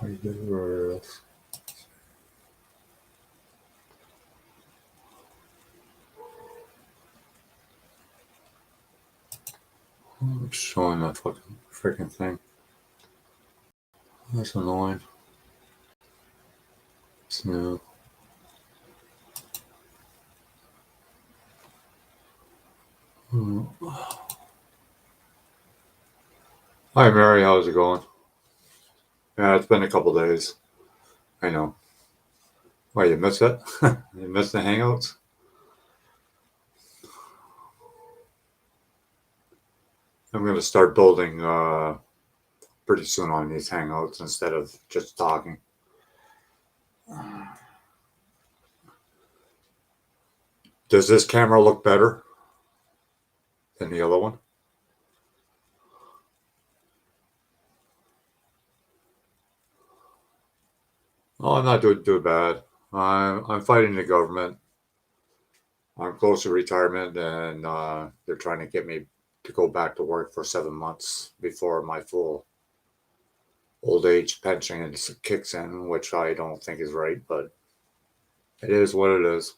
I do. I'm showing that fucking freaking thing. That's annoying. It's new. Hi, Mary. How's it going? Yeah, it's been a couple days. I know. Why, you missed it? You missed the Hangouts? I'm going to start building pretty soon on these Hangouts instead of just talking. Does this camera look better than the other one? Oh, I'm not doing too bad. I'm fighting the government. I'm close to retirement, and they're trying to get me to go back to work for 7 months before my full old age pension kicks in, which I don't think is right, but it is what it is.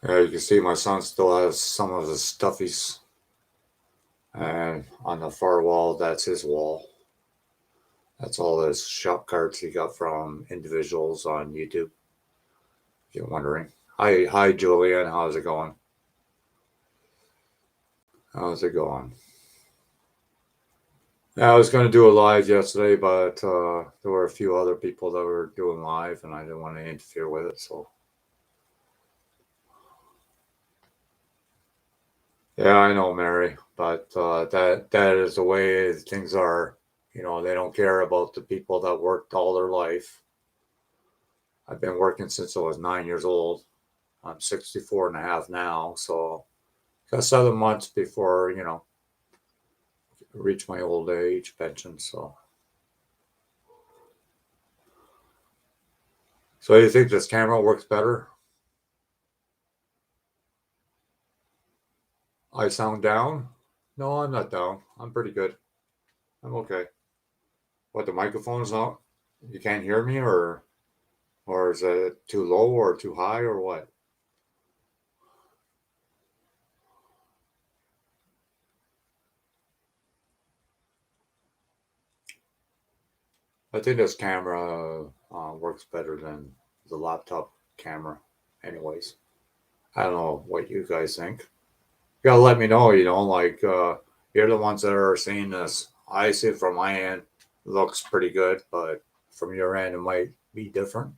You can see my son still has some of his stuffies, and on the far wall, that's his wall. That's all his shop cards he got from individuals on YouTube. If you're wondering. Hi, Julian. How's it going? How's it going? Yeah, I was going to do a live yesterday, but there were a few other people that were doing live, and I didn't want to interfere with it. So, yeah, I know, Mary, but that is the way things are. You know, they don't care about the people that worked all their life. I've been working since I was 9 years old. I'm 64 and a half now, so got 7 months before reach my old age pension. So you think this camera works better? I sound down? No, I'm not down. I'm pretty good. I'm okay. What, the microphone's not? You can't hear me, or is it too low or too high or what? I think this camera works better than the laptop camera, anyways. I don't know what you guys think. You gotta let me know, like you're the ones that are seeing this. I see it from my end, looks pretty good, but from your end, it might be different.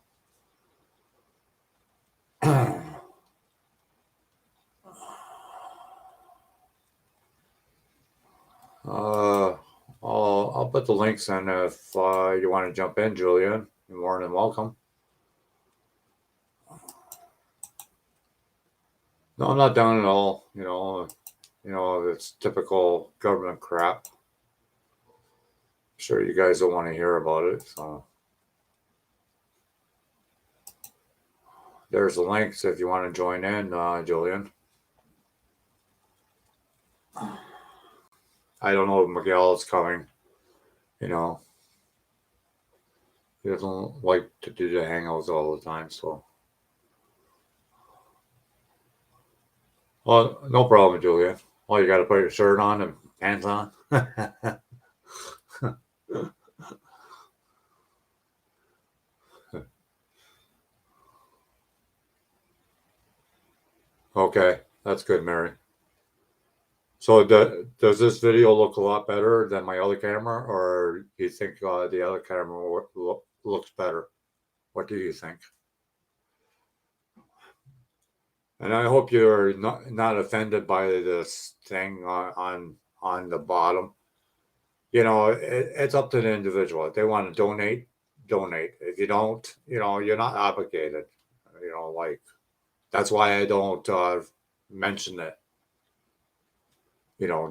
Uh, I'll put the links in if you want to jump in, Julian. You're more than welcome. No, I'm not down at all. It's typical government crap. I'm sure you guys don't want to hear about it. So there's the links if you want to join in, Julian. I don't know if Miguel is coming. You know, he doesn't like to do the hangouts all the time. So, well, no problem, Julian. Well, you got to put your shirt on and pants on. Okay, that's good, Mary. So does this video look a lot better than my other camera, or do you think the other camera looks better? What do you think? And I hope you're not offended by this thing on the bottom. It's up to the individual. If they want to donate, donate. If you don't, you're not obligated. Like that's why I don't mention it.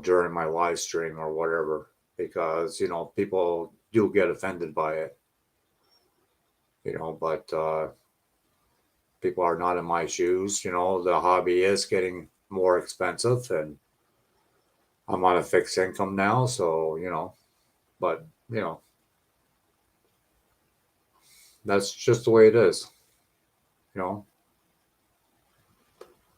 During my live stream or whatever, because people do get offended by it. But people are not in my shoes. The hobby is getting more expensive, and I'm on a fixed income now, so but that's just the way it is. You know,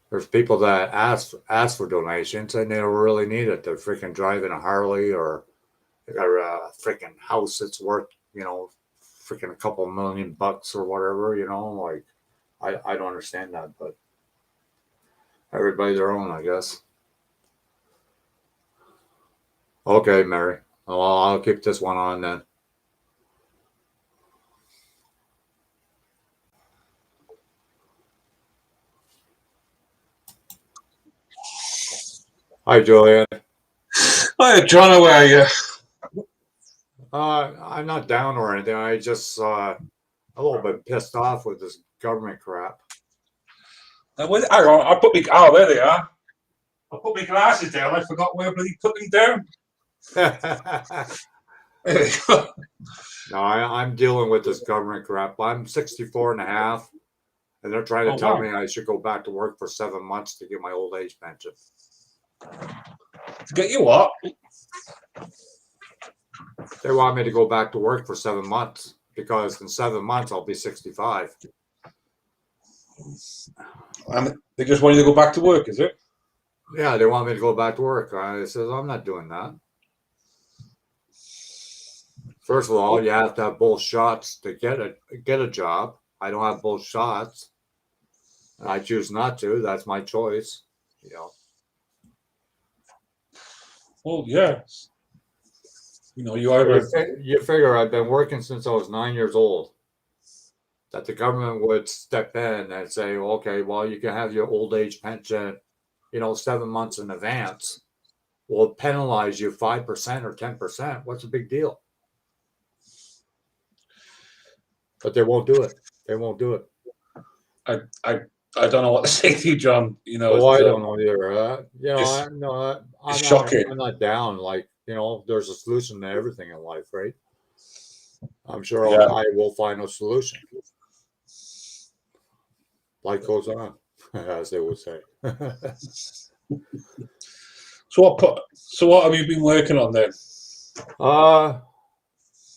there's people that ask for donations and they don't really need it. They're freaking driving a Harley, or they got a freaking house that's worth freaking a couple $1,000,000 or whatever. Like I don't understand that, but everybody their own, I guess. Okay, Mary. Well, I'll keep this one on then. Hi, Julian. Hi, John. How are you? I'm not down or anything. I just a little bit pissed off with this government crap. Hang on, I put me. Oh, there they are. I put my glasses down. I forgot where I bloody put them down. There you go. No, I'm dealing with this government crap. I'm 64 and a half, and they're trying to tell me I should go back to work for 7 months to get my old age pension. To get you what? They want me to go back to work for 7 months because in 7 months I'll be 65. They just want you to go back to work, is it? Yeah, they want me to go back to work. I said, I'm not doing that. First of all, you have to have both shots to get a job. I don't have both shots. I choose not to. That's my choice. Well, yeah. You either. You figure I've been working since I was 9 years old. That the government would step in and say, okay, well, you can have your old age pension, 7 months in advance. We'll penalize you 5% or 10%. What's the big deal? But they won't do it. They won't do it. I don't know what to say to you, John. Well, I don't know either. It's shocking. I'm not down. Like, there's a solution to everything in life, right? I'm sure I will find a solution. Life goes on, as they would say. So what have you been working on then?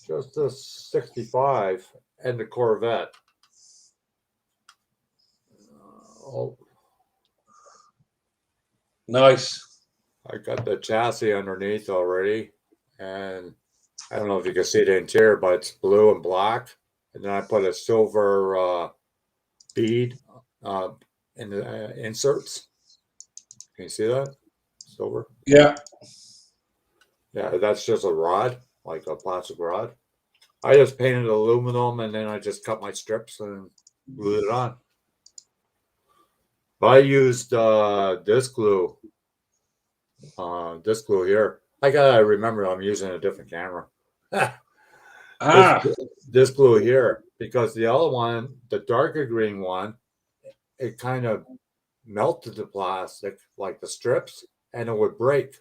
Just a 65 and the Corvette. Nice. I got the chassis underneath already, and I don't know if you can see the interior, but it's blue and black. And then I put a silver bead in the inserts. Can you see that? Silver? Yeah. Yeah, that's just a rod, like a plastic rod. I just painted aluminum, and then I just cut my strips and glued it on. But I used this glue here. I gotta remember I'm using a different camera. This glue here, because the other one, the darker green one, it kind of melted the plastic, like the strips, and it would break.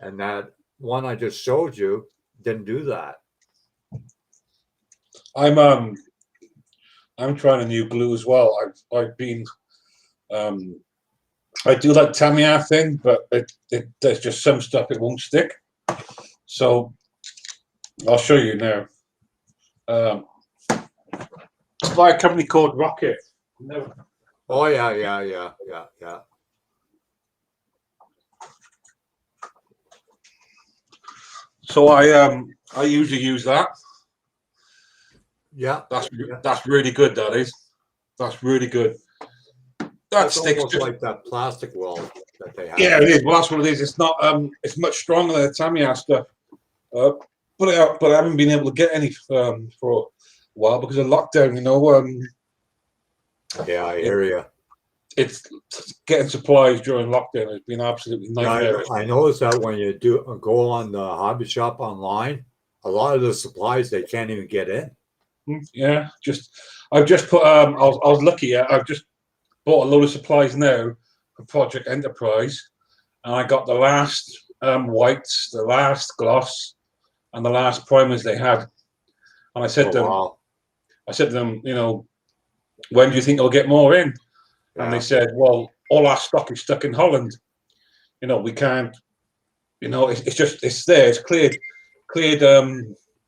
And that one I just showed you didn't do that. I'm trying a new glue as well. I've been I do like Tamiya thing, but there's just some stuff it won't stick. So I'll show you now. It's by a company called Rocket. No. Oh yeah. So I usually use that. Yeah. That's really good, that is. That's really good. That's almost like that plastic weld that they have. Yeah, it is. Well, that's what it is. It's not it's much stronger than the Tamiya stuff. But I haven't been able to get any for a while because of lockdown, Yeah, I hear you. It's getting supplies during lockdown has been absolutely nightmare. I noticed that when you go on the hobby shop online, a lot of the supplies they can't even get in. Yeah, I've just put I was lucky. I've just bought a load of supplies now for Project Enterprise, and I got the last whites, the last gloss, and the last primers they had. And I said to them, when do you think I'll get more in? Yeah. And they said, well, all our stock is stuck in Holland. We can't. It's there. It's cleared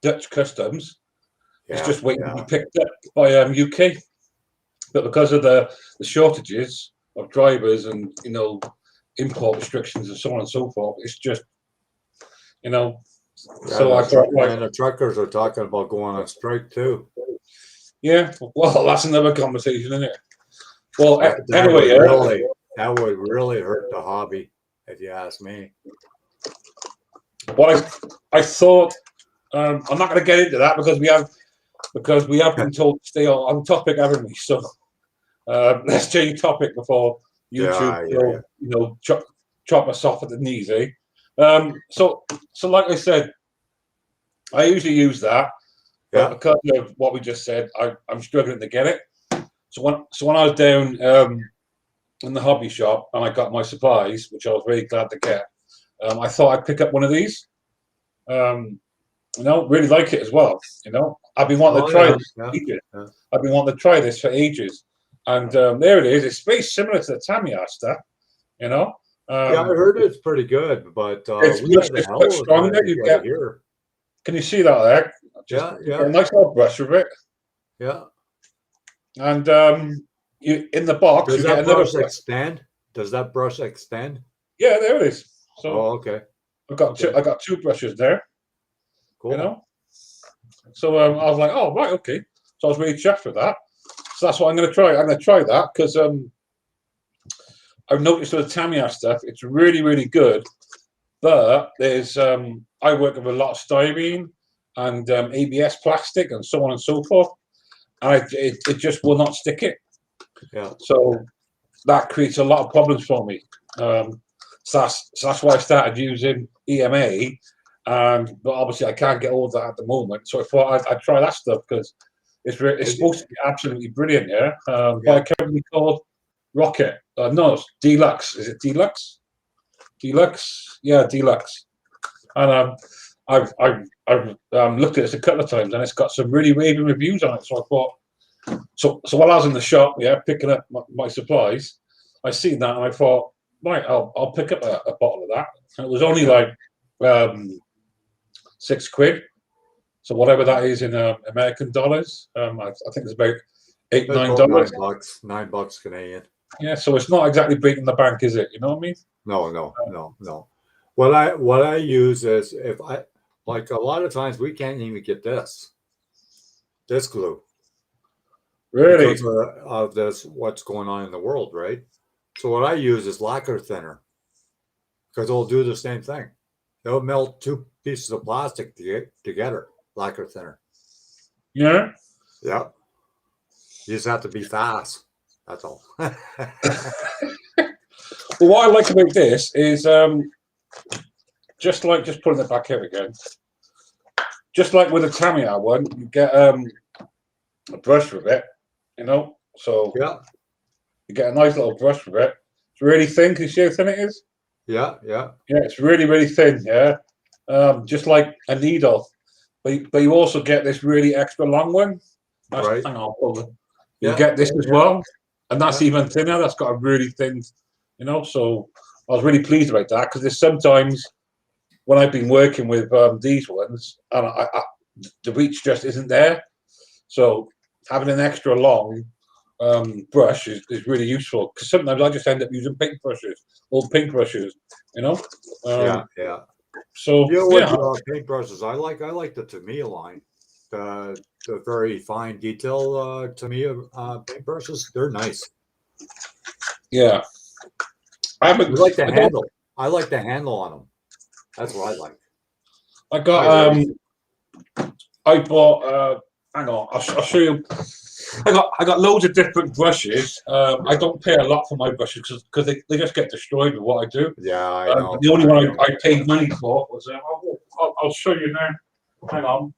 Dutch customs. It's Yeah, just waiting to yeah. be picked up by UK. But because of the shortages of drivers and import restrictions and so on and so forth, it's just So I thought, right, And the truckers are talking about going on strike too. yeah. Well, that's another conversation, isn't it? Well, That anyway, would really hurt the hobby, if you ask me. well, I thought I'm not going to get into that because we have been told to stay on topic, haven't we? So let's change topic before YouTube will, chop us off at the knees, eh? So like I said, I usually use that, but because of what we just said, I'm struggling to get it. So when I was down in the hobby shop and I got my supplies, which I was very glad to get, I thought I'd pick up one of these. Really like it as well. I've been wanting to try this for ages. I've been wanting to try this for ages, and there it is. It's very similar to the Tamiasta, yeah, I heard it's pretty good, but it's much stronger. You get here. Can you see that there? Yeah. A nice little brush with it. Yeah. And you in the box. Does you that get another brush extend? Does that brush extend? Yeah, there it is. So okay. I got two brushes there. Cool. So I was like, oh right, okay. So I was really chuffed with that. So that's what I'm going to try. I'm going to try that because I've noticed with the Tamiya stuff, it's really, really good. But there's I work with a lot of styrene and ABS plastic and so on and so forth, and it just will not stick it. Yeah. So that creates a lot of problems for me. So that's why I started using EMA, but obviously I can't get all of that at the moment. So I thought I'd try that stuff because it's supposed to be absolutely brilliant. Yeah. By a company called Rocket. No, it's Deluxe. Is it Deluxe? Deluxe. Yeah, Deluxe. And I've looked at it a couple of times, and it's got some really raving reviews on it. So I thought, so while I was in the shop, picking up my supplies, I seen that, and I thought, right, I'll pick up a bottle of that. And it was only like £6. So whatever that is in American dollars, I think it's about $8-9. $9 Canadian. Yeah, so it's not exactly breaking the bank, is it? You know what I mean? No. What I use is if I like a lot of times we can't even get this glue. Really? Because of this, what's going on in the world, right? So what I use is lacquer thinner because it'll do the same thing. It'll melt two pieces of plastic together. Lacquer thinner. Yeah. Yeah. You just have to be fast. That's all. Well, what I like about this is just putting it back here again. Just like with the Tamiya one, you get a brush with it, So you get a nice little brush with it. It's really thin. Can you see how thin it is? Yeah. Yeah, it's really, really thin. Yeah, just like a needle. But you also get this really extra long one. Right. Hang on, you get this as well, and that's even thinner. That's got a really thin, So I was really pleased about that because there's sometimes when I've been working with these ones, and the reach just isn't there. So having an extra long brush is really useful because sometimes I just end up using old pink brushes, Yeah. So with paintbrushes, I like the Tamiya line, the very fine detail Tamiya paintbrushes. They're nice. Yeah, I like the handle. I like the handle on them. That's what I like. I bought. Hang on, I'll show you. I got loads of different brushes. I don't pay a lot for my brushes because they just get destroyed with what I do. Yeah, I know. The only one I paid money for was. I'll show you now. Hang on.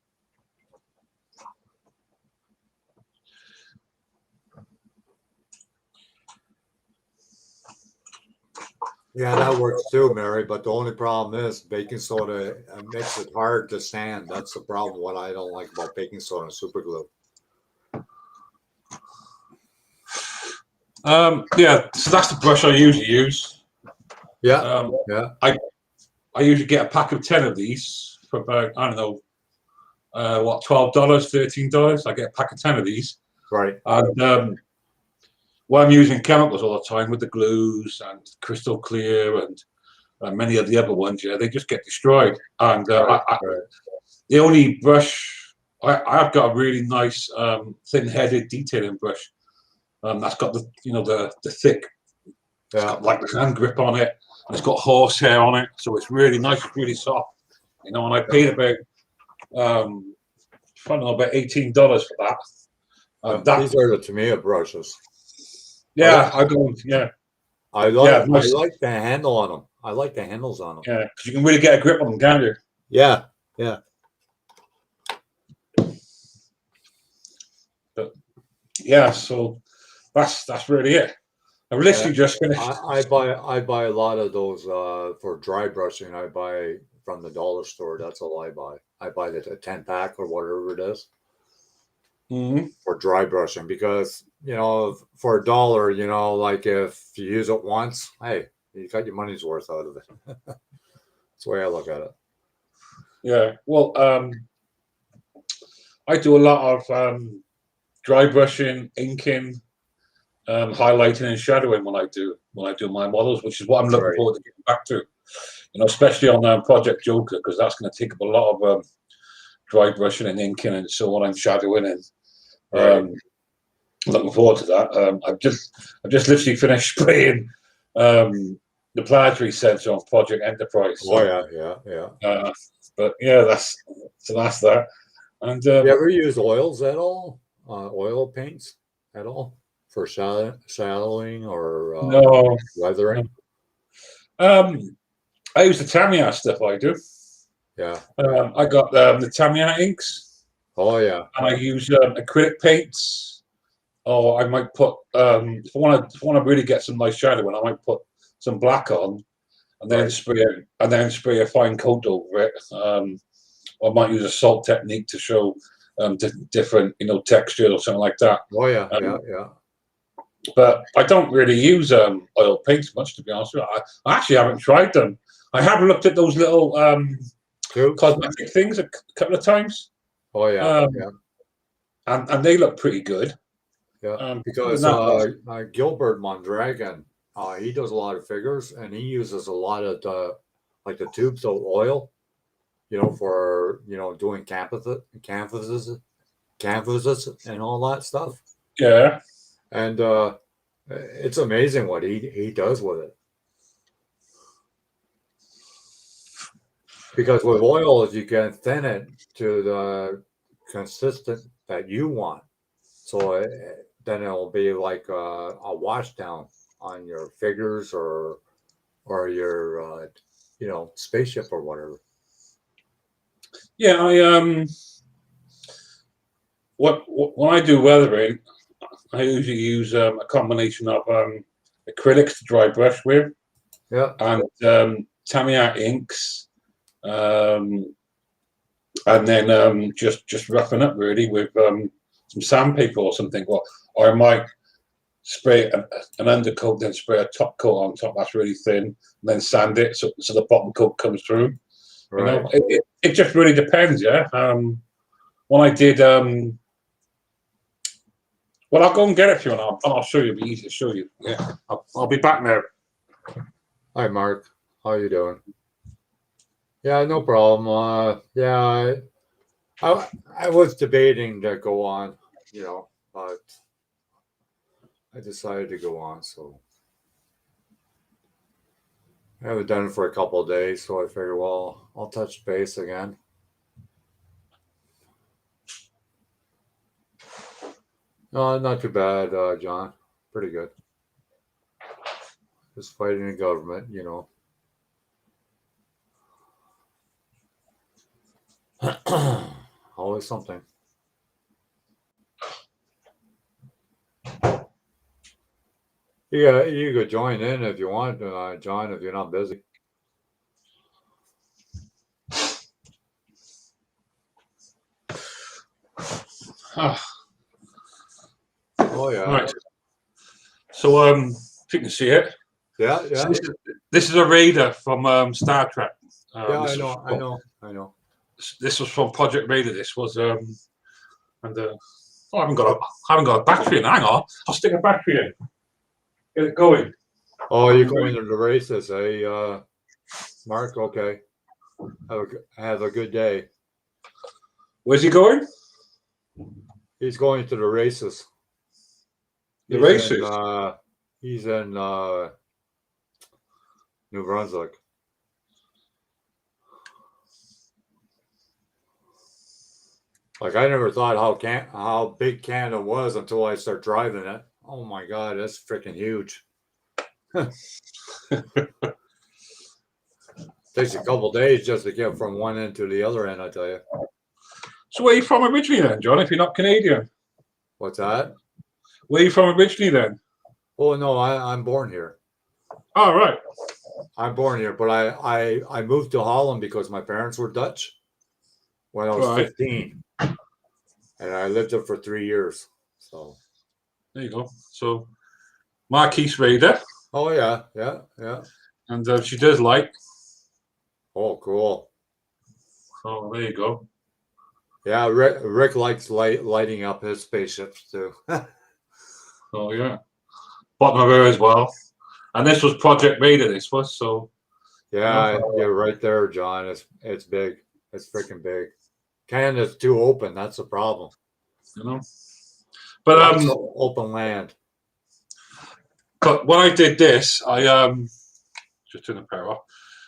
Yeah, that works too, Mary. But the only problem is baking soda makes it hard to sand. That's the problem. What I don't like about baking soda and super glue. Yeah, so that's the brush I usually use. Yeah, yeah, I usually get a pack of 10 of these for about, I don't know, what, $12, $13. I get a pack of 10 of these. right. And well, I'm using chemicals all the time with the glues and crystal clear and many of the other ones, yeah, they just get destroyed. And Right, right. the only brush, I've got a really nice thin-headed detailing brush that's got the, the thick, it's Yeah, got like the hand grip on it, and it's got horsehair on it, so it's really nice, it's really soft. And I paid about, I don't know, about $18 for that. yeah. That, These are the Tamiya brushes. I like, yeah, I don't, yeah, I yeah, like, I nice, like the handle on them. I like the handles on them. yeah, because you can really get a grip on them, can't you? Yeah, yeah. But yeah, so that's really it. I've literally just finished. I buy a lot of those for dry brushing. I buy from the dollar store. That's all I buy. I buy the 10 pack or whatever it is Mhm. for dry brushing because for $1, like if you use it once, hey, you got your money's worth out of it. That's the way I look at it. Yeah, well, I do a lot of dry brushing, inking, highlighting, and shadowing when I do my models, which is what I'm looking Right. forward to getting back to. Especially on Project Joker, because that's going to take up a lot of dry brushing and inking and so on, and shadowing, and Right. looking forward to that. I've just literally finished spraying the plagiary sensor on Project Enterprise. Oh So, yeah, yeah, yeah. but yeah, that's that. And You ever use oils at all? Oil paints at all for shadowing or no, no. weathering? I use the Tamiya stuff. I do. Yeah, yeah. I got the Tamiya inks, Oh yeah, and I yeah. use acrylic paints. Or I might put if I want to really get some nice shadowing, I might put some black on, and then Right. spray a fine coat over it. Or I might use a salt technique to show different textures or something like that. Oh yeah, yeah, Um, yeah. but I don't really use oil paints much, to be honest with you. I actually haven't tried them. I have looked at those little Tubes. cosmetic things a couple of times, Oh yeah, um, yeah, and they look pretty good. yeah. Other than Because that, Gilbert Mondragon, he does a lot of figures, and he uses a lot of the tubes of oil, for doing canvases, and all that stuff. yeah, And it's amazing what he does with it. Because with oils, you can thin it to the consistent that you want. So then it'll be like a wash down on your figures or your spaceship or whatever. yeah. When I do weathering, I usually use a combination of acrylics to dry brush with, Yeah, and Tamiya inks, um, and then just roughing up really with some sandpaper or something. Or I might spray an undercoat, then spray a top coat on top that's really thin, and then sand it so the bottom coat comes through. right. It just really depends. Yeah. When I did well, I'll go and get it for you, and I'll show you. It'll be easy to show you. Yeah, I'll be back now. Hi, Mark. How you doing? Yeah, no problem. Yeah, I was debating to go on, but I decided to go on. So I haven't done it for a couple of days, so I figured, well, I'll touch base again. No, not too bad, John. Pretty good. Just fighting the government. Always something. Yeah, you could join in if you want, John, if you're not busy. Ah, Oh yeah. right. So if you can see it, Yeah, so yeah, this is a Raider from Star Trek. yeah. This I was know, I from, know, I know. this was from Project Raider. This was and oh, I haven't got a battery in. Hang on, I'll stick a battery in. Get it going. Oh, you're going to the races, hey, Mark? Okay. Have a good day. Where's he going? He's going to the races. The He's in races. he's in New Brunswick. Like I never thought how big Canada was until I start driving it. Oh my god, that's freaking huge. Takes a couple days just to get from one end to the other end, I tell you. So where are you from originally then, John? If you're not Canadian, What's that? where are you from originally then? Oh no, I'm born here. Oh right. I'm born here, but I moved to Holland because my parents were Dutch when I was Right. 15, and I lived there for 3 years. So. There you go. So Marquise Raider, Oh yeah, yeah, yeah. and she does like. Oh cool. So there you go. Yeah, Rick likes lighting up his spaceships too. Oh yeah. Bottom of her as well. And this was Project Raider. This was so. Yeah, you're right there, John. It's big. It's freaking big. Canada's too open. That's the problem. You know. But Lots of open land. but when I did this, I just turn the power off.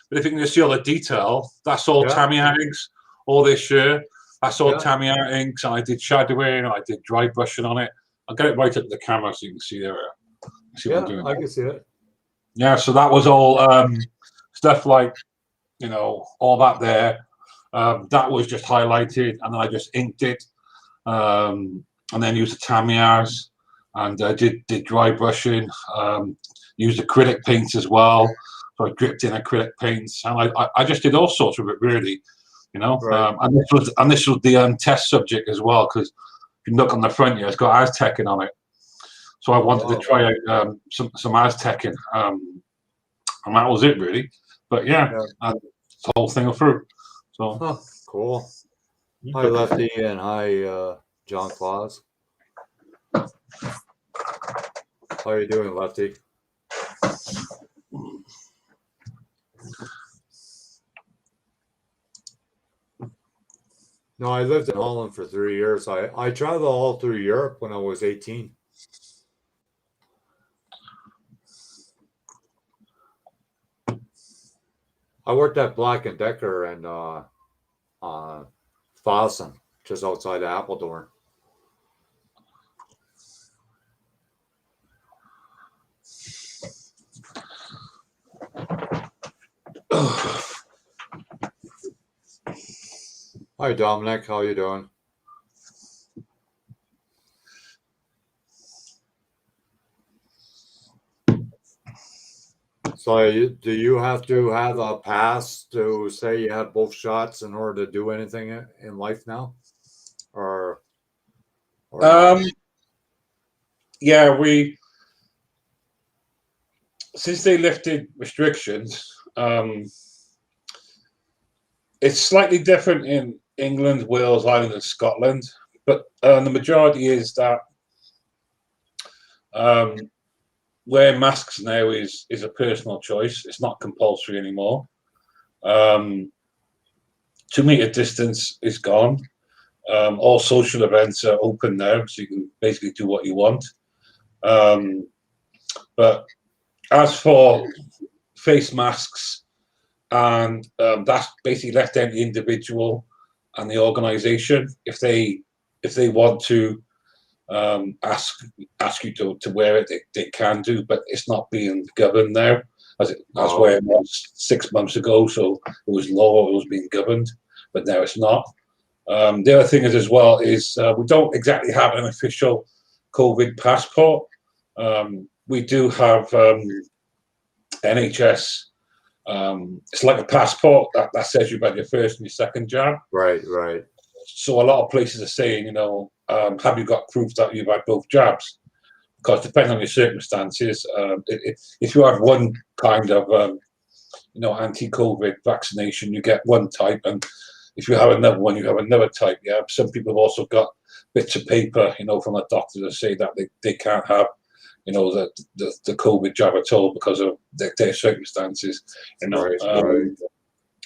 But if you can just see all the detail, that's all Yeah. Tamiya inks. All this here, that's all Yeah. Tamiya inks. And I did shadowing. I did dry brushing on it. I'll get it right up to the camera so you can see there. See what I'm Yeah, doing. I can see it. Yeah, so that was all stuff like, you know, all that there. That was just highlighted, and then I just inked it, and then used the Tamiyas, and did dry brushing. Used acrylic paints as well. So I dripped in acrylic paints, and I just did all sorts of it really, you know. Right. And this was the test subject as well, because if you look on the front here, it's got Aztecing on it. So I wanted to try out some Aztecing, and that was it really. But yeah, the whole thing through. So cool. Hi, Lefty, and hi, John Claus. How are you doing, Lefty? No, I lived in Holland for 3 years. I traveled all through Europe when I was 18. I worked at Black and Decker and Fossen, just outside of Appledorn. Hi, Dominic. How you doing? So, do you have to have a pass to say you have both shots in order to do anything in life now, or not? Yeah, since they lifted restrictions, it's slightly different in England, Wales, Ireland, and Scotland. But the majority is that wearing masks now is a personal choice. It's not compulsory anymore. 2 meter distance is gone. All social events are open now, so you can basically do what you want. But as for face masks, and that's basically left down to the individual and the organisation. If they want to ask you to wear it, they can do, but it's not being governed now as where it was 6 months ago. So it was law, it was being governed, but now it's not. The other thing is as well is we don't exactly have an official COVID passport. We do have NHS. It's like a passport that says you've had your first and your second jab. Right, right. So a lot of places are saying, you know, have you got proof that you've had both jabs? because depending on your circumstances, if you have one kind of anti-COVID vaccination, you get one type, and if you have another one, you have another type. Yeah, some people have also got bits of paper, from a doctor to say that they can't have, the COVID jab at all because of their circumstances. Right.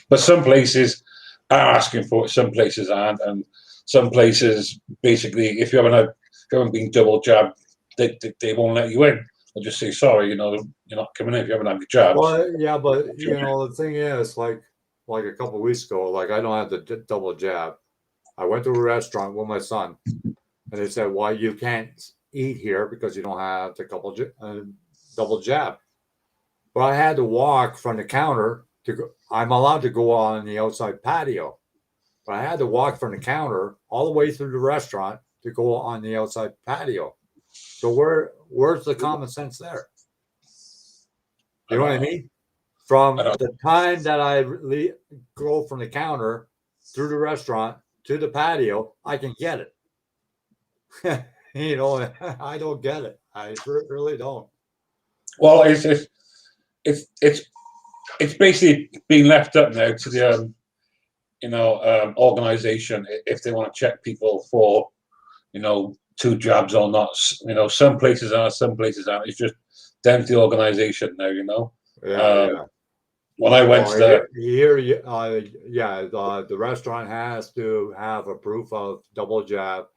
But some places are asking for it, some places aren't, and some places basically, if you haven't been double jabbed, they won't let you in. They'll just say sorry, you're not coming in if you haven't had your jabs. Well, yeah, but the thing is, like a couple of weeks ago, like I don't have the double jab. I went to a restaurant with my son, and they said, "Why you can't eat here because you don't have the double jab?" But I had to walk from the counter to go. I'm allowed to go on the outside patio, but I had to walk from the counter all the way through the restaurant to go on the outside patio. So where's the common sense there? You know what I mean? From the time that I go from the counter through the restaurant to the patio, I can get it. I don't get it. I really don't. Well, it's basically being left up now to the organization if they want to check people for 2 jabs or not. Some places are, some places aren't. It's just down to the organization now. Yeah. When I went the restaurant has to have a proof of double jab.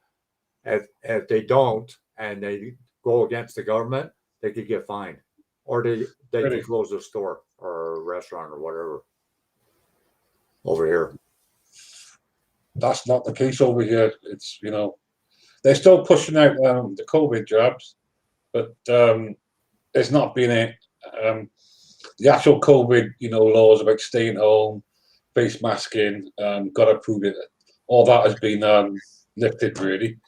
If they don't and they go against the government, they could get fined, or they could close their store or restaurant or whatever. Over here, that's not the case over here. It's they're still pushing out the COVID jabs, but there's not been the actual COVID laws about staying home, face masking, got to prove it. All that has been lifted really.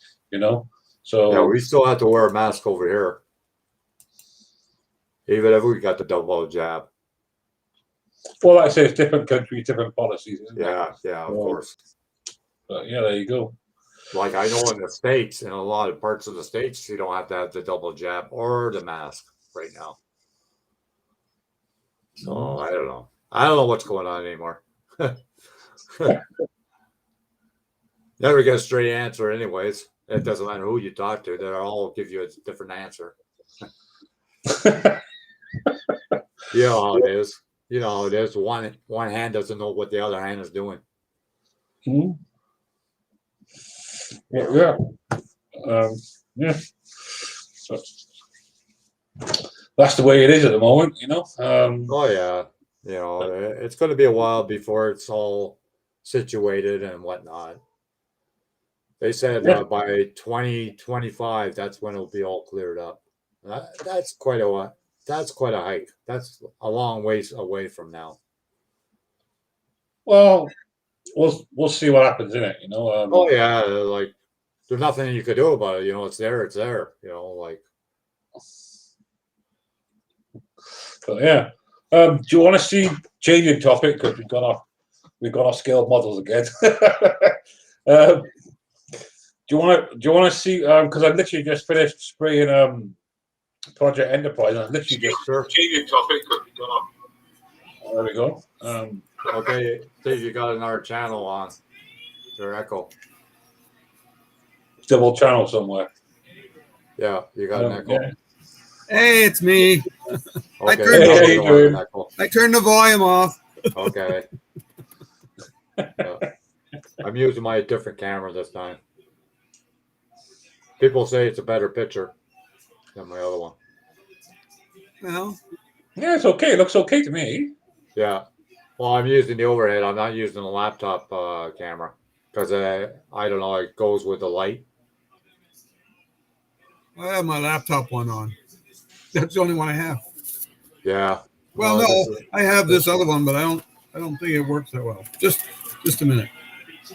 So yeah, we still have to wear a mask over here, even if we got the double jab. Well, like I say, it's different countries, different policies, isn't it? Yeah, of course. But yeah, there you go. Like I know in the States, in a lot of parts of the States, you don't have to have the double jab or the mask right now. So I don't know. I don't know what's going on anymore. Never get a straight answer, anyways. It doesn't matter who you talk to; they'll all give you a different answer. You know how it is. You know how it is. One hand doesn't know what the other hand is doing. Mm-hmm. Yeah. So, that's the way it is at the moment, Oh yeah, it's going to be a while before it's all situated and whatnot. They said by 2025, that's when it'll be all cleared up. That's quite a hike. That's a long ways away from now. Well, we'll see what happens in it. Oh yeah, like there's nothing you could do about it. It's there. It's there. Like. But yeah, do you want to see changing topic because we've got our scaled models again? Do you want to see? Because I literally just finished spraying Project Enterprise, and I literally just changing topic. There we go. Okay, Steve, you got another channel on your echo. Double channel somewhere. Yeah, you got an echo. Yeah. Hey, it's me. Okay, I turned the volume off. Okay. I'm using my different camera this time. People say it's a better picture than my other one. Well, yeah, it's okay. It looks okay to me. Yeah. Well, I'm using the overhead. I'm not using the laptop camera because I don't know. It goes with the light. I have my laptop one on. That's the only one I have. Yeah. Well, no, I have this other one, but I don't think it works that well. Just a minute.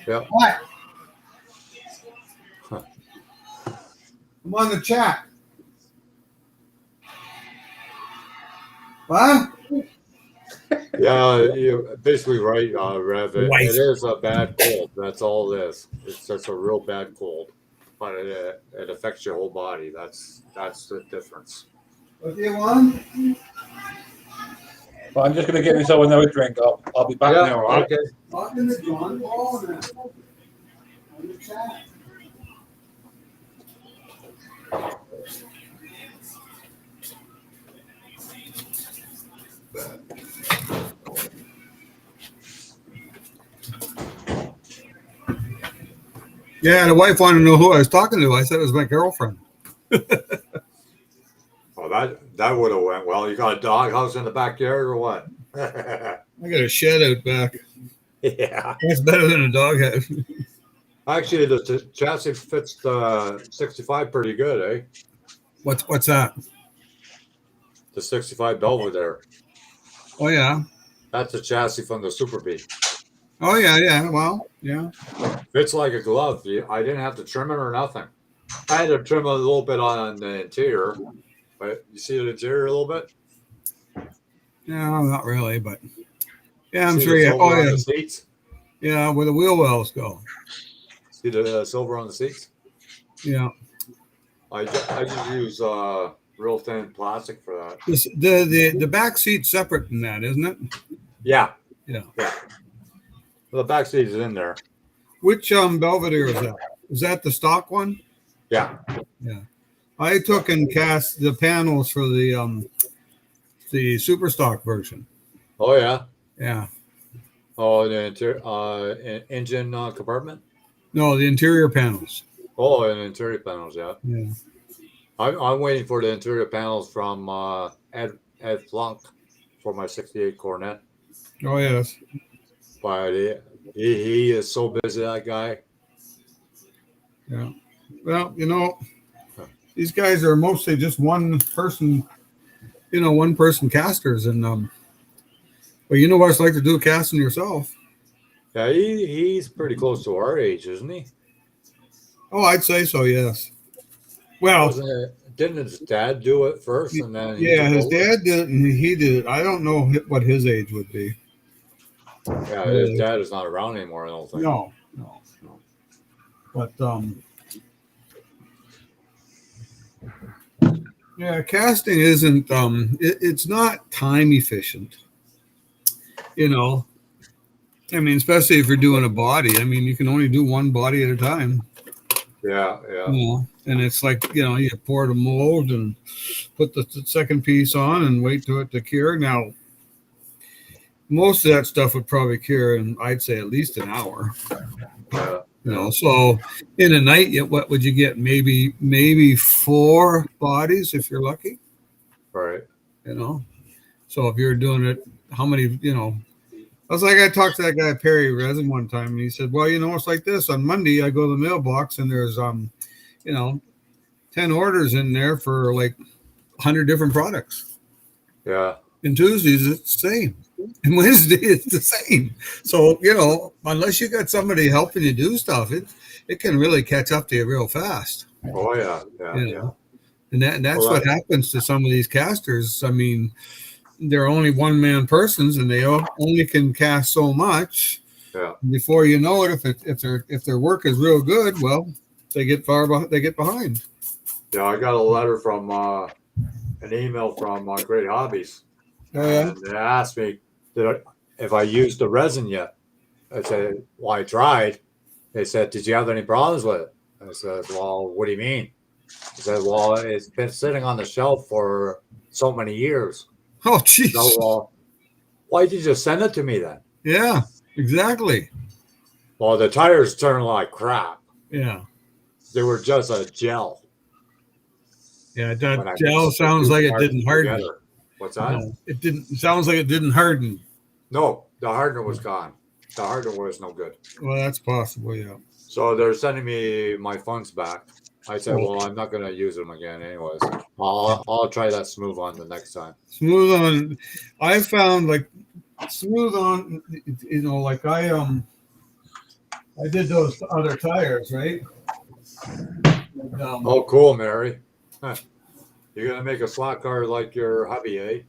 Yeah. What? Huh. I'm on the chat. What? Yeah, you're basically right, Rev. It is a bad cold. That's all it is. It's just a real bad cold. but it affects your whole body. That's the difference. What do you want? But I'm just going to get myself another drink. I'll be back now, all right? Okay. Talking to John Paul now. On the chat. Yeah, the wife wanted to know who I was talking to. I said it was my girlfriend. Well, that would have went well. You got a dog house in the backyard or what? I got a shed out back. Yeah. That's better than a dog house. Actually, the chassis fits the 65 pretty good, eh? What's that? The 65 Belvedere. Oh yeah. That's a chassis from the Super Bee. Oh yeah. Well, yeah. Fits like a glove. I didn't have to trim it or nothing. I had to trim a little bit on the interior, but you see the interior a little bit? No, not really, but yeah, I'm See sure the you. silver Oh on yeah. the seats? Yeah, where the wheel wells go. See the silver on the seats? Yeah. I just use real thin plastic for that. The back seat's separate from that, isn't it? Yeah. Yeah. The back seat is in there. Which Belvedere is that? Is that the stock one? Yeah. Yeah. I took and cast the panels for the super stock version. Oh yeah. Yeah. Oh, the engine compartment. No, the interior panels. Oh, and interior panels. Yeah. Yeah. I'm waiting for the interior panels from Ed Flunk for my '68 Cornet. Oh yes. But he is so busy, that guy. Yeah. Well, these guys are mostly just one person casters, and but you know what it's like to do casting yourself. Yeah, he's pretty close to our age, isn't he? Oh, I'd say so. Yes. Well, Didn't his dad do it first, and then yeah, his dad did it, and he did it. I don't know what his age would be. Yeah, his dad is not around anymore. I don't think. No. But yeah, casting isn't. It's not time efficient. I mean, especially if you're doing a body. I mean, you can only do one body at a time. Yeah. And it's like, you pour the mold and put the second piece on and wait to it to cure. Now, most of that stuff would probably cure in, I'd say, at least an hour. Yeah. So in a night, what would you get? Maybe 4 bodies if you're lucky. Right. So if you're doing it, how many? I was like, I talked to that guy Perry Resin one time, and he said, "Well, it's like this. On Monday, I go to the mailbox, and there's 10 orders in there for like 100 different products. Yeah. And Tuesdays it's the same, and Wednesday it's the same. So unless you got somebody helping you do stuff, it can really catch up to you real fast. Oh yeah. And that's what happens to some of these casters. I mean, they're only one-man persons, and they only can cast so much. Yeah. Before you know it, if their work is real good, well, they get behind. Yeah, I got a letter from an email from Great Hobbies. Oh, yeah. And they asked me if I used the resin yet. I said, well, I tried. They said, did you have any problems with it? I said, well, what do you mean? He said, well, it's been sitting on the shelf for so many years. Oh, jeez. So, well, why did you just send it to me then? Yeah, exactly. Well, the tires turned like crap. Yeah. They were just a gel. Yeah, that gel sounds like it didn't harden. Together. What's that? No, it didn't. Sounds like it didn't harden. No, the hardener was gone. The hardener was no good. Well, that's possible, yeah. So they're sending me my funds back. I said, well, I'm not going to use them again anyways. I'll try that smooth on the next time. Smooth on. I found like smooth on, like I did those other tires, right? Oh, cool, Mary. Huh. You're going to make a slot car like your hubby, eh?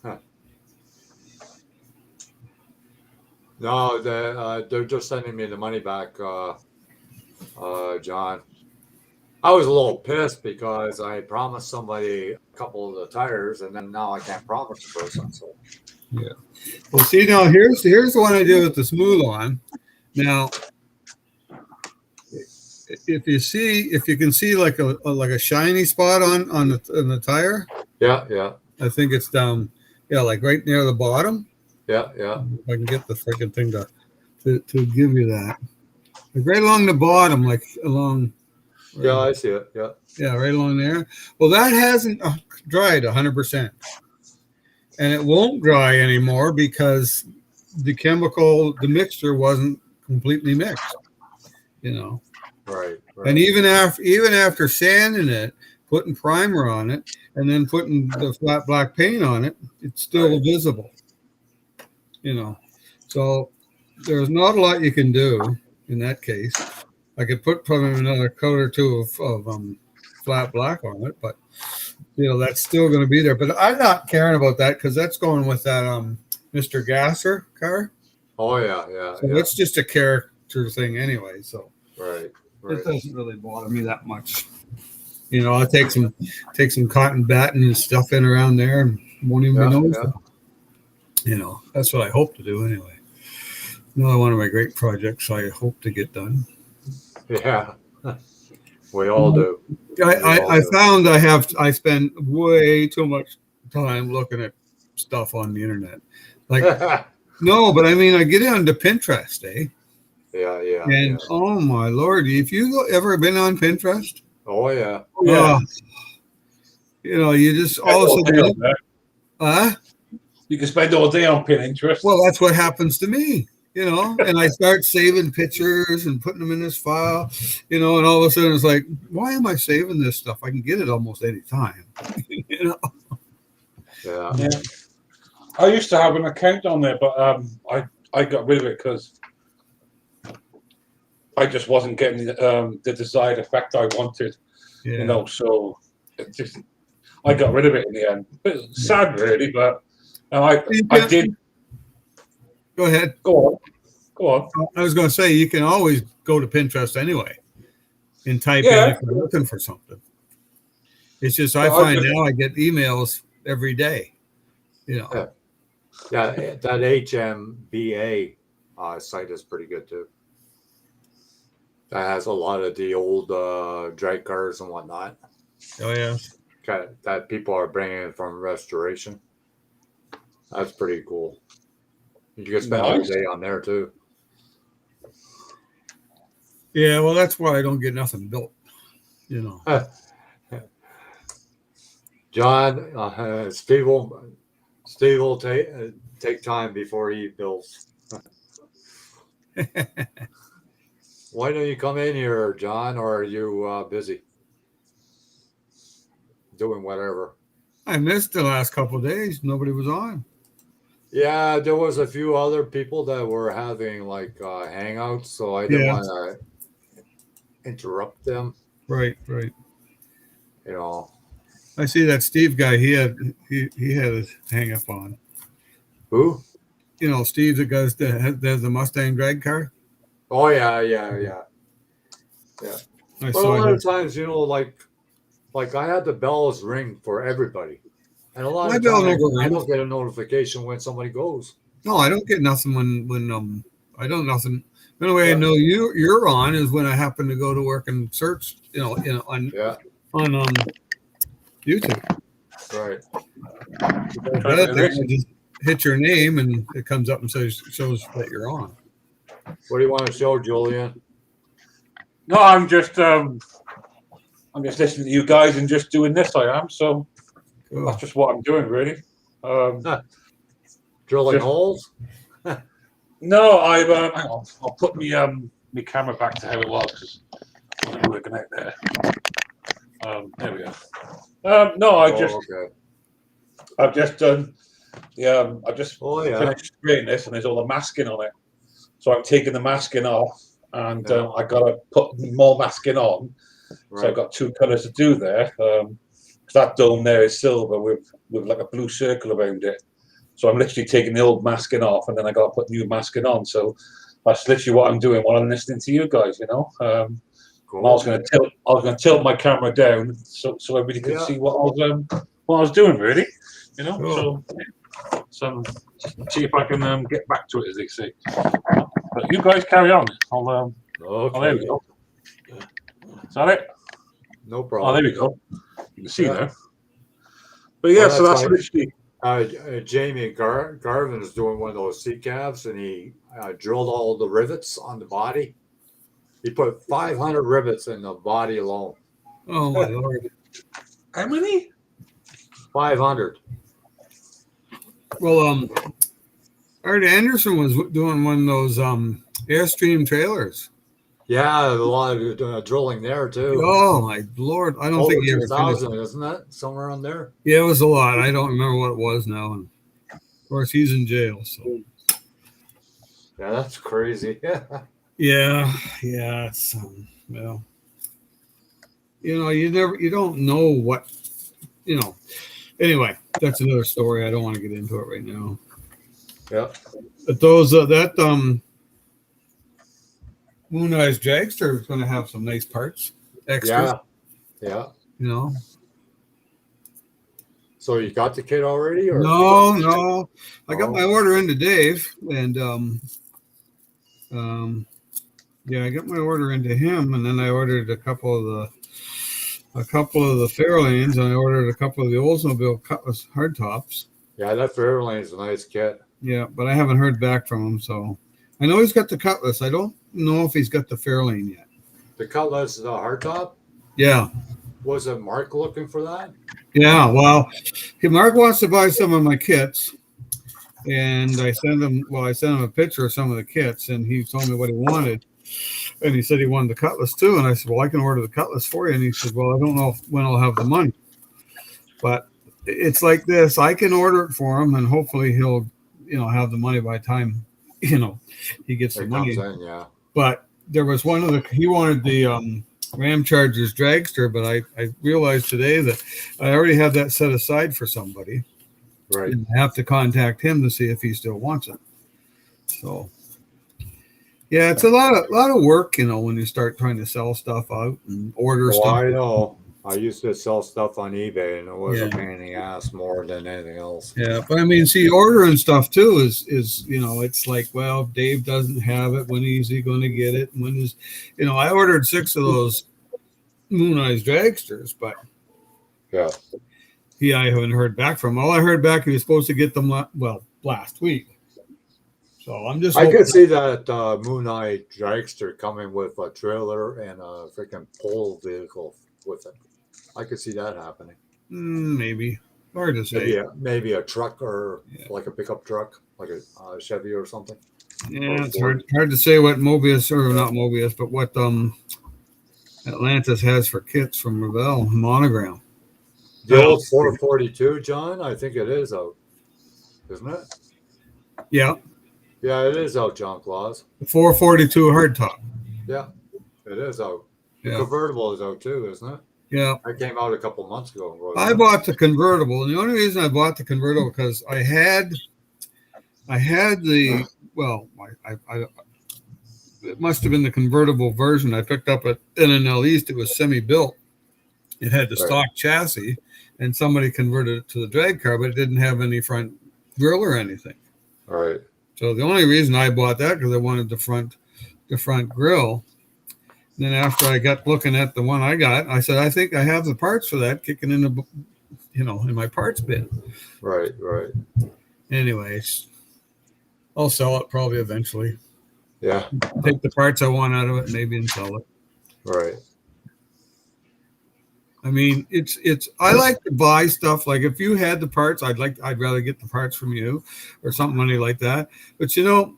Huh. No, they're just sending me the money back, John. I was a little pissed because I promised somebody a couple of the tires, and then now I can't promise the person. So Yeah. Well, see now here's the one I did with the smooth on. Now, if you can see like a shiny spot on the tire, yeah, yeah, I think it's down, yeah, like right near the bottom. yeah, yeah. If I can get the freaking thing to give you that, like right along the bottom, like along, Yeah, I see it. Yeah. yeah, right along there. Well, that hasn't dried 100%, and it won't dry anymore because the mixture wasn't completely mixed. You know. Right, right. And even after sanding it, putting primer on it, and then putting the flat black paint on it, it's still Right. visible. You know, so there's not a lot you can do in that case. I could put probably another coat or two of flat black on it, but that's still going to be there. But I'm not caring about that because that's going with that Mr. Gasser car. Oh yeah, yeah, So yeah. it's just a character thing anyway. So Right, it right. doesn't really bother me that much. I'll take some cotton batting and stuff in around there and won't even be Yeah, noticed. yeah. That's what I hope to do anyway. Another one of my great projects I hope to get done. Yeah. We all do. I found I spend way too much time looking at stuff on the internet. Like no, but I mean I get onto Pinterest, eh? Yeah, yeah. And Yeah. oh my lord, if you ever been on Pinterest? Oh yeah. Yeah. You just all of a sudden, you can spend all day on Pinterest. well, that's what happens to me, and I start saving pictures and putting them in this file, and all of a sudden it's like, why am I saving this stuff? I can get it almost any time. Yeah. Yeah. I used to have an account on there, but I got rid of it because I just wasn't getting the desired effect I wanted. Yeah. So I got rid of it in the end. But sad, really, but I did. Go ahead. Go on. I was going to say you can always go to Pinterest anyway and type in if you're looking for something. It's just I find now I get emails every day. Yeah, that HMBA site is pretty good too. That has a lot of the old drag cars and whatnot. Oh yeah. That people are bringing from restoration. That's pretty cool. You can spend all day on there too. Yeah, well, that's why I don't get nothing built. John, Steve will take time before he builds. Why don't you come in here, John, or are you busy doing whatever? I missed the last couple of days. Nobody was on. Yeah, there was a few other people that were having like hangouts, so I didn't want to interrupt them. Right. I see that Steve guy. He had his hang up on. Who? Steve that goes there's the Mustang drag car. Oh yeah. But a lot of times, like I had the bells ring for everybody, and a lot of times I don't get a notification when somebody goes. No, I don't get nothing when I don't nothing. The only way I know you're on is when I happen to go to work and search, on YouTube. Right. I just hit your name and it comes up and shows that you're on. What do you want to show, Julian? No, I'm just listening to you guys and just doing this. I am so. Cool. That's just what I'm doing, really. Drilling holes? No, hang on. I'll put my camera back to how it was because I'm working out there. There we go. No, I've just done I've just finished spraying this, and there's all the masking on it. So I'm taking the masking off, and I got to put more masking on. Right. So I've got two colours to do there. That dome there is silver with like a blue circle around it. So I'm literally taking the old masking off, and then I got to put new masking on. So that's literally what I'm doing while I'm listening to you guys. Cool. I was going to tilt my camera down so everybody could Yeah. see what I was doing, really. You know, Cool. so see if I can get back to it, as they say. But you guys carry on. Oh, there we Okay. go. Is that it? No Oh, problem. there we go. You can see Yeah. now. But yeah, Well, so that's that's right. literally. Jamie Garvin is doing one of those sea calves, and he drilled all the rivets on the body. He put 500 rivets in the body alone. Oh my lord. How many? 500. Well, Art Anderson was doing one of those Airstream trailers. Yeah, a lot of drilling there too. Oh my lord! I don't Over think he ever finished. 2,000, isn't it? Somewhere on there. Yeah, it was a lot. I don't remember what it was now. And of course, he's in jail. So Yeah, that's crazy. yeah. It's well, you don't know what, Anyway, that's another story. I don't want to get into it right now. Yeah. But those Moon Eyes Dragster is going to have some nice parts, extras. Yeah. You know. So you got the kit already, or No. I got Oh. my order into Dave, and yeah, I got my order into him, and then I ordered a couple of the Fairlanes, and I ordered a couple of the Oldsmobile Cutlass hardtops. Yeah, that Fairlane's a nice kit. Yeah, but I haven't heard back from him, so I know he's got the Cutlass. I don't know if he's got the Fairlane yet. The Cutlass, the hardtop. Yeah. Was it Mark looking for that? Yeah, well, Mark wants to buy some of my kits, and I sent him a picture of some of the kits, and he told me what he wanted, and he said he wanted the Cutlass too, and I said, well, I can order the Cutlass for you, and he said, well, I don't know when I'll have the money, but it's like this, I can order it for him, and hopefully he'll, have the money by the time, he gets the money. Comes in, yeah. But there was he wanted the Ram Chargers dragster, but I realized today that I already have that set aside for somebody. Right. And I have to contact him to see if he still wants it. So, yeah, it's a lot of work, when you start trying to sell stuff out and order stuff. I know. I used to sell stuff on eBay, and it was a Yeah. pain in the ass more than anything else. Yeah, but I mean, see, ordering stuff too is it's like, well, Dave doesn't have it. When is he going to get it? When is, I ordered 6 of those Moon Eyes dragsters, but Yeah. I haven't heard back from him. All I heard back, he was supposed to get them last week. So I'm just. I could see that Moon Eye dragster coming with a trailer and a freaking pole vehicle with it. I could see that happening. Maybe. Hard to say. Maybe a truck or Yeah. like a pickup truck, like a Chevy or something. Yeah, it's hard to say what Mobius, or not Mobius, but what Atlantis has for kits from Revell Monogram. The old 442, John, I think it is out, isn't it? Yeah. Yeah, it is out, John Claus. The 442 hardtop. Yeah, it is out. The Yeah. convertible is out too, isn't it? Yeah. That came out a couple months ago. I bought the convertible, and the only reason I bought the convertible because I had the I it must have been the convertible version I picked up at NNL East. It was semi-built. It had the stock chassis, and somebody converted it to the drag car, but it didn't have any front grill or anything. All right. So the only reason I bought that because I wanted the front grill. And then after I got looking at the one I got, I said, I think I have the parts for that kicking in the, in my parts bin. Right. Anyways, I'll sell it probably eventually. Yeah. Take the parts I want out of it, maybe, and sell it. Right. I mean, I like to buy stuff. Like if you had the parts, I'd rather get the parts from you or something money like that. But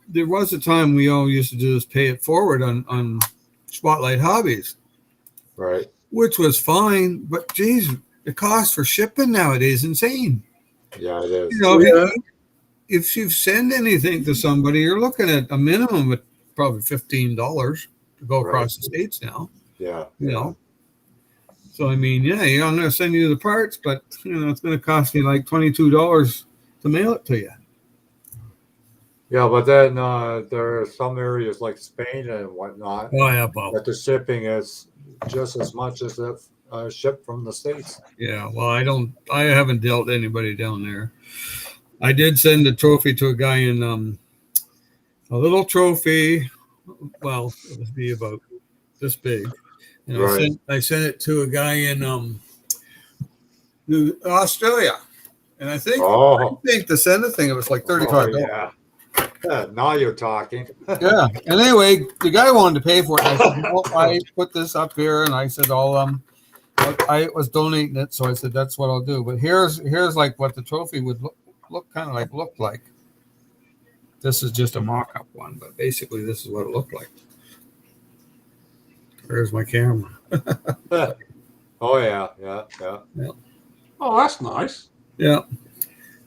there was a time we all used to do is pay it forward on Spotlight Hobbies. Right. Which was fine, but geez, the cost for shipping nowadays is insane. Yeah, it is. If you send anything to somebody, you're looking at a minimum of probably $15 to go across the states now. Yeah. So I mean, I'm going to send you the parts, but it's going to cost me like $22 to mail it to you. Yeah, but then there are some areas like Spain and whatnot Oh yeah, Bob. that the shipping is just as much as if shipped from the States. Yeah, well, I haven't dealt anybody down there. I did send a trophy to a guy in a little trophy. Well, it would be about this big. And Right. I sent it to a guy in Australia. And I think to send the thing, it was like $35. yeah. Now you're talking. Yeah. And anyway, the guy wanted to pay for it. And I said, well, I put this up here, and I said, I was donating it, so I said that's what I'll do. But here's like what the trophy would look like. This is just a mock-up one, but basically this is what it looked like. There's my camera. Oh yeah. Oh, that's nice. Yeah,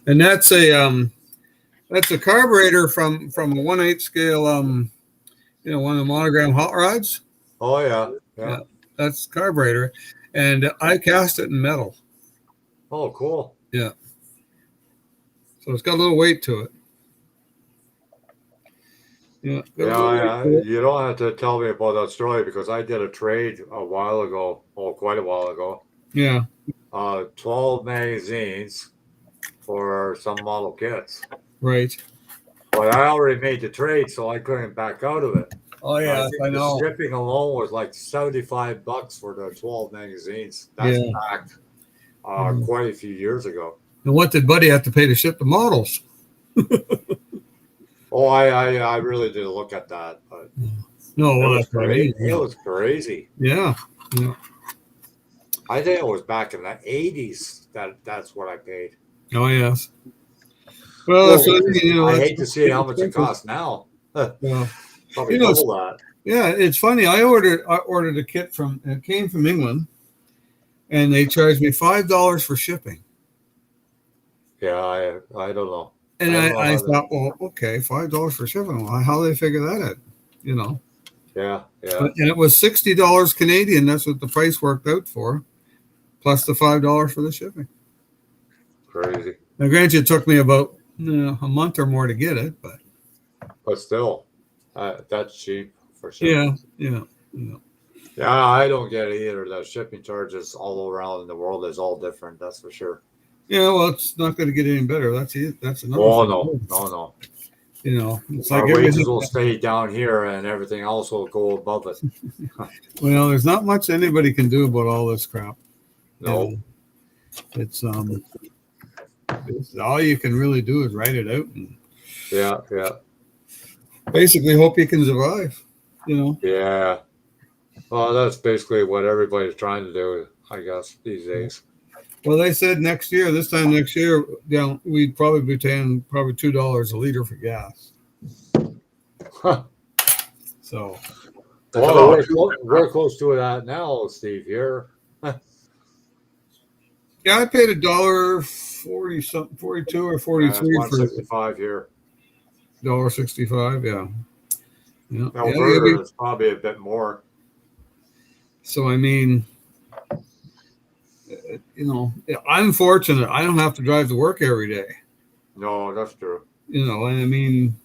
and that's a carburetor from a 1/8 scale, one of the monogram hot rods. Oh yeah. That's carburetor, and I cast it in metal. Oh, cool. Yeah. So it's got a little weight to it. Yeah. You don't have to tell me about that story because I did a trade a while ago. Oh, quite a while ago. Yeah. 12 magazines for some model kits. Right. But I already made the trade, so I couldn't back out of it. Oh yeah, I know. The shipping alone was like $75 for the 12 magazines. That's back quite a few years ago. And what did Buddy have to pay to ship the models? Oh, I really didn't look at that. But No, it well, was crazy. It was crazy. Yeah. I think it was back in the 80s that's what I paid. Oh yes. Well, I hate to see how much it costs now. Yeah. Probably double that. Yeah, it's funny. I ordered a kit it came from England, and they charged me $5 for shipping. Yeah, I don't know. And I thought, well, okay, $5 for shipping. Well, how do they figure that out? Yeah. And it was $60 Canadian. That's what the price worked out for, plus the $5 for the shipping. Crazy. Now, granted, it took me about a month or more to get it, but still, that's cheap for sure. Yeah. Yeah, I don't get it either. The shipping charges all around in the world is all different. That's for sure. Yeah, well, it's not going to get any better. That's another. Oh no. It's our like wages will stay down here, and everything else will go above it. Well, there's not much anybody can do about all this crap. No, it's all you can really do is write it out and basically hope you can survive. Yeah. Well, that's basically what everybody's trying to do, I guess, these days. Well, they said this time next year, we'd probably be paying $2 a liter for gas. Huh. So, well, we're close to that now, Steve. Here. Yeah, I paid $1.40 something, 42 or 43 for $1.65 here. $1.65, yeah. Alberta is probably a bit more. So I mean, I'm fortunate. I don't have to drive to work every day. No, that's true. And I mean,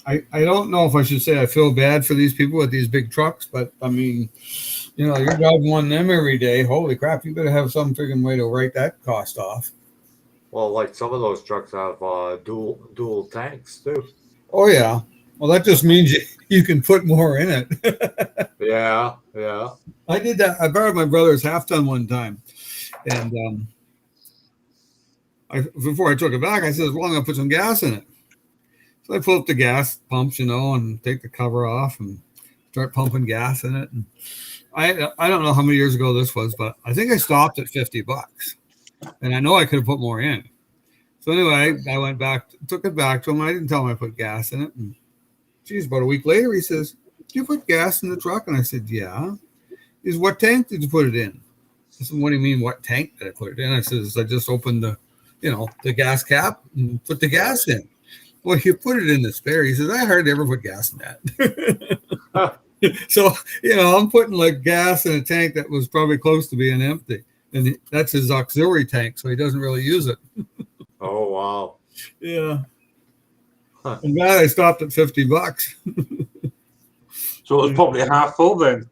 I don't know if I should say I feel bad for these people with these big trucks, but I mean, you're driving one of them every day. Holy crap, you better have some freaking way to write that cost off. Well, like some of those trucks have dual tanks too. Oh yeah. Well, that just means you can put more in it. Yeah. I did that. I borrowed my brother's half ton one time, and before I took it back, I said, "Well, I'm gonna put some gas in it." So I pull up the gas pumps, and take the cover off and start pumping gas in it. And I don't know how many years ago this was, but I think I stopped at $50, and I know I could have put more in. So anyway, I went back, took it back to him. I didn't tell him I put gas in it. And geez, about a week later, he says, "Did you put gas in the truck?" And I said, "Yeah." He says, "What tank did you put it in?" I said, "What do you mean, what tank did I put it in?" I says, "I just opened the gas cap and put the gas in." "Well, you put it in the spare." He says, "I hardly ever put gas in that." So, I'm putting like gas in a tank that was probably close to being empty. And that's his auxiliary tank, so he doesn't really use it. Oh, wow. Yeah. Huh. And that I stopped at $50. So So it was probably half full then.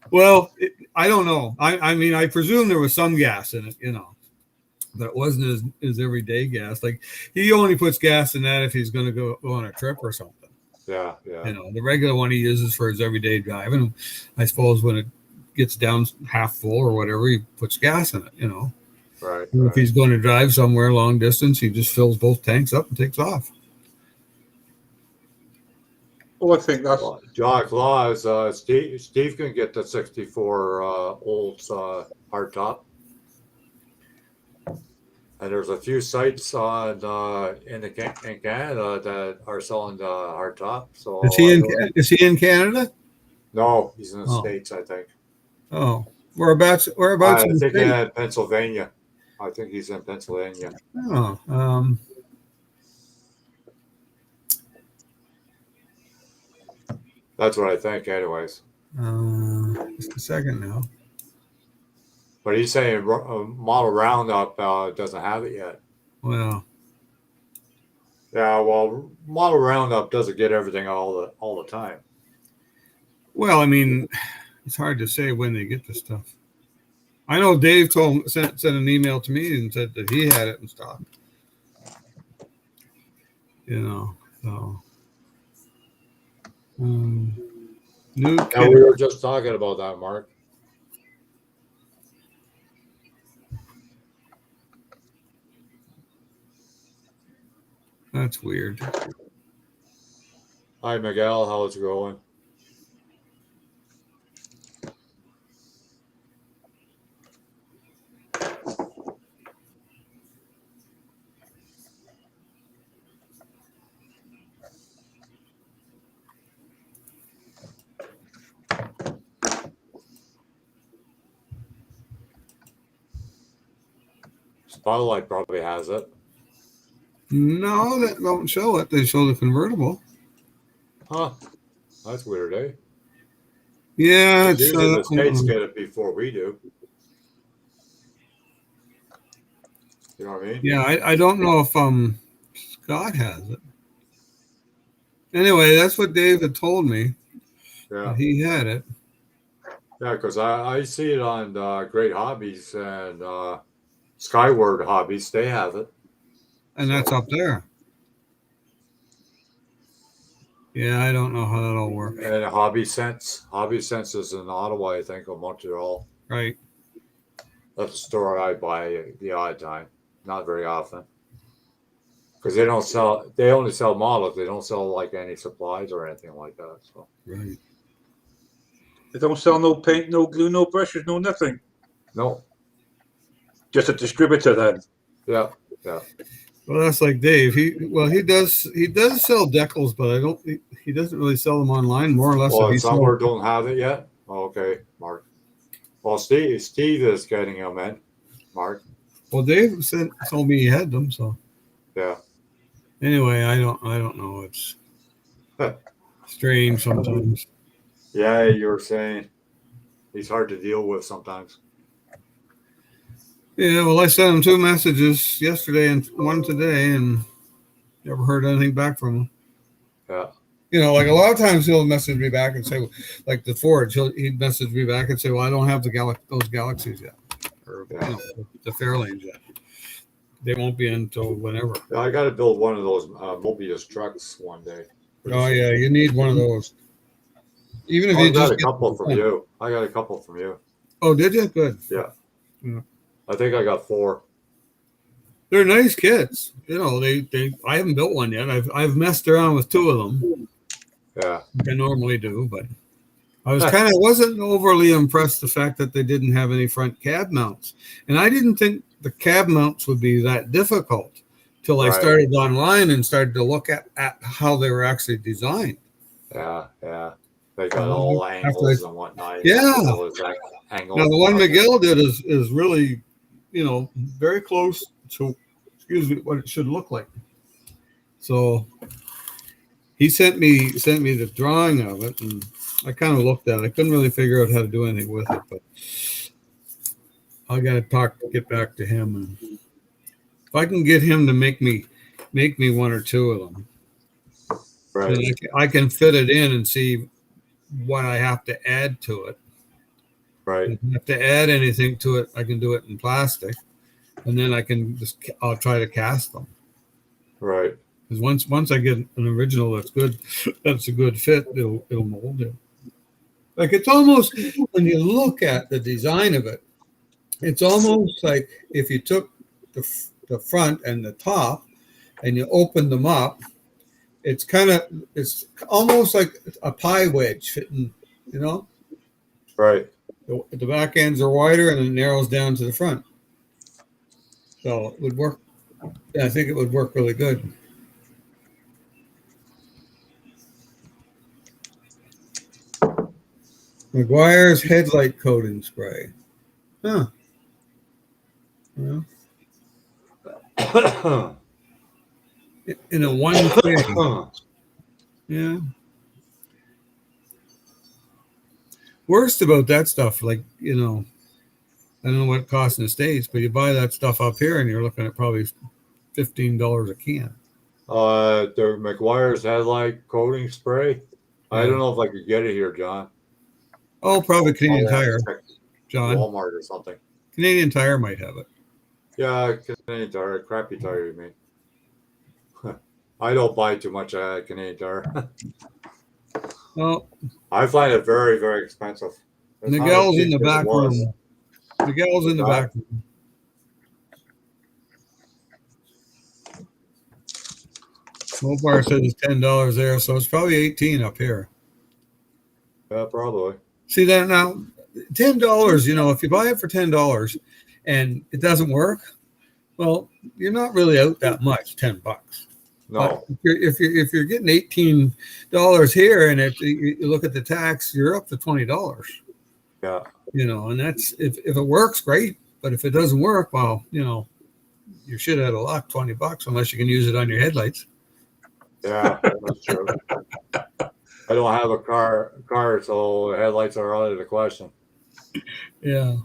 Well, I don't know. I mean, I presume there was some gas in it, but it wasn't his everyday gas. Like he only puts gas in that if he's going to go on a trip or something. Yeah. The regular one he uses for his everyday driving. I suppose when it gets down half full or whatever, he puts gas in it. Right. If he's going to drive somewhere long distance, he just fills both tanks up and takes off. Well, I think that's Jack Law is Steve can get the 64 Olds hardtop. And there's a few sites in Canada that are selling the hardtop. So is he in Canada? No, he's in the States, I think. Oh, whereabouts? I In the think States? in Pennsylvania. I think he's in Pennsylvania. Oh, That's what I think, anyways. just a second now. But he's saying model Roundup doesn't have it yet. Well, yeah. Well, model Roundup doesn't get everything all the time. Well, I mean, it's hard to say when they get the stuff. I know Dave sent an email to me and said that he had it in stock. So. New kit. Now, we were just talking about that, Mark. That's weird. Hi, Miguel. How's it going? Spotlight probably has it. No, that don't show it. They show the convertible. Huh. That's weird, eh? Yeah, it's usually the States get it before we do. You know what I mean? Yeah, I don't know if Scott has it. Anyway, that's what David told me. Yeah. He had it. Yeah, because I see it on Great Hobbies and Skyward Hobbies. They have it. And that's up there. Yeah, I don't know how that all works. And Hobby Sense. Hobby Sense is in Ottawa, I think, or Montreal. Right. That's a store I buy the odd time. Not very often. Because they only sell models. They don't sell like any supplies or anything like that. So. Right. They don't sell no paint, no glue, no brushes, no nothing. No. Just a distributor then. Yeah. Well, that's like Dave. He does sell decals, but he doesn't really sell them online, more or less. Well, somewhere don't have it yet. Okay, Mark. Well, Steve is getting them in, Mark. Well, Dave told me he had them, so yeah. Anyway, I don't know. It's strange sometimes. Yeah, you were saying he's hard to deal with sometimes. Yeah, well, I sent him 2 messages yesterday and 1 today, and never heard anything back from him. Yeah. Like a lot of times he'll message me back and say, like the Forge, he'd message me back and say, well, I don't have those Galaxies yet, or the Fairlanes yet. They won't be until whenever. Yeah, I got to build one of those Mobius trucks one day. Oh yeah, you need one of those. Even if I you got just a couple from you. I got a couple from you. Oh, did you? Good. Yeah. I think I got 4. They're nice kits. I haven't built one yet. I've messed around with 2 of them. Yeah. I normally do, but I wasn't overly impressed the fact that they didn't have any front cab mounts. And I didn't think the cab mounts would be that difficult till I started online and started to look at how they were actually designed. Yeah. They got all angles and whatnot. Yeah. Now the one Miguel did is really, very close to, what it should look like. So he sent me the drawing of it, and I kind of looked at it. I couldn't really figure out how to do anything with it, but I got to get back to him, and if I can get him to make me 1 or 2 of them, right? I can fit it in and see what I have to add to it. Right. If I have to add anything to it, I can do it in plastic, and then I'll try to cast them. Right. Because once I get an original that's good, that's a good fit, it'll mold it. Like it's almost, when you look at the design of it, it's almost like if you took the front and the top and you opened them up, it's almost like a pie wedge fitting, you know? Right. The back ends are wider and it narrows down to the front. So it would work. I think it would work really good. McGuire's headlight coating spray. Huh. Well, in a one thing. Yeah. Worst about that stuff, like, you know, I don't know what it costs in the States, but you buy that stuff up here and you're looking at probably $15 a can. The McGuire's headlight coating spray. I Yeah. don't know if I could get it here, John. Oh, probably Canadian I'll have to Tire, check John. Walmart or something. Canadian Tire might have it. Yeah, Canadian Tire, crappy tire, you mean? I don't buy too much Canadian Tire. Well, I find it very, very expensive. It's not as Miguel's in cheap the as it back was. room. Miguel's in the back room. Mopar says it's $10 there, so it's probably 18 up here. Yeah, probably. See that now? $10, you know, if you buy it for $10 and it doesn't work, well, you're not really out that much, $10. No. But if you're getting $18 here and you look at the tax, you're up to $20. Yeah. You know, and that's if it works, great. But if it doesn't work, well, you know, you're shit out of luck, $20, unless you can use it on your headlights. Yeah, that's true. I don't have a car, so headlights are out of the question. Yeah.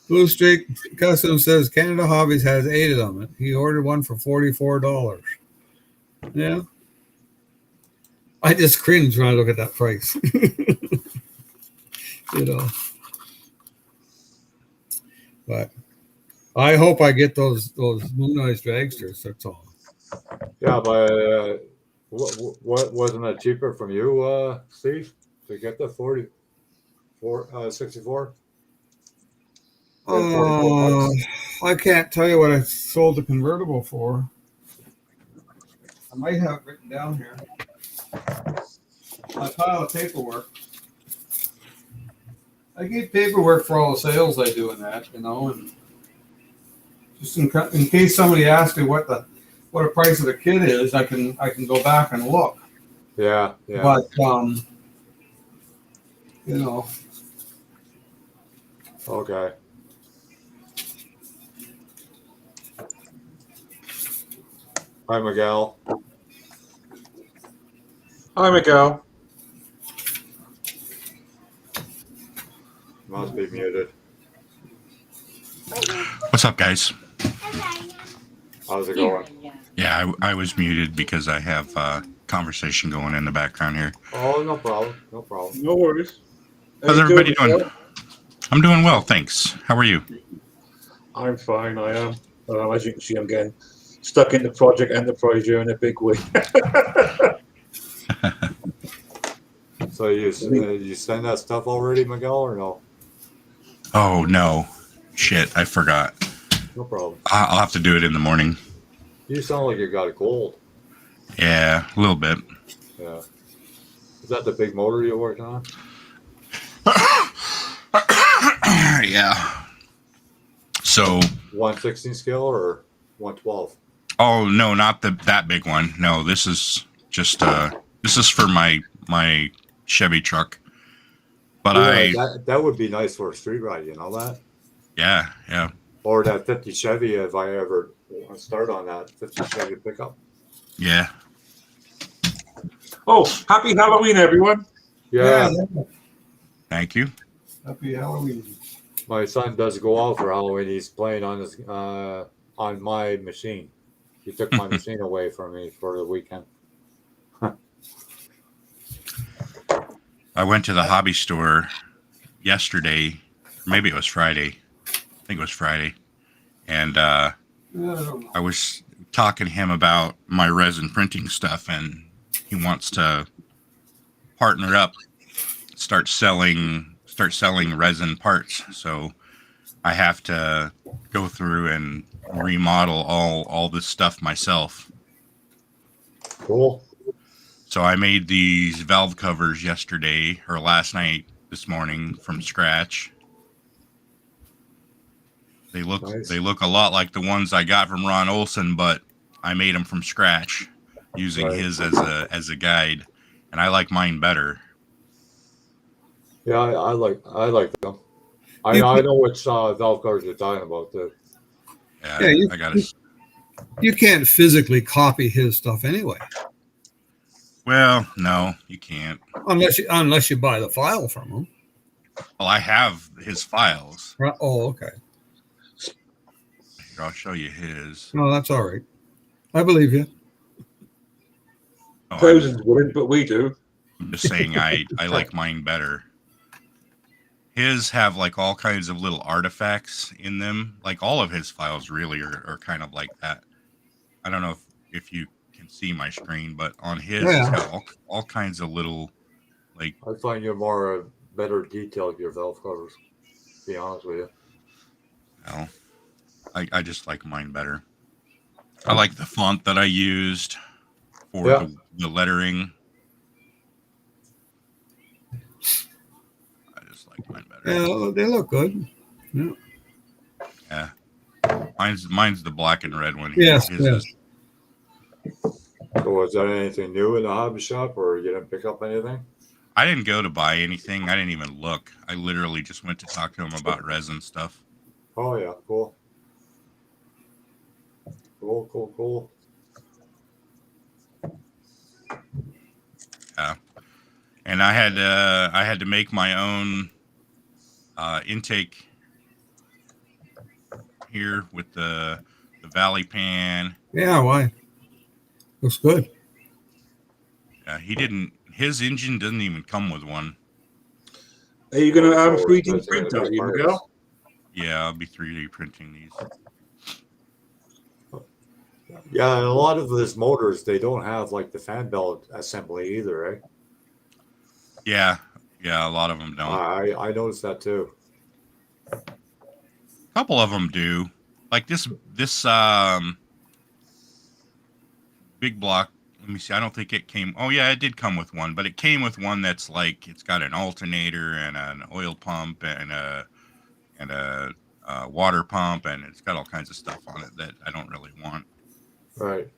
Blue Streak Custom says Canada Hobbies has 8 of them. He ordered one for $44. Yeah. I just cringe when I look at that price. You know. But I hope I get those Moonrise dragsters. That's all. Yeah, but what wasn't it cheaper from you, Steve, to get the 64? I can't tell you what I sold the convertible for. I might have it written down here. My pile of paperwork. I get paperwork for all the sales I do in that, you know, and just in case somebody asks me what the price of the kit is, I can go back and look. Yeah, yeah. But you know. Okay. Hi, Miguel. Hi, Miguel. Must be muted. What's up, guys? How's it going? Yeah, I was muted because I have conversation going in the background here. Oh, no problem. No problem. No worries. How's everybody doing? I'm doing well, thanks. How are you? I'm fine. I am. As you can see, I'm getting stuck into Project Enterprise here in a big way. So you send that stuff already, Miguel, or no? Oh, no. Shit, I forgot. No problem. I'll have to do it in the morning. You sound like you got a cold. Yeah, a little bit. Yeah. Is that the big motor you're working on? Yeah. So 116 scale or 112? Oh, no, not that big one. No, this is just this is for my Chevy truck. But that would be nice for a street ride, you know that? Yeah. Or that 50 Chevy if I ever start on that 50 Chevy pickup. Yeah. Oh, happy Halloween, everyone. Yeah. Thank you. Happy Halloween. My son does go out for Halloween. He's playing on his on my machine. He took my machine away from me for the weekend. I went to the hobby store yesterday, maybe it was Friday. I think it was Friday, and I was talking to him about my resin printing stuff, and he wants to partner up, start selling resin parts. So I have to go through and remodel all this stuff myself. Cool. So I made these valve covers yesterday or last night, this morning from scratch. They look Nice. they look a lot like the ones I got from Ron Olson, but I made them from scratch using Right. his as a guide, and I like mine better. Yeah, I like them. I You- know which valve covers you're talking about too. Yeah, Yeah, I got it. you can't physically copy his stuff anyway, Well, no, you can't. unless you buy the file from him. Well, I have his files. Right? Oh, okay. Here, I'll show you his. No, that's all right. I believe you. Oh, Thousands wouldn't, but we do. I'm just saying I like mine better. His have like all kinds of little artifacts in them. Like all of his files really are kind of like that. I don't know if you can see my screen, but on his it's got all kinds of little like. I find you more better detailed your valve covers. To be honest with you. Well, I just like mine better. I like the font that I used for the lettering. I just like mine better. Yeah, they look good. Yeah. Yeah. Mine's the black and red one. Here. Yes. His Yes. So was that anything new in the hobby shop, or you didn't pick up anything? I didn't go to buy anything. I didn't even look. I literally just went to talk to him about resin stuff. Oh yeah, cool. Cool. Yeah. And I had to make my own intake here with the Valley pan. Yeah. Why? Looks good. He didn't. His engine doesn't even come with one. Are you going to have a So 3D that's print gonna out, be you parts. Miguel? Yeah, I'll be 3D printing these. Yeah, and a lot of these motors, they don't have like the fan belt assembly either, right? Yeah, a lot of them don't. I noticed that too. A couple of them do. Like this big block. Let me see. I don't think it came. Oh yeah, it did come with one, but it came with one that's like it's got an alternator and an oil pump and a water pump, and it's got all kinds of stuff on it that I don't really want. Right.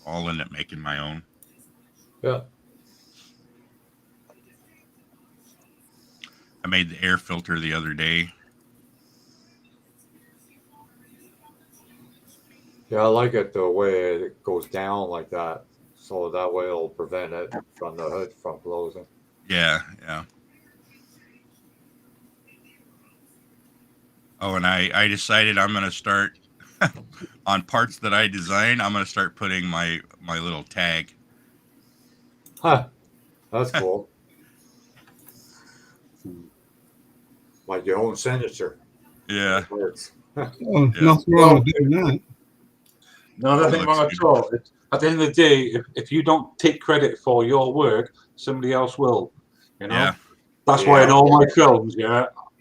I'll end up making my own. Yeah. I made the air filter the other day. Yeah, I like it the way it goes down like that. So that way it'll prevent it from the hood from closing. Yeah. Oh, and I decided I'm going to start on parts that I design. I'm going to start putting my little tag. Huh. That's cool. Like your own signature. Yeah. It works. Oh, Yeah. nothing wrong with doing that. No, nothing Looks wrong at good. all. At the end of the day, if you don't take credit for your work, somebody else will. You know, Yeah. that's why in Yeah. all my films,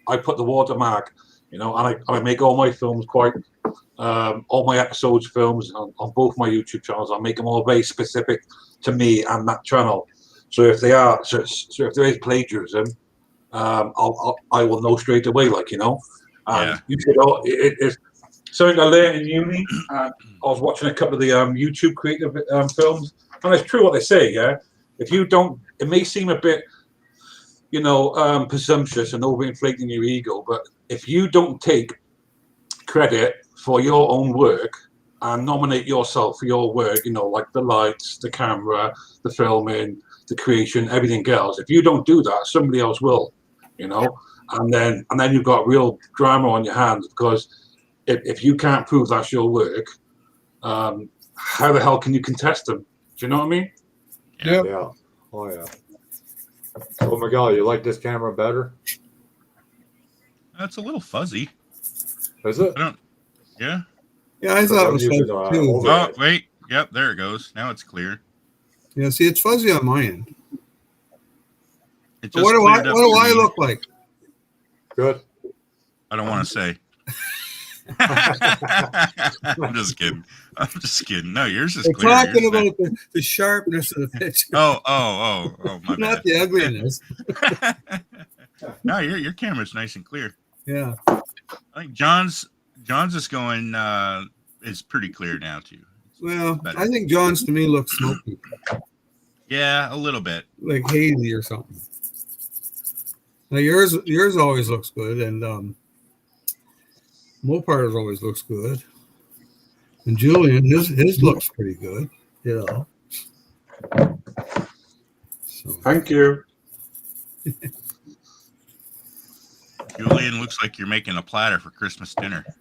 I put the watermark. You know, and I make all my films quite, all my episodes, films on both my YouTube channels. I make them all very specific to me and that channel. So if they are, so if there is plagiarism, I will know straight away. Like And Yeah. you should. It's something I learned in uni. I was watching a couple of the YouTube creative films, and it's true what they say. Yeah, if you don't, it may seem a bit, presumptuous and overinflating your ego, but if you don't take credit for your own work and nominate yourself for your work, like the lights, the camera, the filming, the creation, everything else. If you don't do that, somebody else will. And then you've got real drama on your hands, because if you can't prove that's your work, how the hell can you contest them? Do you know what I mean? Yep. Yeah. Oh yeah. Oh my God, you like this camera better? It's a little fuzzy. Is it? I don't. Yeah. Yeah, I thought it was using, fuzzy too. over- Oh, Right. wait. Yep, there it goes. Now it's clear. Yeah, see, it's fuzzy on my end. It So just what do cleared up what do for I me. look like? Good. I don't want to say. I'm just kidding. I'm just kidding. No, yours is We're clear. talking Yours is- about the sharpness of the picture, Oh, my not bad. the ugliness. No, your camera's nice and clear. Yeah. I think John's is going is pretty clear now too. Well, Better. I think John's to me looks smoky, Yeah, a little bit. like hazy or something. Now yours always looks good, and Mopar's always looks good, and Julian his looks pretty good, you know. So Thank you. Julian, looks like you're making a platter for Christmas dinner. I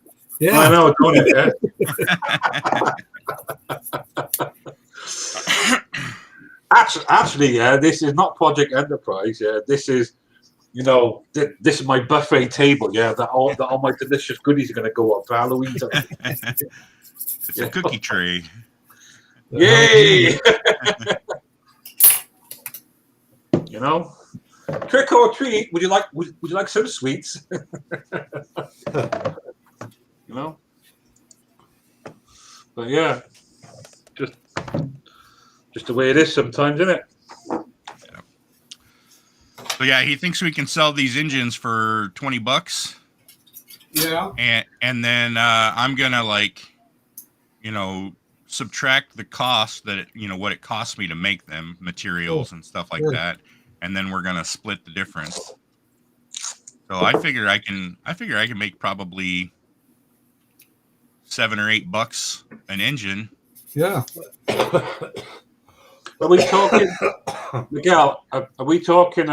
yeah, know, don't it? Actually, yeah, this is not Project Enterprise. Yeah, this is, this is my buffet table. Yeah, that all my delicious goodies are going to go up for Halloween time. It's a cookie tray. Yay! Trick or treat. Would you like some sweets? But yeah, just the way it is sometimes, isn't it? So yeah, he thinks we can sell these engines for $20. yeah. And then I'm gonna subtract the cost that what it costs me to make them, materials and stuff like sure. that, and then we're gonna split the difference. So I figure I can make probably $7 or $8 an engine. Yeah. Are we talking, Miguel? Are we talking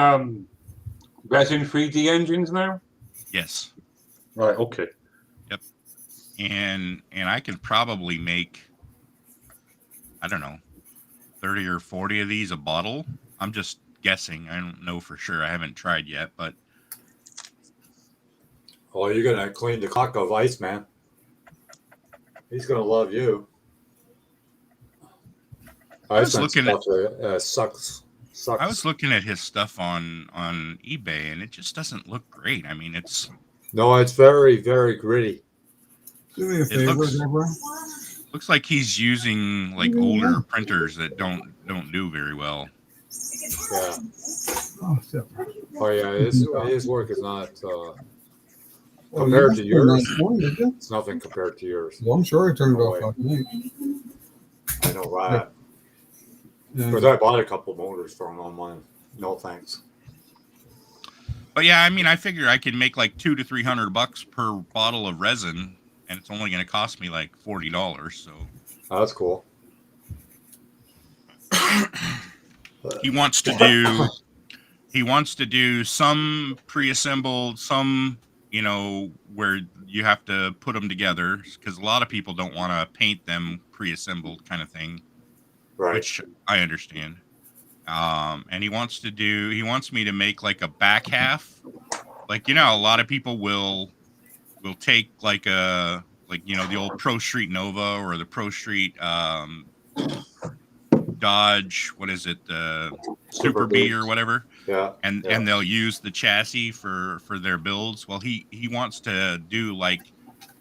resin 3D engines now? Yes. Right. Okay. And I can probably make, I don't know, 30 or 40 of these a bottle. I'm just guessing. I don't know for sure. I haven't tried yet, but Oh, you're gonna clean the cock of Iceman. He's gonna love you. was Iceman looking stuff sucks. I was looking at his stuff on eBay, and it just doesn't look great. I mean, it's very, very gritty. Do me a It favor, looks- Deborah. looks like he's using like older printers that don't do very well. Yeah. Oh, Deborah. Oh yeah, his work is not Oh, compared you to must yours. have done did you? It's nothing compared to yours. Well, I'm sure I turned it No off way. last night. I know, right? Yeah. Because I bought a couple motors from him on mine. No thanks. But yeah, I mean, I figure I can make like $200 to $300 per bottle of resin, and it's only going to cost me like $40. So Oh, that's cool. he wants to do some pre-assembled, some where you have to put them together, because a lot of people don't want to paint them pre-assembled kind of thing, Right. which I understand. And he wants me to make like a back half, like a lot of people will take like the old Pro Street Nova or the Pro Street Dodge, what is it, Super B or whatever, Yeah. and they'll use the chassis for their builds. Well, he wants to do like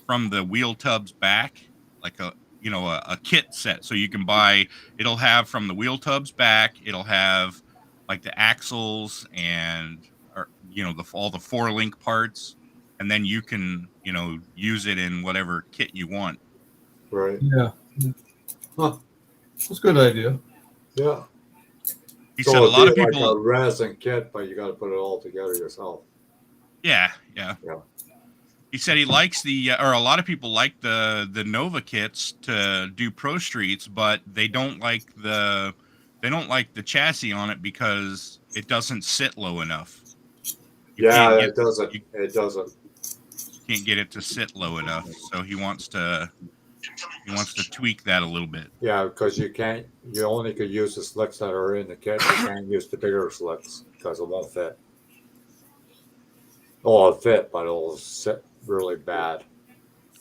from the wheel tubs back, like a kit set, so you can buy. It'll have from the wheel tubs back. It'll have like the axles and all the 4-link parts, and then you can use it in whatever kit you want. Right. Yeah. Huh. That's a good idea. Yeah. He So said a it'd lot of be people. like a resin kit, but you got to put it all together yourself. Yeah. Yeah. He said he likes or a lot of people like the Nova kits to do Pro Streets, but they don't like the chassis on it because it doesn't sit low enough. It doesn't. It doesn't. You can't get it to sit low enough, so he wants to tweak that a little bit. Yeah, because you only could use the slicks that are in the kit. You can't use the bigger slicks. because it won't fit. Oh, it'll fit, but it'll sit really bad.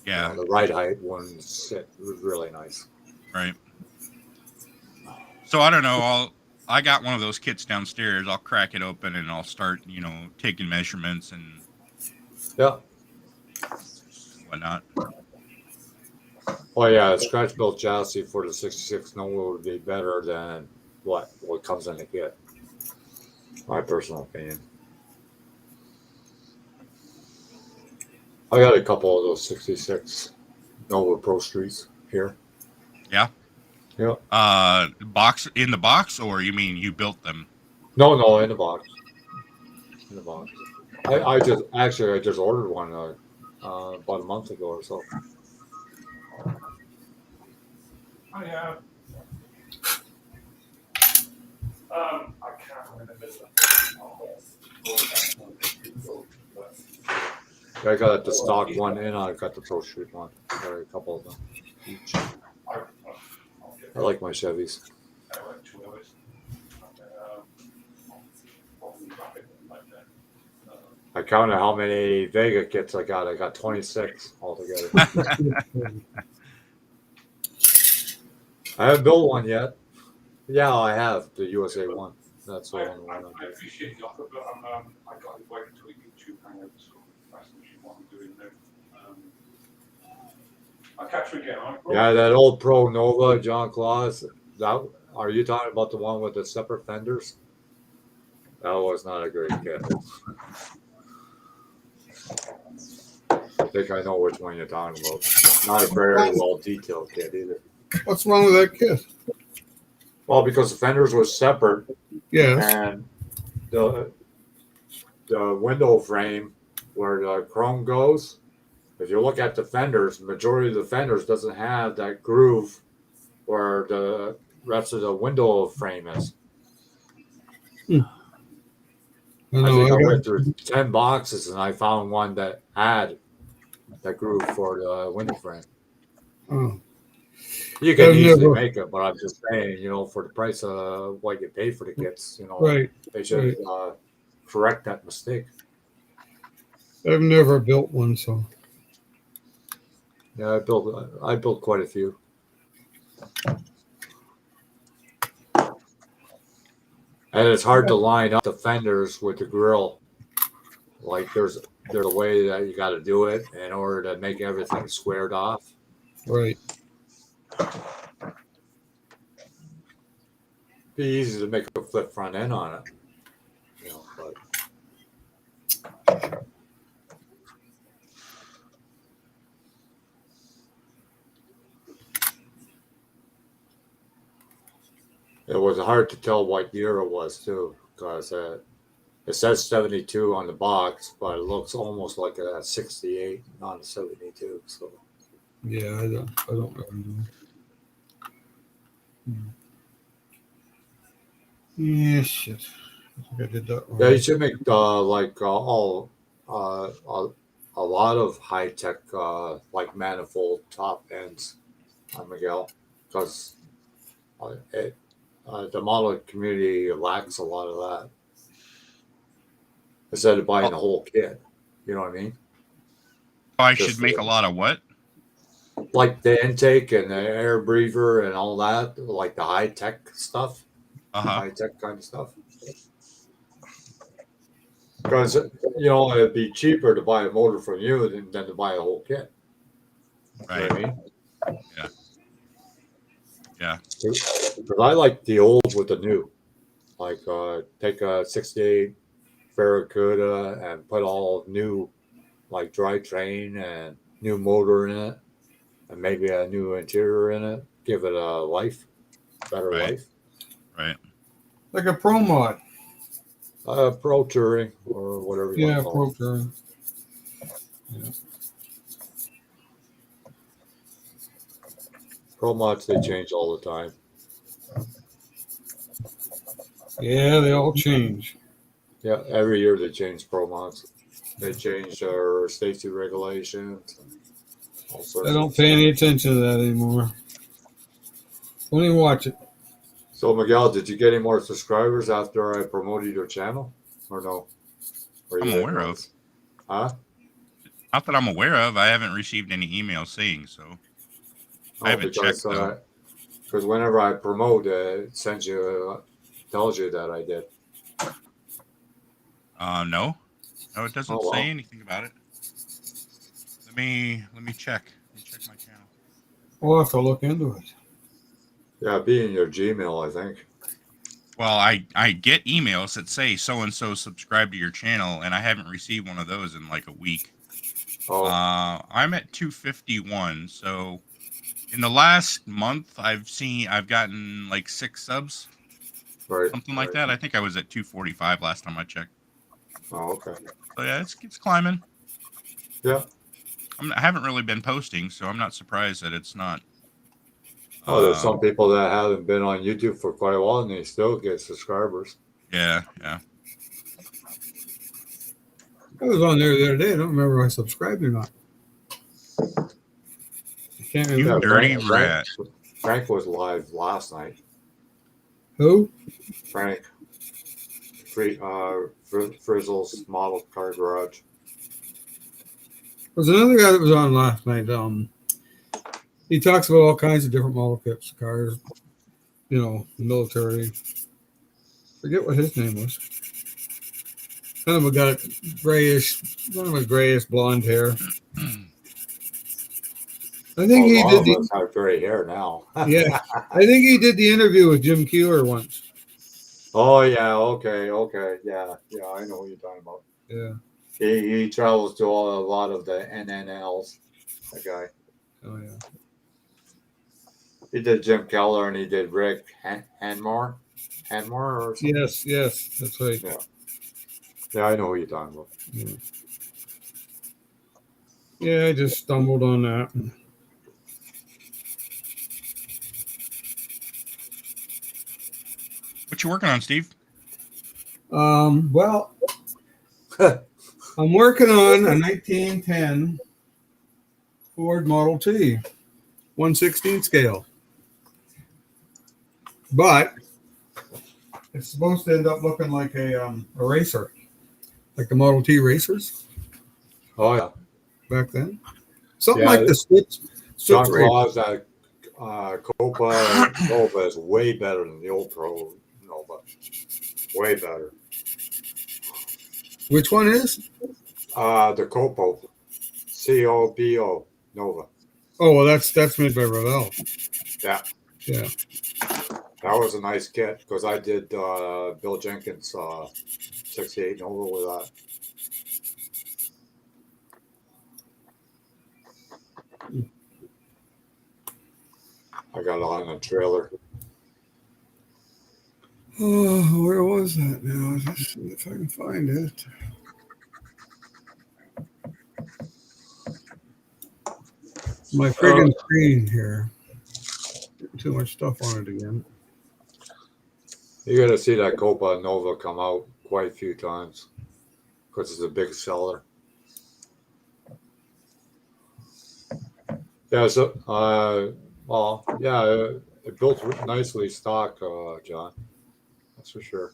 Yeah. The right height wouldn't sit really nice. Right. So I don't know. I got one of those kits downstairs. I'll crack it open and I'll start, taking measurements and Yeah. whatnot. Oh yeah, a scratch built chassis for the 66 Nova would be better than what comes in the kit. My personal opinion. I got a couple of those 66 Nova Pro Streets here. Yeah. Yeah. In the box, or you mean you built them? No, in the box. In the box. I just ordered one about a month ago or so. I can't remember. I got the stock one and I got the Pro Street one. I got a couple of them each. I like my Chevys. I counted how many Vega kits I got. I got 26 altogether. I haven't built one yet. Yeah, I have the USA one. That's the one. I appreciate the offer, but I got invited to a YouTube hangout, so that's what I'm doing now. I'll catch you again. Yeah, that old Pro Nova, John Claus. That are you talking about the one with the separate fenders? That was not a great kit. I think I know which one you're talking about. Not a very well detailed kit either. What's wrong with that kit? Well, because the fenders were separate, Yes. and the window frame where the chrome goes. If you look at the fenders, the majority of the fenders doesn't have that groove where the rest of the window frame is. I think I went through 10 boxes and I found one that had that groove for the window frame. Oh. You can easily make it, but I'm just saying, for the price of what you pay for the kits, right. They should correct that mistake. I've never built one, so. Yeah, I built quite a few. And it's hard to line up the fenders with the grill. Like there's a way that you got to do it in order to make everything squared off. Right. Be easy to make a flip front end on it. But it was hard to tell what year it was too, because it says 72 on the box, but it looks almost like a 68, not a 72. So yeah, I don't really know. Yeah, shit. I think I did that wrong. Yeah, you should make a lot of high tech like manifold top ends on Miguel, because the model community lacks a lot of that. Instead of buying the whole kit, you know what I mean? I should make a lot of what? Like the intake and the air breather and all that, like the high tech stuff, high tech kind of stuff. Because it'd be cheaper to buy a motor from you than to buy a whole kit. Right. You know what I mean? Yeah. Yeah. Because I like the old with the new. Like take a 68 Barracuda and put all new like drivetrain and new motor in it and maybe a new interior in it. Give it a life, better life. Right. Like a Pro Mod. Pro Touring or whatever you want to call Pro Touring. Yeah. Pro Mods, they change all the time. Yeah, they all change. Yeah, every year they change Pro Mods. They change their safety regulations. All sorts I don't pay any attention to that anymore. Only watch it. So Miguel, did you get any more subscribers after I promoted your channel, or no? Or you I'm didn't aware of. notice? Huh? Not that I'm aware of. I haven't received any emails saying so. I Oh, haven't checked though. because whenever I promote, it sends you, tells you that I did. No, it doesn't Oh, say wow. anything about it. Let me check. Let me check my channel. We'll have to look into it. Yeah, be in your Gmail, I think. Well, I get emails that say so and so subscribe to your channel, and I haven't received one of those in like a week. Oh, I'm at 251, so in the last month I've gotten like 6 subs, right. something like that. I think I was at 245 last time I checked. Oh, okay. So yeah, it's climbing. Yeah. I haven't really been posting, so I'm not surprised that it's not. Oh, there's some people that haven't been on YouTube for quite a while and they still get subscribers. Yeah. I was on there the other day. I don't remember if I subscribed or not. I can't You remember. dirty rat. Frank was live last night. Who? Frank, Frizzle's Model Car Garage. There's another guy that was on last night. He talks about all kinds of different model kits, cars, the military. Forget what his name was. Kind of a got grayish blonde hair. I think he a lot did of the us have gray hair now. yeah. I think he did the interview with Jim Keeler once. Oh yeah, okay, yeah, I know what you're talking about. Yeah. He travels to a lot of the NNLs. That guy. Oh yeah. He did Jim Keller and he did Rick Hanmore or something. Yes, that's right. Yeah, I know what you're talking about. Yeah, I just stumbled on that. What you working on, Steve? Well, I'm working on a 1910 Ford Model T, 1/16 scale. But it's supposed to end up looking like a racer, like the Model T racers Oh yeah. back then. Something Yeah, like the Switch John racer. Claus that Copa is way better than the old Pro Nova. Way better. Which one is? The Copo. COPO Nova. Oh, well, that's made by Revell. Yeah. Yeah. That was a nice kit because I did Bill Jenkins 68 Nova with that. I got it on a trailer. Oh, where was that now? Just see if I can find it. My friggin' screen here. Too much stuff on it again. You got to see that Copa Nova come out quite a few times because it's a big seller. Yeah, so, it built nicely stock, John. That's for sure.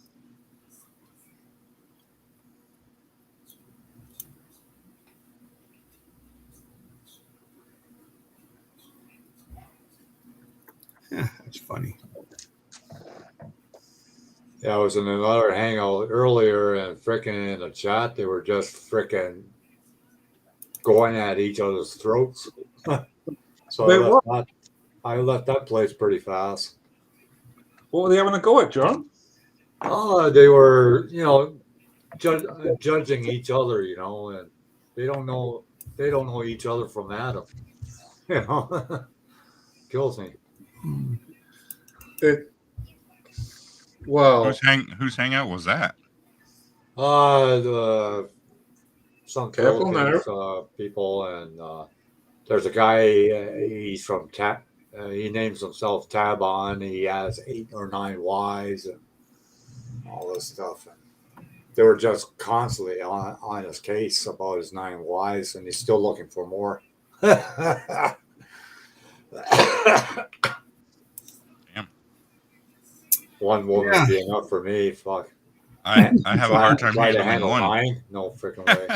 Yeah, that's funny. Yeah, I was in another hangout earlier and frickin' in the chat, they were just frickin' going at each other's throats. So I left that place pretty fast. What were they having a go at, John? They were, judging each other, and they don't know each other from Adam. Kills me. Whose hangout was that? Some Careful Philippines people, and there's a guy. He's from he names himself Tabon. He has 8 or 9 wives and all this stuff. And they were just constantly on his case about his 9 wives, and he's still looking for more. Damn. One woman Yeah. would be enough for me. Fuck. I have a hard time Try to handling handle one. 9? No freaking way.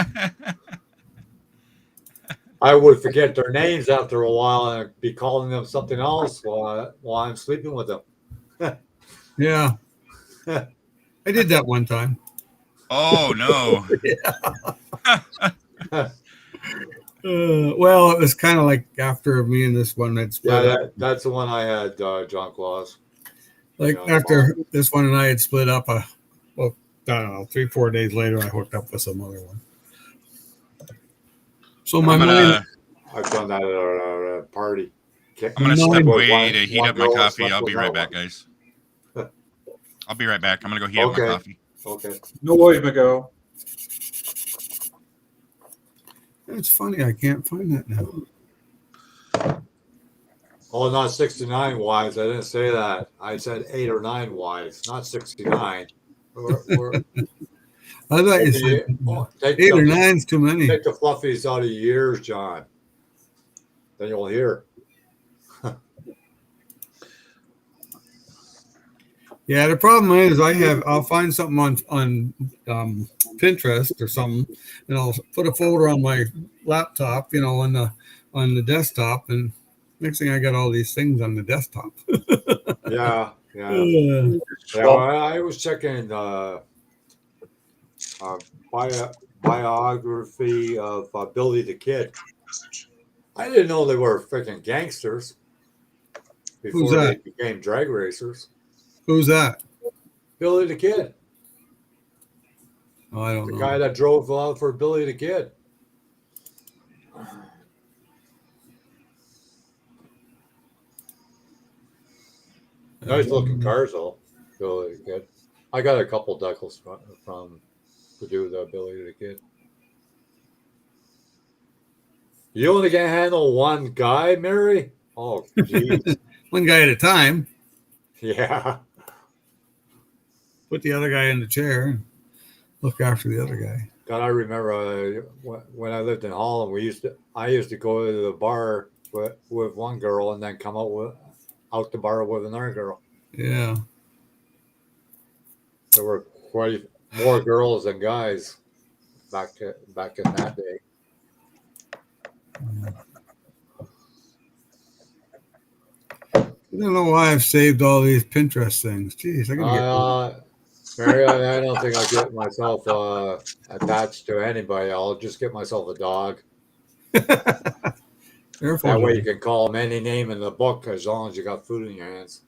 I would forget their names after a while and be calling them something else while I'm sleeping with them. Yeah. I did that one time. Oh no. Well, it was kind of like after me and this one had split Yeah, up. that's the one I had, John Claus. Like Yeah, after this one and I had split up, well, I don't know, 3-4 days later, I hooked up with some other one. So my I'm mind, gonna I've done that at a party. I'm gonna No, step I- away to heat one up my girl coffee. slept I'll with be right that back, one. guys. I'll be right back. I'm gonna go heat up my Okay. coffee. Okay. No worries, Miguel. it's funny, I can't find that now. Oh, not 69 wives. I didn't say that. I said 8 or 9 wives, not 69. We're, I thought you said take 8 or the 9's too many. take the fluffies out of your ears, John. Then you'll hear. Yeah, the problem is I'll find something on Pinterest or something, and I'll put a folder on my laptop, on the desktop, and next thing I got all these things on the desktop. Yeah. Yeah. Yeah, I was checking biography of Billy the Kid. I didn't know they were freaking gangsters before they that? became drag racers. Who's that? Billy the Kid, Oh, I don't the know. guy that drove for Billy the Kid. Nice looking cars, though. Billy the Kid. I got a couple decals from to do the Billy the Kid. You only can handle one guy, Mary? Oh, geez. One guy at a time. Yeah. Put the other guy in the chair and look after the other guy. God, I remember when I lived in Holland, I used to go to the bar with one girl and then come out the bar with another girl. Yeah. There were quite more girls than guys back in that day. I don't know why I've saved all these Pinterest things. Jeez, I gotta Mary, I don't think I'll get myself attached to anybody. I'll just get myself a dog. get careful. That way you can call them any name in the book as long as you got food in your hands.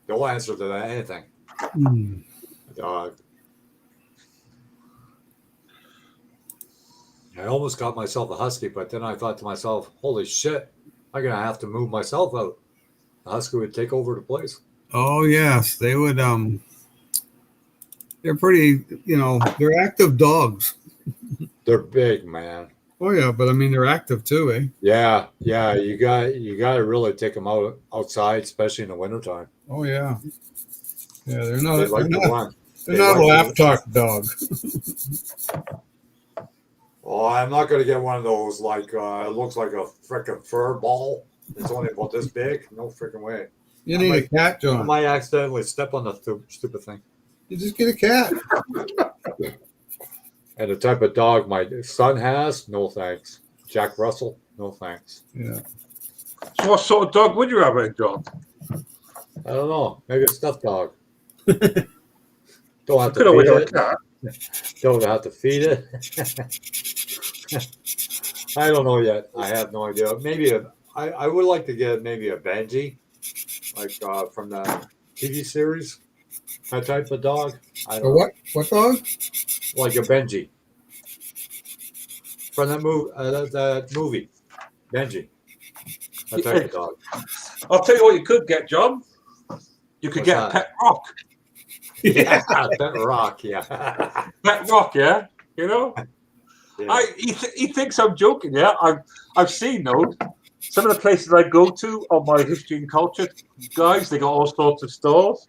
They'll answer to anything. A dog. I almost got myself a husky, but then I thought to myself, holy shit, I'm going to have to move myself out. The husky would take over the place. Oh yes, they would. They're pretty. They're active dogs. They're big, man. Oh yeah, but I mean they're active too, eh? Yeah. You got to really take them outside, especially in the wintertime. Oh yeah. Yeah, they're not. They like they're to not, run. they're not a laptop dog. Oh, I'm not going to get one of those like it looks like a freaking fur ball. It's only about this big. No freaking way. You need a cat, I John. might accidentally step on the stupid thing. You just get a cat. And the type of dog my son has, no thanks. Jack Russell, no thanks. Yeah. So what sort of dog would you have, John? I don't know. Maybe a stuffed dog. Don't have to Could always feed have a it. cat. Don't have to feed it. I don't know yet. I have no idea. Maybe I would like to get maybe a Benji, like from the TV series. That type of dog. I don't A what? What dog? know. Like a Benji. From that movie. Benji. That type of dog. I'll tell you what you could get, John. You could What's get that? a pet rock. Yeah, that rock, yeah. Pet rock, yeah. Yeah. He thinks I'm joking, yeah. I've seen those. Some of the places I go to on my history and culture guys, they got all sorts of stores,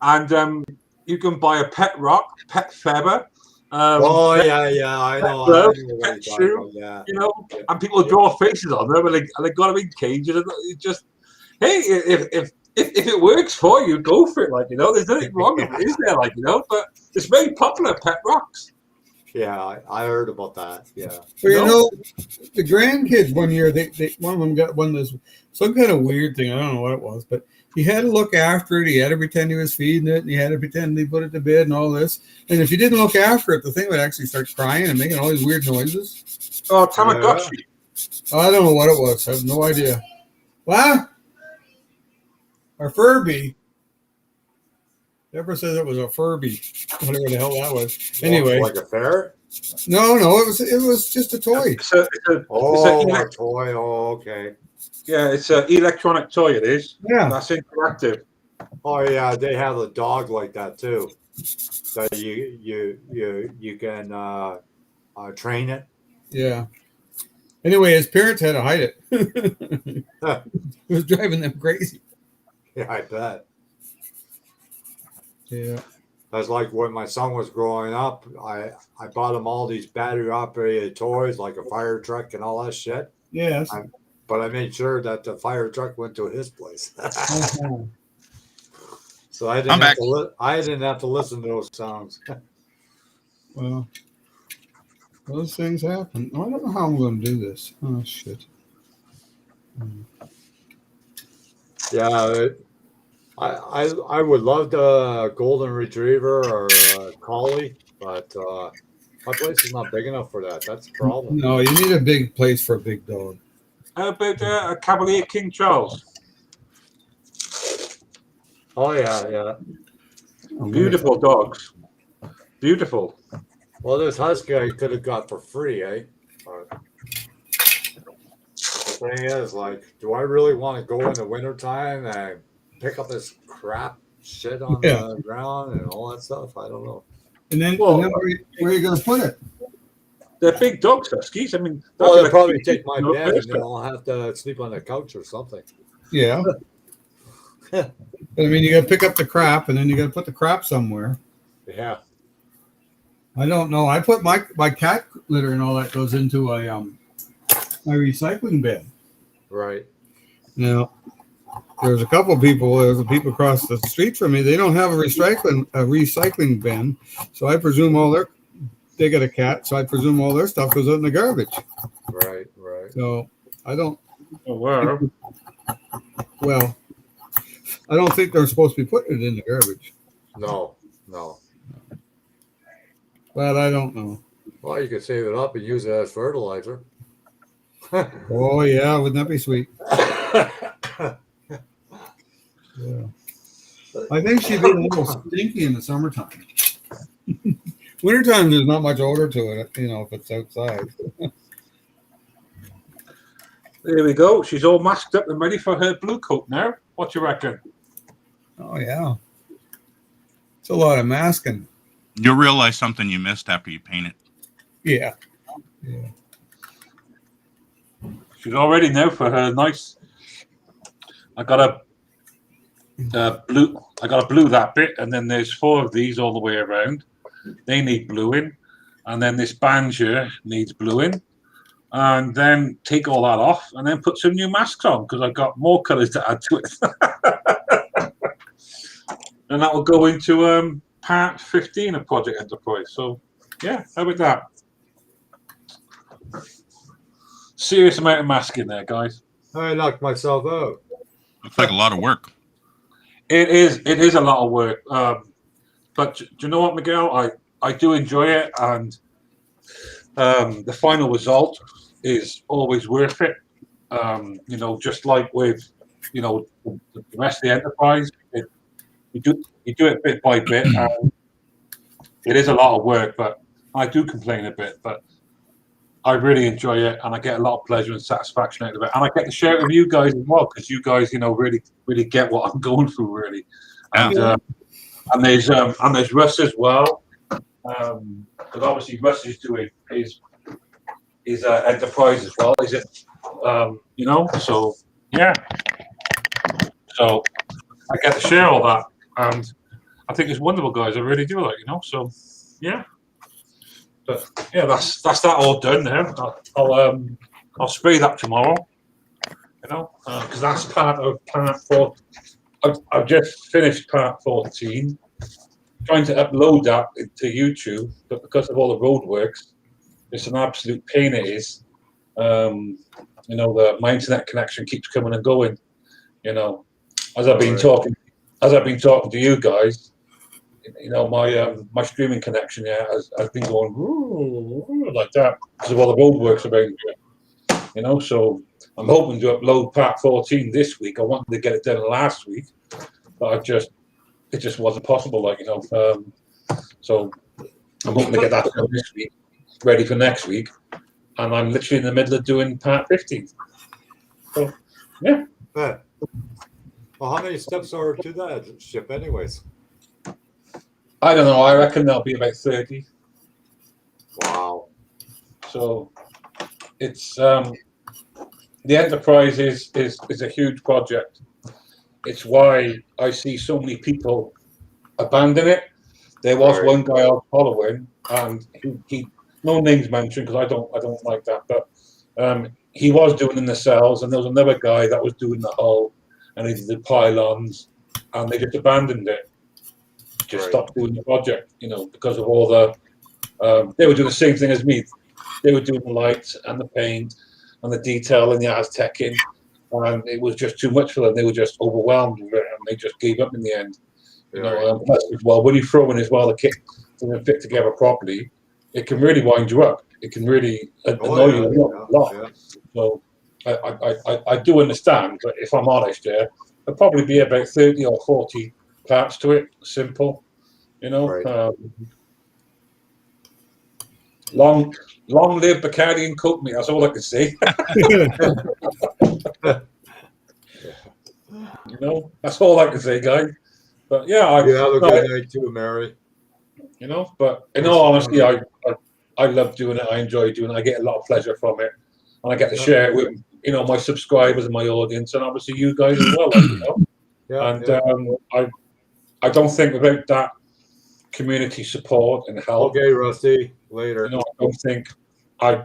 and you can buy a pet rock, pet feather. Oh yeah, I know. I know what you're pet talking shoe, about, yeah. and people draw faces on them, and they got them in cages. And it's just, hey, if if it works for you, go for it. Like, you know, there's nothing wrong with it, is there? Like, you know, but it's very popular. Pet rocks. Yeah, I heard about that. Yeah. Well, you know, the grandkids one year, they one of them got one of this some kind of weird thing. I don't know what it was, but he had to look after it. He had to pretend he was feeding it, and he had to pretend he put it to bed and all this. And if you didn't look after it, the thing would actually start crying and making all these weird noises. Oh, Tamagotchi. I don't know what it was. I have no idea. What? A Furby. Deborah says it was a Furby. Whatever the hell that was. Anyway. Like a ferret? No, it was just a toy. It's a Toy. Oh, okay. Yeah, it's an electronic toy. It is. Yeah. That's interactive. Oh yeah, they have a dog like that too. That you can train it. Yeah. Anyway, his parents had to hide it. It was driving them crazy. Yeah, I bet. Yeah. That's like when my son was growing up. I bought him all these battery operated toys, like a fire truck and all that shit. Yes. But I made sure that the fire truck went to his place. So I didn't have to listen to those sounds. Well, those things happen. I don't know how I'm going to do this. Oh shit. Yeah, I would love the golden retriever or collie, but my place is not big enough for that. That's the problem. No, you need a big place for a big dog. How about a Cavalier King Charles? Oh yeah. Beautiful dogs. Beautiful. Well, this husky I could have got for free, eh? But the thing is, like, do I really want to go in the wintertime and pick up this crap shit on the ground and all that stuff? I don't know. And then where are you going to put it? They're big dogs, huskies. I mean, Well, they'll probably take my bed and then I'll have to sleep on the couch or something. Yeah. But, I mean, you got to pick up the crap, and then you got to put the crap somewhere. Yeah. I don't know. I put my cat litter and all that goes into my recycling bin. Right. Now, there's a couple of people. There's a people across the street from me. They don't have a recycling bin, so I presume they got a cat, so I presume all their stuff goes out in the garbage. Right. So I don't. Oh, wow. Well, I don't think they're supposed to be putting it in the garbage. No. But I don't know. Well, you could save it up and use it as fertilizer. Oh yeah, wouldn't that be sweet? Yeah. I think she'd be a little stinky in the summertime. Wintertime, there's not much odor to it, if it's outside. There we go. She's all masked up and ready for her blue coat now. What do you reckon? Oh yeah, it's a lot of masking. You'll realize something you missed after you paint it. Yeah. She's all ready now for her nice. I got a blue. I got to blue that bit, and then there's 4 of these all the way around. They need bluing, and then this band here needs bluing, and then take all that off, and then put some new masks on because I've got more colours to add to it. And that will go into part 15 of Project Enterprise. So, yeah, how about that? Serious amount of masking there, guys. I knocked myself out. Looks like a lot of work. It is a lot of work. But do you know what, Miguel? I do enjoy it, and the final result is always worth it. Just like with the rest of the Enterprise, you do it bit by bit. And it is a lot of work, but I do complain a bit. But I really enjoy it, and I get a lot of pleasure and satisfaction out of it. And I get to share it with you guys as well, because you guys, really, really get what I'm going through, really. And there's Russ as well, because obviously Russ is doing his Enterprise as well. Is it? So yeah. So I get to share all that, and I think it's wonderful, guys. I really do, So yeah. But yeah, that's that all done now. I'll spray that tomorrow, because that's part of Planet I've just finished part 14, trying to upload that to YouTube, but because of all the roadworks, it's an absolute pain. It is. My internet connection keeps coming and going. As I've been talking to you guys, my streaming connection has been going like that because of all the roadworks around here. So I'm hoping to upload part 14 this week. I wanted to get it done last week, but it just wasn't possible. So I'm hoping to get that done this week, ready for next week, and I'm literally in the middle of doing part 15. So yeah. But, well, how many steps are to that ship, anyways? I don't know. I reckon there'll be about 30. Wow. So it's the Enterprise is a huge project. It's why I see so many people abandon it. There was one guy I was following, and he no names mentioned because I don't like that, but he was doing in the cells, and there was another guy that was doing the hull, and he did the pylons, and they just abandoned it. Just stopped doing the project, because of all the. They were doing the same thing as me. They were doing the lights and the paint and the detail and the Aztecing, and it was just too much for them. They were just overwhelmed with it, and they just gave up in the end. When you throw in as well the kit doesn't fit together properly, it can really wind you up. It can really annoy you a lot. Yeah. So I do understand, but if I'm honest, there'll probably be about 30 or 40 parts to it. Simple, long live Bacardi and Coke me. That's all I can say. That's all I can say, guys. But yeah, you have a good night too, Mary. But in all honesty, I love doing it. I enjoy doing it. I get a lot of pleasure from it, and I get to share it with my subscribers and my audience, and obviously you guys as well. I don't think without that community support and help. Okay, Rusty. Later. I don't think I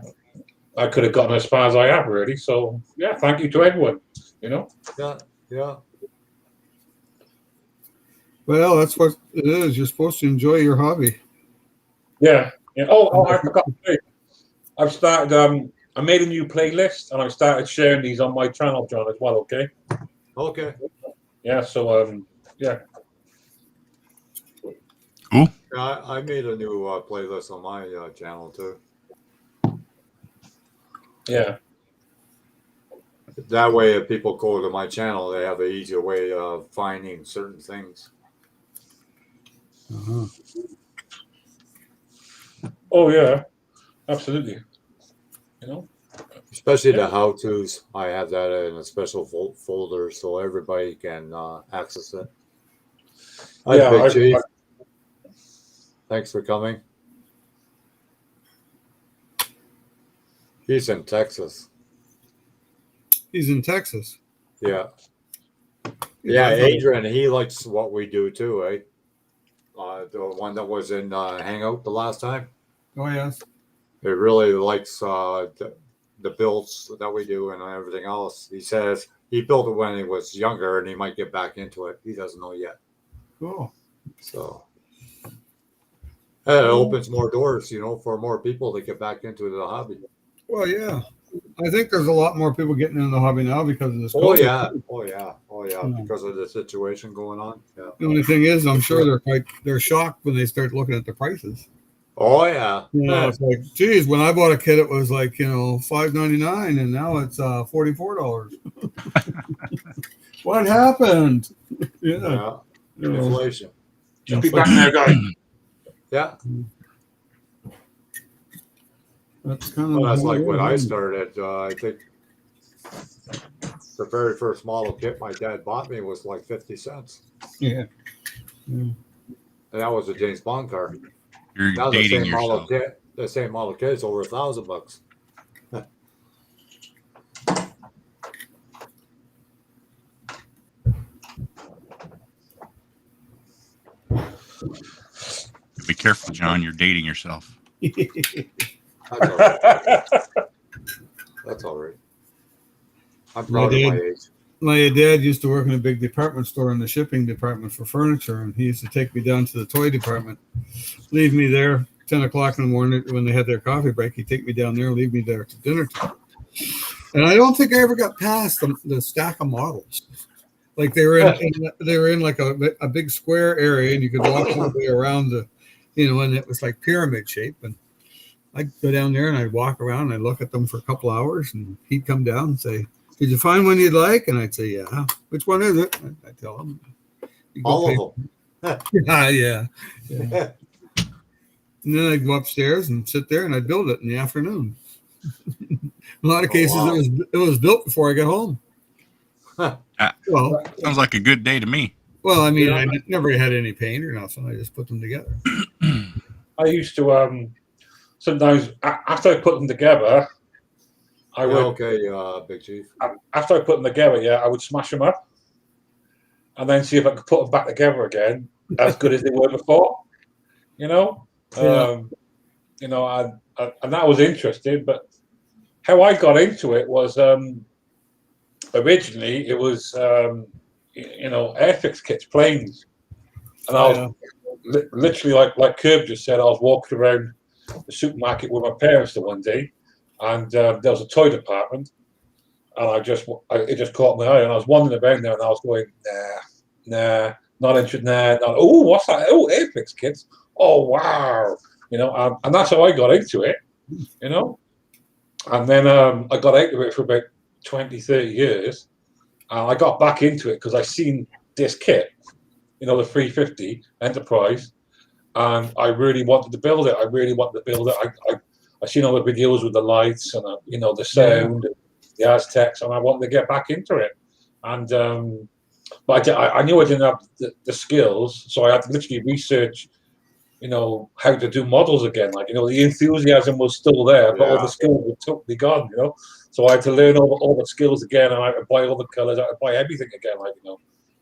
could have gotten as far as I have really. So yeah, thank you to everyone. Yeah. Well, that's what it is. You're supposed to enjoy your hobby. Yeah. Oh, I forgot to say. I've started. I made a new playlist, and I've started sharing these on my channel, John, as well. Okay. Okay. Yeah. So yeah. Cool. Yeah, I made a new playlist on my channel too. Yeah. That way, if people go to my channel, they have an easier way of finding certain things. Uh-huh. Oh yeah, absolutely. Especially the how-tos. I have that in a special folder so everybody can access it. Hi, Big Chief. Thanks for coming. He's in Texas. He's in Texas. Yeah. Yeah, Adrian, he likes what we do too, eh? The one that was in Hangout the last time. Oh, yes. He really likes the builds that we do and everything else. He says he built it when he was younger and he might get back into it. He doesn't know yet. Cool. So it opens more doors, for more people to get back into the hobby. Well, yeah. I think there's a lot more people getting into the hobby now because of this. Oh yeah. Because of the situation going on. Yeah. The only thing is, I'm sure they're shocked when they start looking at the prices. Oh yeah. It's like, geez, when I bought a kit, it was like $5.99, and now it's $44. What happened? Yeah. Inflation. Just be back there, guys. Yeah. That's kind of. That's like when I started. I think the very first model kit my dad bought me was like 50 cents. Yeah. And that was a James Bond car. You're now dating yourself. The same model kit is over $1,000. Be careful, John. You're dating yourself. That's all right. That's all right. I'm proud of my age. my dad used to work in a big department store in the shipping department for furniture, and he used to take me down to the toy department, leave me there 10 o'clock in the morning when they had their coffee break. He'd take me down there, leave me there to dinner time. And I don't think I ever got past the stack of models. Like they were in like a big square area, and you could walk all the way around the, and it was like pyramid shape. And I'd go down there and I'd walk around and I'd look at them for a couple hours, and he'd come down and say, "Did you find one you'd like?" And I'd say, "Yeah." "Which one is it?" I'd tell him. All of them. Yeah. And then I'd go upstairs and sit there and I'd build it in the afternoon. A lot of cases, wow. it was built before I got home. Well, Sounds like a good day to me. well, I mean, I never had any paint or nothing. I just put them together. I used to sometimes after I put them together, I would. Okay, Big Chief. After I put them together, I would smash them up, and then see if I could put them back together again as good as they were before. And that was interesting. But how I got into it was originally it was airfix kits, planes, and I was literally like Curb just said. I was walking around the supermarket with my parents the one day, and there was a toy department, and it just caught my eye, and I was wandering around there, and I was going, nah, not interested, nah. Oh, what's that? Oh, airfix kits. Oh, wow. And that's how I got into it, And then I got out of it for about 20, 30 years, and I got back into it because I seen this kit, the 350 Enterprise, and I really wanted to build it. I seen all the videos with the lights and the sound, the Aztecs, and I wanted to get back into it. And but I knew I didn't have the skills, so I had to literally research, how to do models again. Like the enthusiasm was still there, but all the skills were totally gone. So I had to learn all the skills again, and I had to buy all the colors, I had to buy everything again.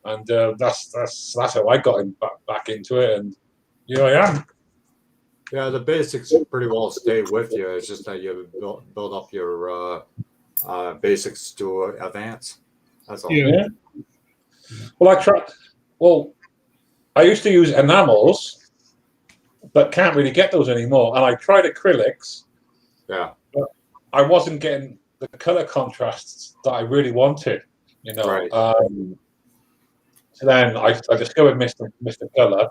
And that's how I got back into it, and here I am. Yeah, the basics pretty well stay with you. It's just that you build up your basics to advance. That's all. Yeah. Well, I used to use enamels, but can't really get those anymore. And I tried acrylics. Yeah. But I wasn't getting the color contrasts that I really wanted. Right. So then I discovered Mr. Color.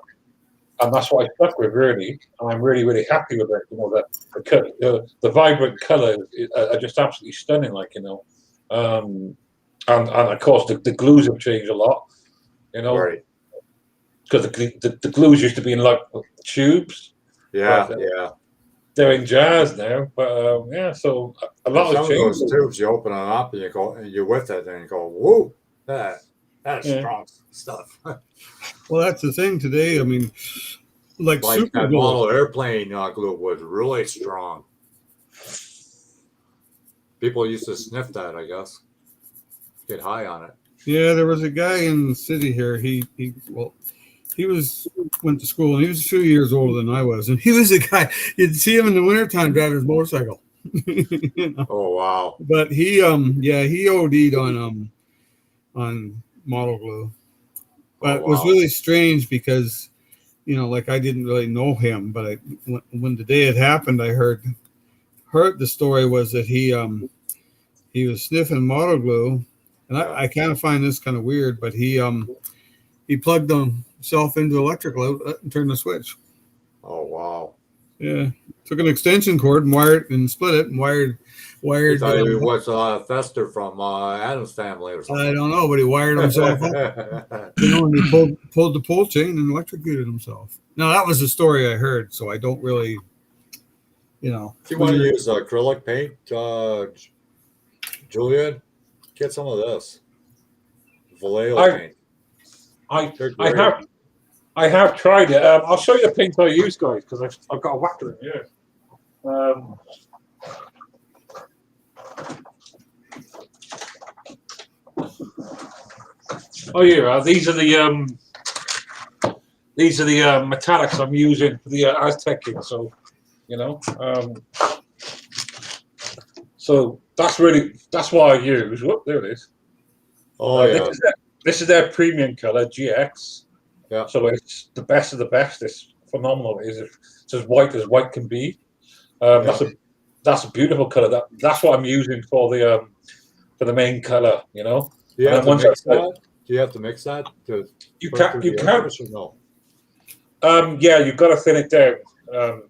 And that's what I stuck with, really, and I'm really, really happy with it. The vibrant colours are just absolutely stunning, and of course the glues have changed a lot, Right. because the glues used to be in like tubes. Yeah, but, they're in jars now, but so a lot of changed. those tubes, you open them up and you're with it, and you go, whoa, that's strong stuff. Well, that's the thing today. I mean, like super that glue. model airplane glue was really strong. People used to sniff that, I guess. Get high on it. Yeah, there was a guy in the city here. He went to school, and he was a few years older than I was. And he was a guy, you'd see him in the wintertime driving his motorcycle. Oh, wow. But he OD'd on model glue. But it was really strange because, like I didn't really know him, but when the day it happened, I heard the story was that he was sniffing model glue, and I kind of find this kind of weird, but he plugged himself into the electrical outlet and turned the switch. Oh, wow. Yeah, took an extension cord and wired and split it and wired. I thought he was Fester from Addams Family or something. I don't know, but he wired himself up. And he pulled the pull chain and electrocuted himself. Now that was the story I heard, so I don't really, If you want to use acrylic paint, Julian, get some of this Vallejo paint. I have tried it. I'll show you the paint I use, guys, because I've got a whack of it here. Oh yeah, these are the metallics I'm using for the Aztecing. So, so that's what I use. Whoop, there it is. Oh yeah. This is their premium color, GX. Yeah. So it's the best of the best. It's phenomenal. It's as white can be. That's a beautiful color. That's what I'm using for the main color. You know. Do you And have then to once mix that? Do you have to mix that to you put can't through you the can't. airbrush or no? Yeah, you've got to thin it down.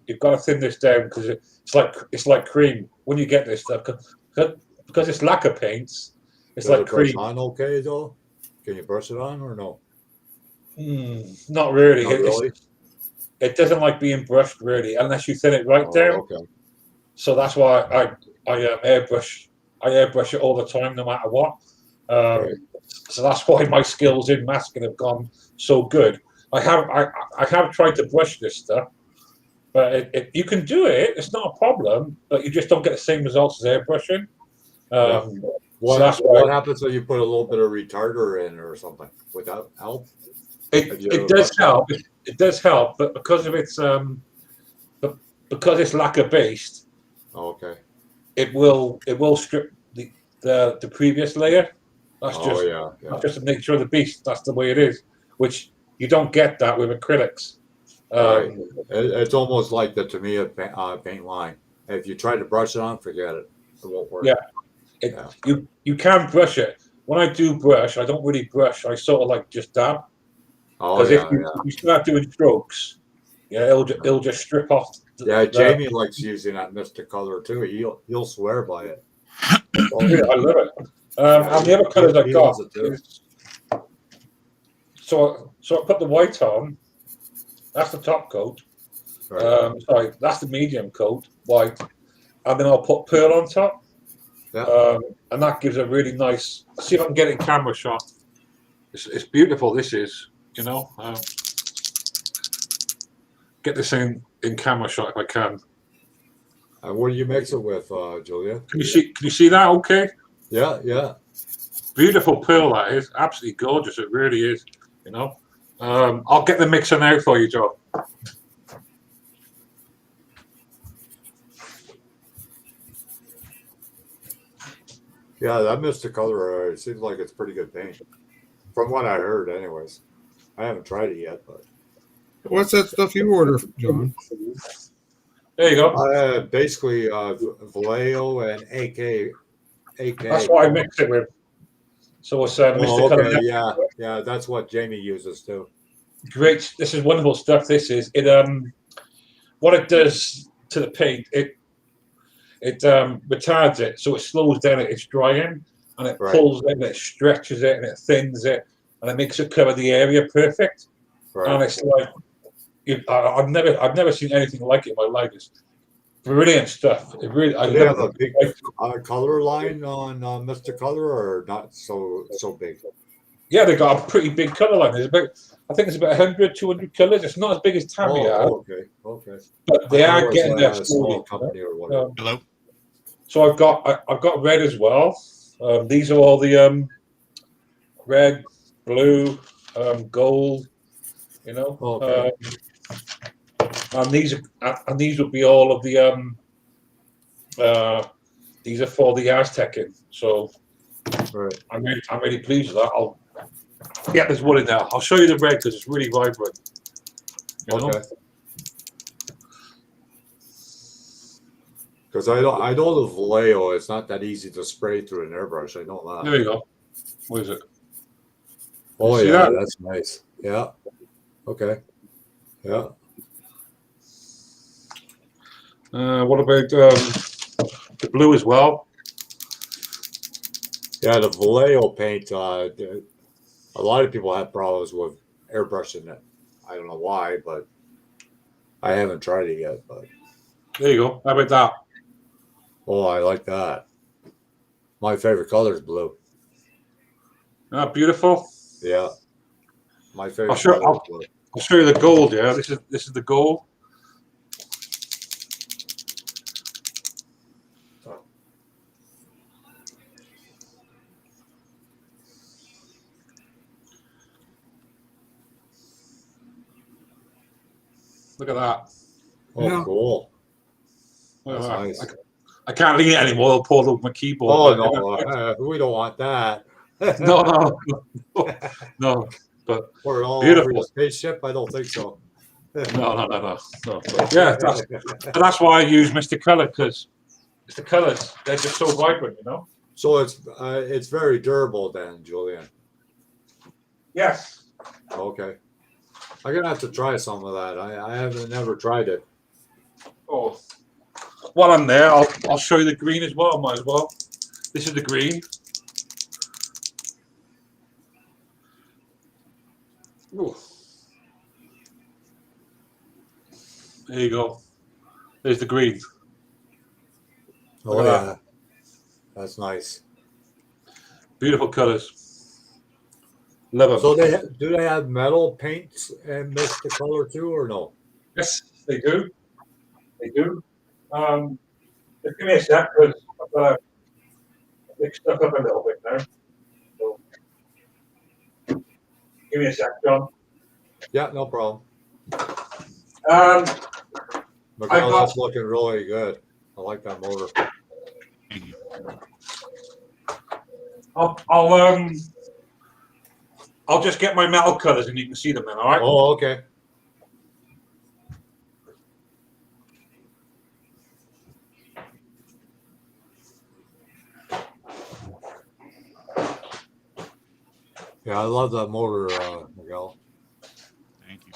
You've got to thin this down because it's like cream when you get this stuff because it's lacquer paints. It's Does like it brush cream. on okay though? Can you brush it on or no? Not really. Not really. It doesn't like being brushed really unless you thin it right down. Okay. So that's why I airbrush. I airbrush it all the time, no matter what. Right. So that's why my skills in masking have gone so good. I have tried to brush this stuff, but you can do it. It's not a problem, but you just don't get the same results as airbrushing. Yeah. So that's why What happens if you put a little bit of retarder in or something? Would that help? it does help. It does help, but because of its because it's lacquer based, Okay. it will strip the previous layer. That's Yeah. that's just the nature of the beast. That's the way it is, which you don't get that with acrylics. Right. It's almost like the Tamiya paint line. If you try to brush it on, forget it. It won't work. Yeah. You can brush it. When I do brush, I don't really brush. I sort of like just dab. Oh Because if you start doing strokes, yeah, it'll just strip off. Jamie likes using that Mr. Color too. He'll swear by it. Yeah, I love it. And the other colors I got is so I put the white on. That's the top coat. Right. Sorry, that's the medium coat, white, and then I'll put pearl on top. Yeah. And that gives a really nice. See if I can get it in camera shot. It's beautiful. This is, you know. Get this in camera shot if I can. And what do you mix it with, Julia? Can you see that? Okay. Yeah. Beautiful pearl that is. Absolutely gorgeous. It really is. You know. I'll get the mixer now for you, Joe. Yeah, that Mr. Color it seems like it's pretty good paint. From what I heard, anyways. I haven't tried it yet, but What's that stuff you order, John? There you go. Basically Vallejo and AK. That's what I mixed it with. So it's Mr. Color. Okay, yeah, that's what Jamie uses too. Great. This is wonderful stuff. This is it. What it does to the paint, it retards it, so it slows down its drying, and it pulls it, and it stretches it, and it thins it, and it makes it cover the area perfect. Right. And it's like I've never seen anything like it in my life. It's brilliant stuff. It really. Do they have a big color line on Mr. Color, or not so big? Yeah, they got a pretty big color line. I think it's about 100, 200 colors. It's not as big as Tamiya. Okay. But they are getting there slowly. Small company or whatever. Hello. So I've got red as well. These are all the red, blue, gold. You know. Okay. And these would be all of the these are for the Aztecing. So I'm really pleased with that. I'll get this one in there. I'll show you the red because it's really vibrant. You know? Because I know the Vallejo, it's not that easy to spray through an airbrush. I know that. There you go. What is it? Oh See yeah, that? that's nice. Yeah. Okay. Yeah. What about the blue as well? Yeah, the Vallejo paint. A lot of people have problems with airbrushing it. I don't know why, but I haven't tried it yet. But there you go. How about that? Oh, I like that. My favorite color is blue. Beautiful. Yeah. My favorite. I'll show you the gold. Yeah, this is the gold. Look at that. Oh, yeah. Cool. That's nice. I can't read it anymore. I'll pull over my keyboard. Oh, no. We don't want that. No, no, no, no. But Or all over beautiful. your spaceship? I don't think so. No. But yeah, that's why I use Mr. Color, because the colors, they're just so vibrant, you know. So it's very durable then, Julian. Yes. Okay. I'm gonna have to try some of that. I haven't never tried it. Oh, while I'm there, I'll show you the green as well. Might as well. This is the green. Ooh. There you go. There's the green. Oh Look at yeah. that. That's nice. Beautiful colors. Love them. So do they have metal paints and mix the color too, or no? Yes, they do. They do. Just give me a sec, because I've got to mix stuff up a little bit now. So, give me a sec, John. Yeah, no problem. Um, Miguel, that's looking really good. I like that motor. Thank you. I'll just get my metal colors and you can see them then, all right? Oh, okay. Yeah, I love that motor, Miguel. Thank you.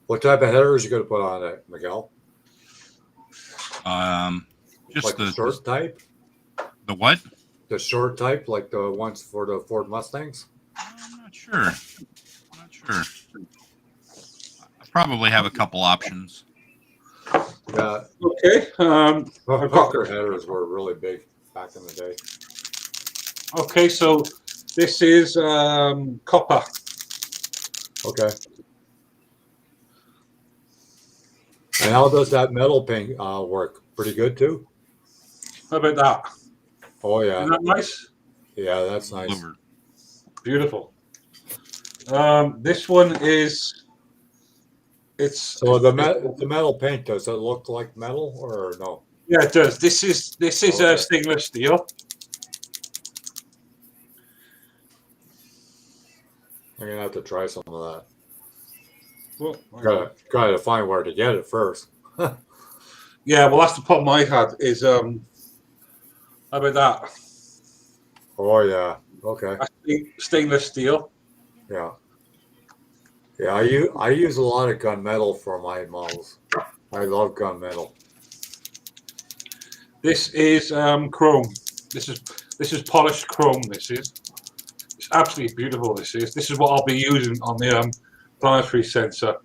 What type of headers you gonna put on it, Miguel? Just Like the short type? The what? The short type, like the ones for the Ford Mustangs? I'm not sure. I probably have a couple options. Yeah. Okay. Hooker headers were really big back in the day. Okay, so this is copper. Okay. And how does that metal paint work? Pretty good too? How about that? Oh yeah. Isn't that nice? Yeah, that's nice. Over. Beautiful. This one is. So the metal paint, does it look like metal or no? Yeah, it does. This is Okay. stainless steel. I'm gonna have to try some of that. Well, Gotta find where to get it first. yeah, well, that's the problem I had. Is how about that? Oh yeah. Okay. Stainless steel. Yeah. Yeah, I use a lot of gunmetal for my models. I love gunmetal. This is chrome. This is polished chrome. It's absolutely beautiful. This is what I'll be using on the planetary sensor.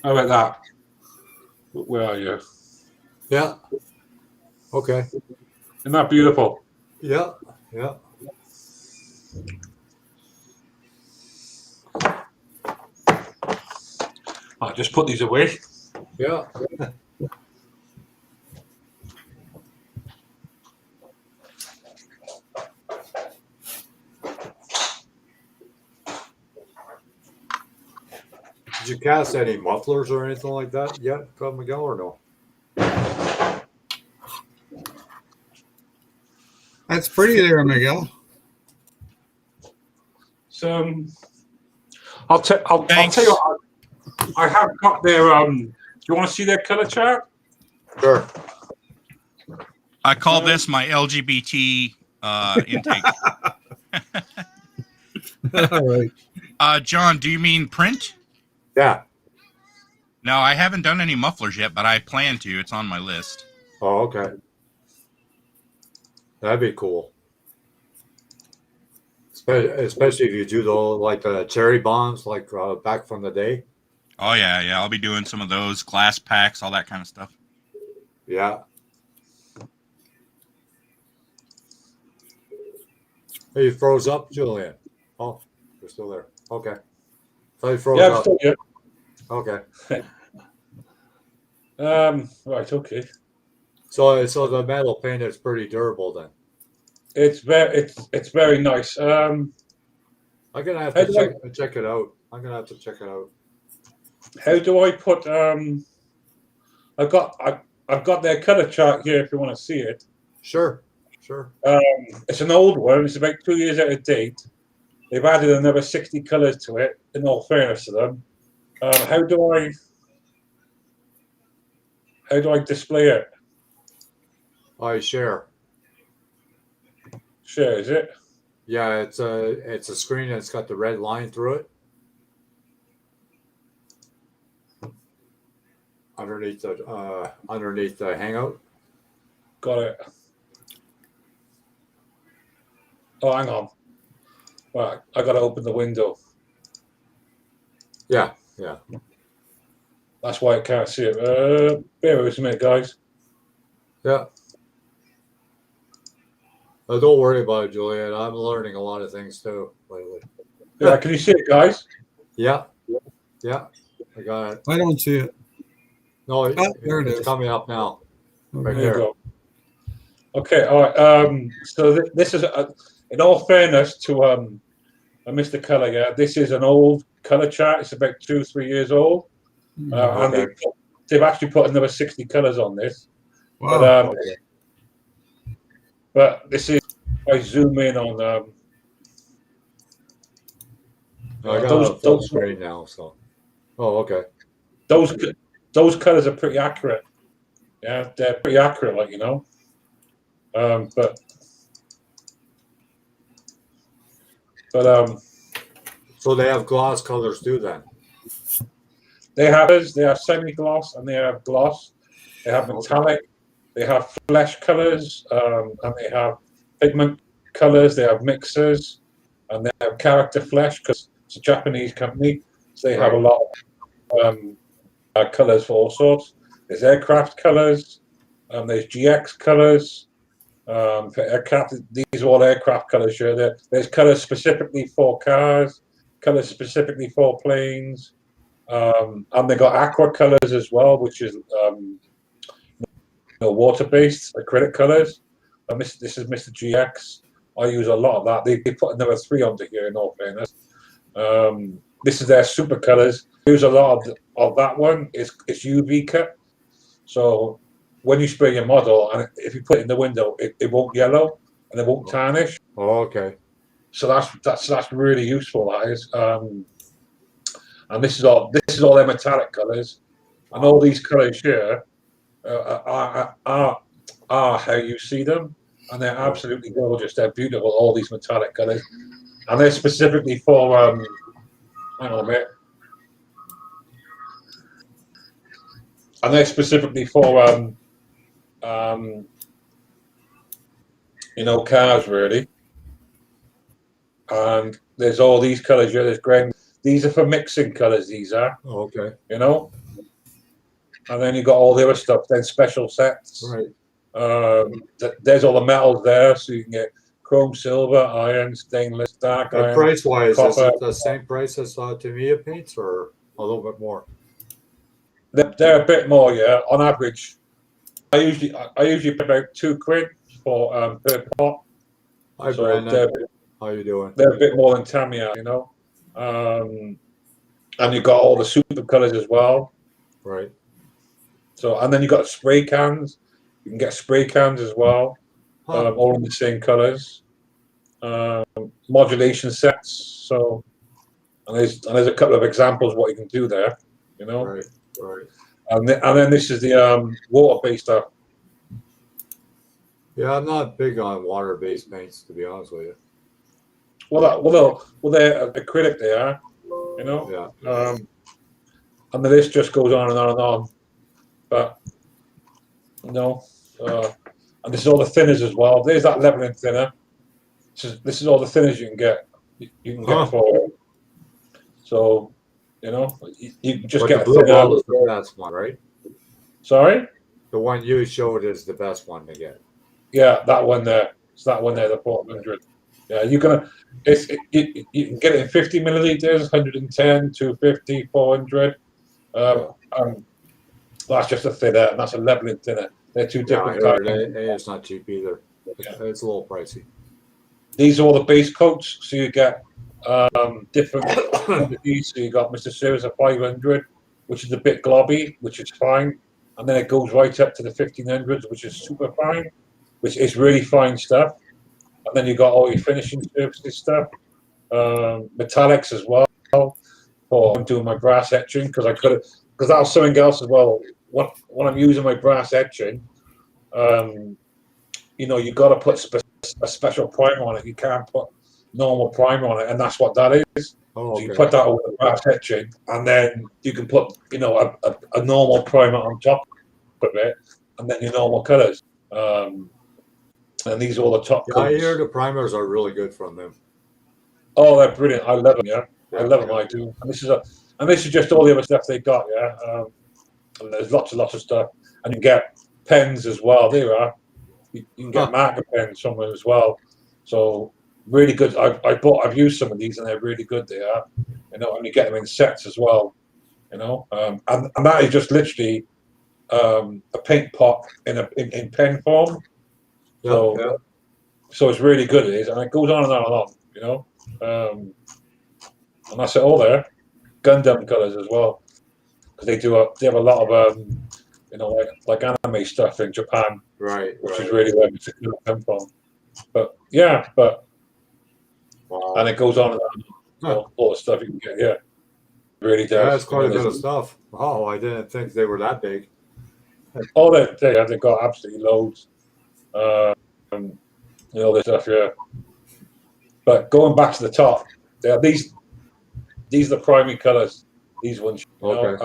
How about that? Where are you? Yeah. Okay. Isn't that beautiful? Yeah. Yeah. I'll just put these away. Yeah. Did you cast any mufflers or anything like that yet, Miguel, or no? That's pretty there, Miguel. So I'll tell you what, I have got their do you want to see their color chart? Sure. I call this my LGBT intake. All right. John, do you mean print? Yeah. No, I haven't done any mufflers yet, but I plan to. It's on my list. Oh, okay. That'd be cool. Especially if you do the cherry bombs, like back from the day. Oh yeah, yeah. I'll be doing some of those glass packs, all that kind of stuff. Yeah. Hey, you froze up, Julian. Oh, you're still there. Okay. So you froze up. Still here. Okay. Right. Okay. So the metal paint is pretty durable then. It's very nice. I'm gonna have to check it out. I'm gonna have to check it out. How do I put I've got their color chart here if you want to see it. Sure, sure. It's an old one. It's about 2 years out of date. They've added another 60 colors to it. In all fairness to them, how do I display it? I share. Share, is it? Yeah, it's a screen that's got the red line through it. Underneath the Hangout. Got it. Oh, hang on. Right, I got to open the window. Yeah, yeah. That's why I can't see it. Bear with me, guys. Yeah. Don't worry about it, Juliet. I'm learning a lot of things too lately. Yeah, can you see it, guys? Yeah, yeah. I got it. I don't see it. No, there it it's is. coming up now. Right There you there. go. Okay, all right. So this is, in all fairness to Mr. Color, yeah, this is an old color chart. It's about 2-3 years old, and Okay. they've actually put another 60 colors on this. Wow. But this is, if I zoom in on I got those- a full those- screen now, so. Oh, okay. those colors are pretty accurate. Yeah, they're pretty accurate, like, you know. But So they have gloss colors too, then. they have semi-gloss and they have gloss. They have metallic. They have flesh colors, and they have pigment colors. They have mixers, and they have character flesh because it's a Japanese company, so they have a lot of colors for all sorts. There's aircraft colors. There's GX colors. For aircraft, these are all aircraft colors here. There's colors specifically for cars, colors specifically for planes, and they got aqua colors as well, which is water-based acrylic colors. And this is Mr. GX. I use a lot of that. They put another 3 onto here, in all fairness. This is their super colors. I use a lot of that one. It's UV cut, so when you spray your model, and if you put it in the window, it won't yellow and it won't tarnish. Oh, okay. So that's really useful. That is, and this is all their metallic colors, and all these colors here are how you see them, and they're absolutely gorgeous. They're beautiful. All these metallic colors, and they're specifically for hang on a minute. And they're specifically for cars, really. And there's all these colors here. There's grey. These are for mixing colors. These are. Oh, okay. And then you got all the other stuff. Then special sets. Right. There's all the metals there, so you can get chrome, silver, iron, stainless, dark iron. Price-wise, is copper. it the same price as Tamiya paints, or a little bit more? They're a bit more, yeah. On average, I usually pay about £2 for per pot. Hi, So Brandon. How you doing? they're a bit more than Tamiya, and you got all the super colors as well. Right. So, and then you got spray cans. You can get spray cans as well, all in the same colors. Modulation sets. So, and there's a couple of examples of what you can do there. Right. Right. And then this is the water-based stuff. Yeah, I'm not big on water-based paints, to be honest with you. Well, they're acrylic. They are, Yeah. And the list just goes on and on and on. But and this is all the thinners as well. There's that leveling thinner. This is all the thinners you can get. You can get for it. So, you just get the a blue thinner. ball is the best one, right? Sorry? The one you showed is the best one to get. Yeah, that one there. It's that one there, the 400. Yeah, you can get it in 50 milliliters, 110, 250, 400. And that's just a thinner, and that's a leveling thinner. They're two different types. It's not cheap either. Yeah. It's a little pricey. These are all the base coats, so you get different quantities. So you got Mr. Series of 500, which is a bit globby, which is fine, and then it goes right up to the 1500s, which is super fine, which is really fine stuff. And then you got all your finishing surfaces stuff, metallics as well. For doing my brass etching because that was something else as well. When I'm using my brass etching, you got to put a special primer on it. You can't put normal primer on it, and that's what that is. Oh, So you put that over the brass etching, and then you can put a normal primer on top of it, and then your normal colors. And these are all the top Yeah, I coats. hear the primers are really good from them. Oh, they're brilliant! I love them. Yeah, Yeah, I love them. I do. And this is just all the other stuff they got. Yeah, and there's lots of stuff, and you can get pens as well. There you are. You can get marker pens somewhere as well. So really good. I've used some of these, and they're really good. They are. And you get them in sets as well. And that is just literally a paint pot in pen form. So it's really good. It is, and it goes on and on and on. And that's it all there. Gundam colors as well, because they have a lot of like anime stuff in Japan, Right. which is really where it's come from. But yeah, Wow. and it goes on and on. All the stuff you can get. Yeah, it really does. Yeah, that's quite a bit of stuff. Wow, I didn't think they were that big. Oh, they've got absolutely loads. This stuff. Yeah. But going back to the top, these are the primary colors. These ones. Okay.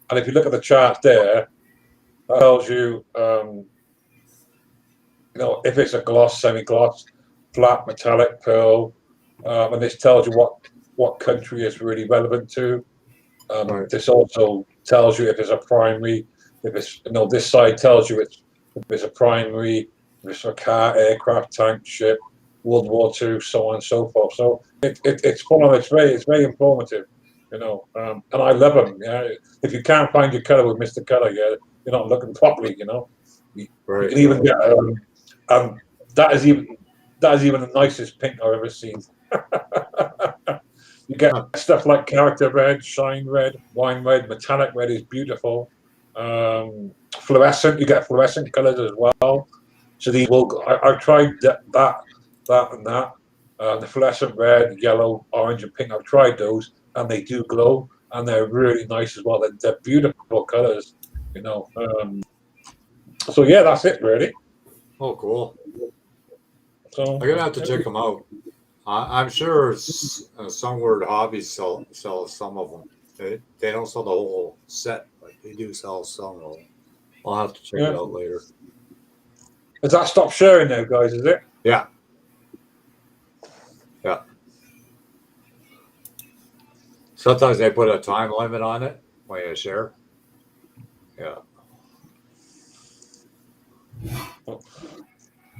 And if you look at the chart there, that tells you, if it's a gloss, semi-gloss, flat, metallic, pearl, and this tells you what country it's really relevant to. Right. This also tells you if it's a primary. If it's this side tells you if it's a primary, if it's a car, aircraft, tank, ship, World War II, so on and so forth. So it's full on. It's very informative. And I love them. Yeah, if you can't find your color with Mr. Color, yeah, you're not looking properly. You can even get that is even the nicest pink I've ever seen. You get stuff like character red, shine red, wine red, metallic red is beautiful. Fluorescent, you get fluorescent colors as well. So these I've tried that and that. The fluorescent red, yellow, orange, and pink. I've tried those, and they do glow, and they're really nice as well. They're beautiful colors. So yeah, that's it really. Oh, cool. So I'm gonna have to check them out. I'm sure Sunward Hobbies sell some of them. They don't sell the whole set, but they do sell some of them. I'll have to check it out later. Has that stopped sharing now, guys? Is it? Yeah. Yeah. Sometimes they put a time limit on it when you share. Yeah.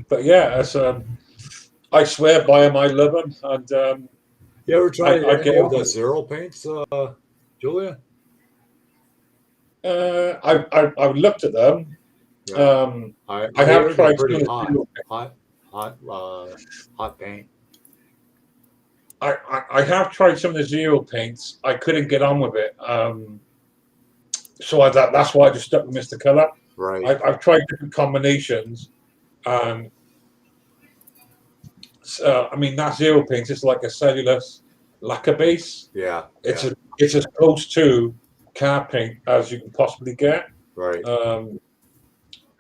But yeah, it's I swear by them. I love them, and you ever tried the zero paints, Julia? I've looked at them. Yeah. I have tried pretty hot paint. I have tried some of the zero paints. I couldn't get on with it. So that's why I just stuck with Mr. Color. Right. I've tried different combinations. I mean, that zero paint is like a cellulose lacquer base. Yeah. It's as close to car paint as you can possibly get. Right.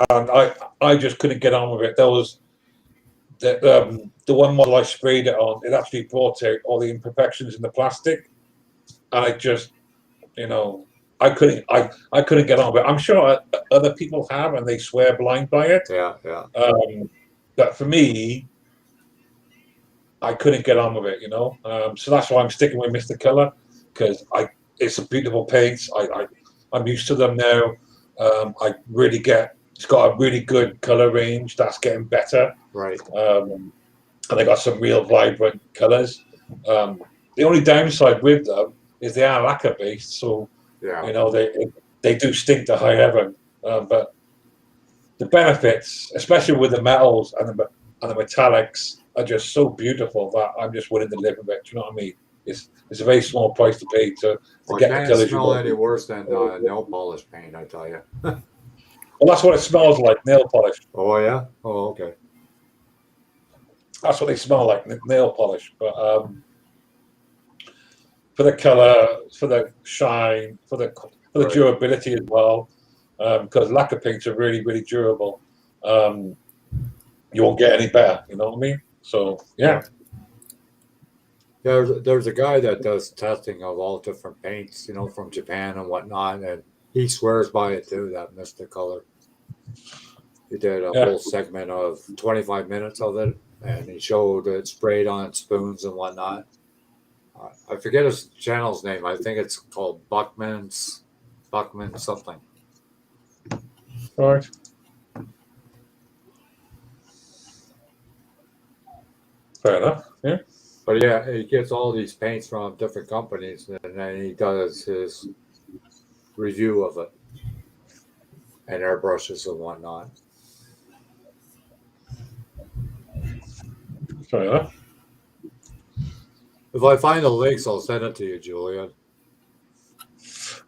And I just couldn't get on with it. There was the one model I sprayed it on. It actually brought out all the imperfections in the plastic, and I just, I couldn't get on with it. I'm sure other people have, and they swear blind by it. Yeah. But for me, I couldn't get on with it. So that's why I'm sticking with Mr. Color, because it's a beautiful paint. I'm used to them now. It's got a really good color range. That's getting better. Right. And they got some real vibrant colors. The only downside with them is they are lacquer based, so they do stink to high heaven. But the benefits, especially with the metals and the metallics, are just so beautiful that I'm just willing to live with it. Do you know what I mean? It's a very small price to pay to get the colors. It smell any worse than nail polish paint, I tell you. Well, that's what it smells like, nail polish. Oh yeah. Oh okay. That's what they smell like, nail polish. But for the color, for the shine, for the Right. durability as well, because lacquer paints are really, really durable. You won't get any better. You know what I mean? So yeah. There's a guy that does testing of all different paints, from Japan and whatnot, and he swears by it too. That Mystic color. He did a Yeah. whole segment of 25 minutes of it, and he showed it sprayed on spoons and whatnot. I forget his channel's name. I think it's called Buckman something. All right. Fair enough. Yeah. But yeah, he gets all these paints from different companies, and then he does his review of it and airbrushes and whatnot. Fair enough. If I find the links, I'll send it to you, Julian.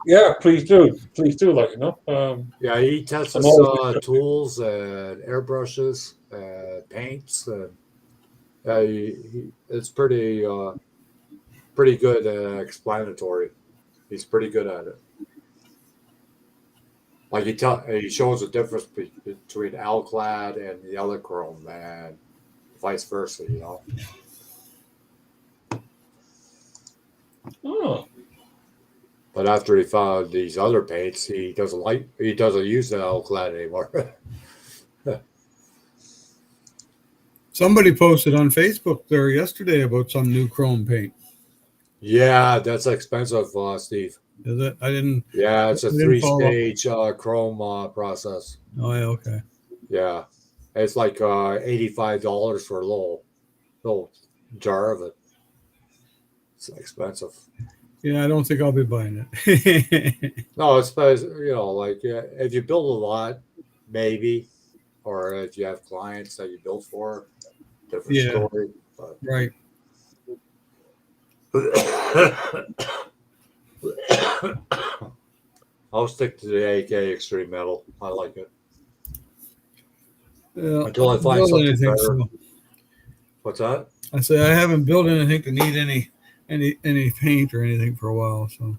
Yeah, please do. Please do let you know. Yeah, he tests I'm always tools and airbrushes and paints, and it's pretty good explanatory. He's pretty good at it. Like he shows the difference between Alclad and the other chrome, and vice versa. Oh, But after he found these other paints, he doesn't use the Alclad anymore. Somebody posted on Facebook there yesterday about some new chrome paint. Yeah, that's expensive, Steve. Is it? I didn't. Yeah, it's a I didn't follow. 3-stage chrome process. Oh yeah, okay. Yeah, it's like $85 for a little jar of it. It's expensive. Yeah, I don't think I'll be buying it. No, it's if you build a lot, maybe, or if you have clients that you build for, different story. But Right. I'll stick to the AK Extreme Metal. I like it. Yeah, Until I find something better. What's that? I say I haven't built anything to need any paint or anything for a while. So.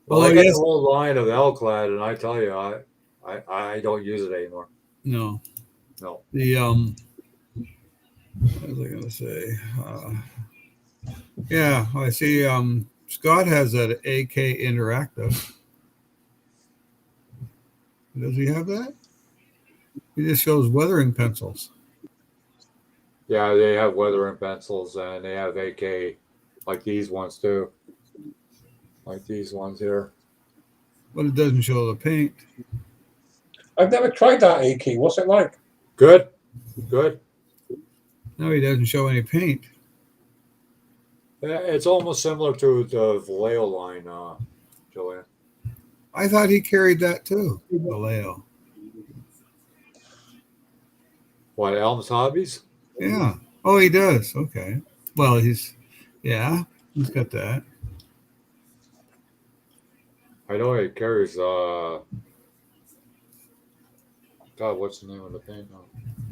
Well, I got the whole line of Alclad, and I tell you, I don't use it anymore. No. No. The what was I gonna say? Yeah, I see. Scott has that AK Interactive. Does he have that? He just shows weathering pencils. Yeah, they have weathering pencils, and they have AK like these ones too. Like these ones here. But it doesn't show the paint. I've never tried that AK. What's it like? Good. Good. No, he doesn't show any paint. Yeah, it's almost similar to the Vallejo line, Julian. I thought he carried that too, Vallejo. What, Elm's Hobbies? Yeah. Oh, he does. Okay. Well, he's got that. I know he carries God, what's the name of the paint?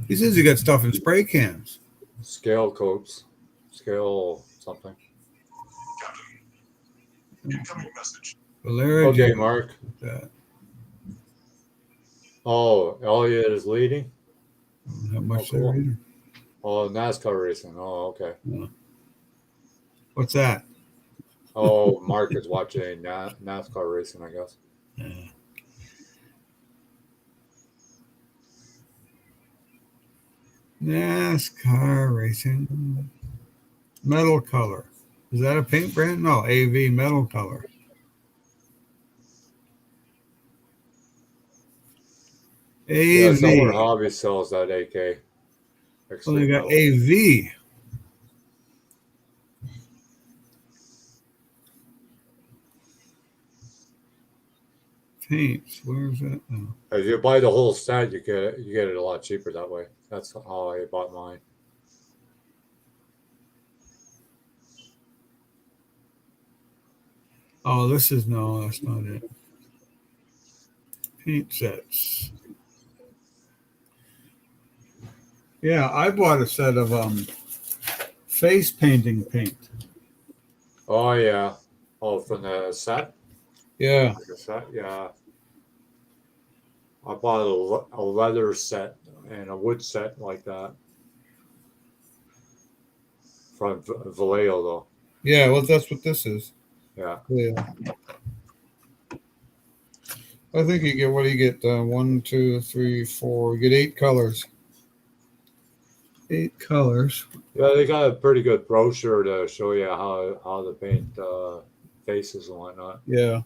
He says he got stuff in spray cans. Scale coats. Scale something. Incoming message. Valeria, Okay, Mark. that. Oh, Elliot is leading? Not much cool. there either. Oh, NASCAR racing. Oh, okay. What's that? Oh, Mark is watching NASCAR racing, I guess. Yeah. NASCAR racing. Metal color. Is that a paint brand? No, AV metal color. AV. Yeah, Summer Hobby sells that AK. So they got metal. AV. Paints. Where's that? Oh. If you buy the whole set, you get it a lot cheaper that way. That's how I bought mine. Oh, this is no, that's not it. paint sets. Yeah, I bought a set of face painting paint. Oh yeah. Oh, from the set. Yeah. Like a set. Yeah. I bought a leather set and a wood set like that from Vallejo though. Yeah, well, that's what this is. Yeah. Yeah. I think you get, what do you get? 1, 2, 3, 4. You get 8 colors. 8 colors. Yeah, they got a pretty good brochure to show you how to paint faces and whatnot. Yeah.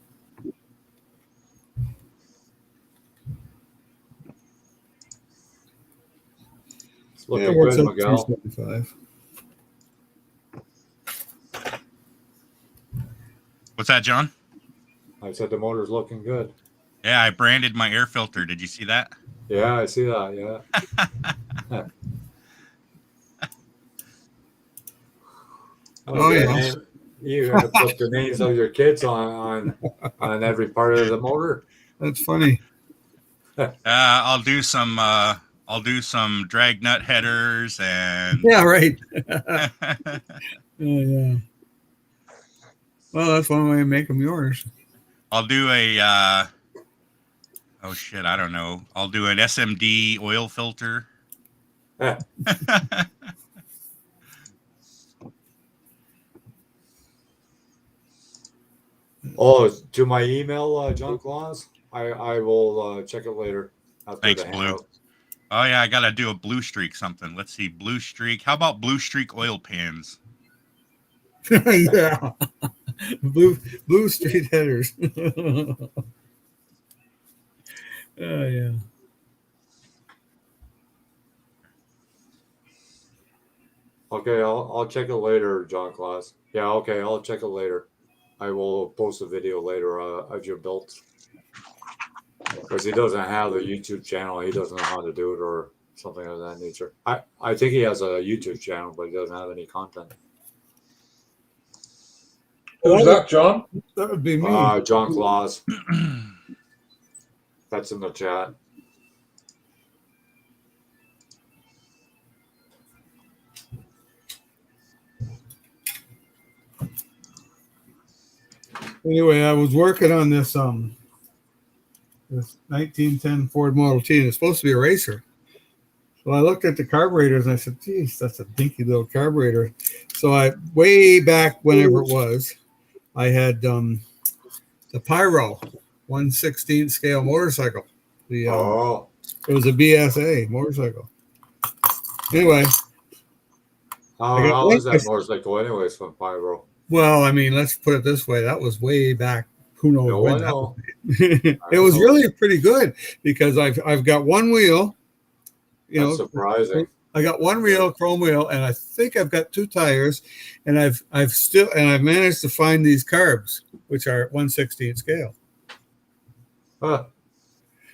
It's Yeah, looking it works good, out Miguel. 275. What's that, John? I said the motor's looking good. Yeah, I branded my air filter. Did you see that? Yeah, I see that. Yeah. Oh, yeah. And you're gonna put the names of your kids on every part of the motor. That's funny. I'll do some drag nut headers and Yeah, right. Yeah. Well, that's one way to make them yours. I'll do a oh shit, I don't know. I'll do an SMD oil filter. Oh, to my email, John Claus. I will check it later. After Thanks, the Blue. hangout. Oh yeah, I gotta do a blue streak something. Let's see, blue streak. How about blue streak oil pans? Yeah. Blue street headers. Oh, yeah. Okay, I'll check it later, John Claus. Yeah, okay, I'll check it later. I will post a video later of your build. Because he doesn't have a YouTube channel, he doesn't know how to do it or something of that nature. I think he has a YouTube channel, but he doesn't have any content. Who's that, John? That would be me. John Claus. That's in the chat. Anyway, I was working on this 1910 Ford Model T, and it's supposed to be a racer. So I looked at the carburetors and I said, geez, that's a dinky little carburetor. So I, way back whenever it was, I had the Pyro 1/16 scale motorcycle. The It was a BSA motorcycle. Anyway. How is that motorcycle anyways from Pyro? Well, I mean, let's put it this way. That was way back. Who knows when that was. It was really pretty good because I've got one wheel. That's surprising. I got one wheel, chrome wheel, and I think I've got 2 tires, and I've managed to find these carbs, which are 1/16 scale. Huh.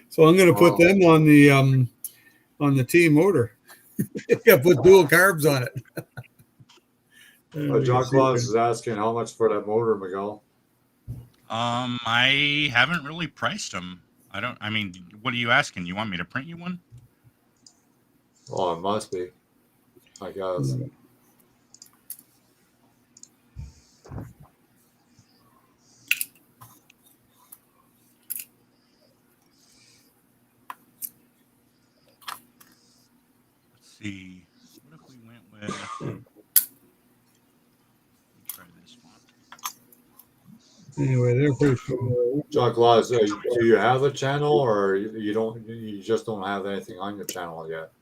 So I'm going to put them on the T motor. Yeah, put dual carbs on it. John Claus is asking how much for that motor, Miguel. I haven't really priced them. I mean, what are you asking? You want me to print you one? Oh, it must be. I guess. Let's see. What if we went with? Try this one. Anyway, they're pretty cool. John Claus, do you have a channel, or you don't? You just don't have anything on your channel yet?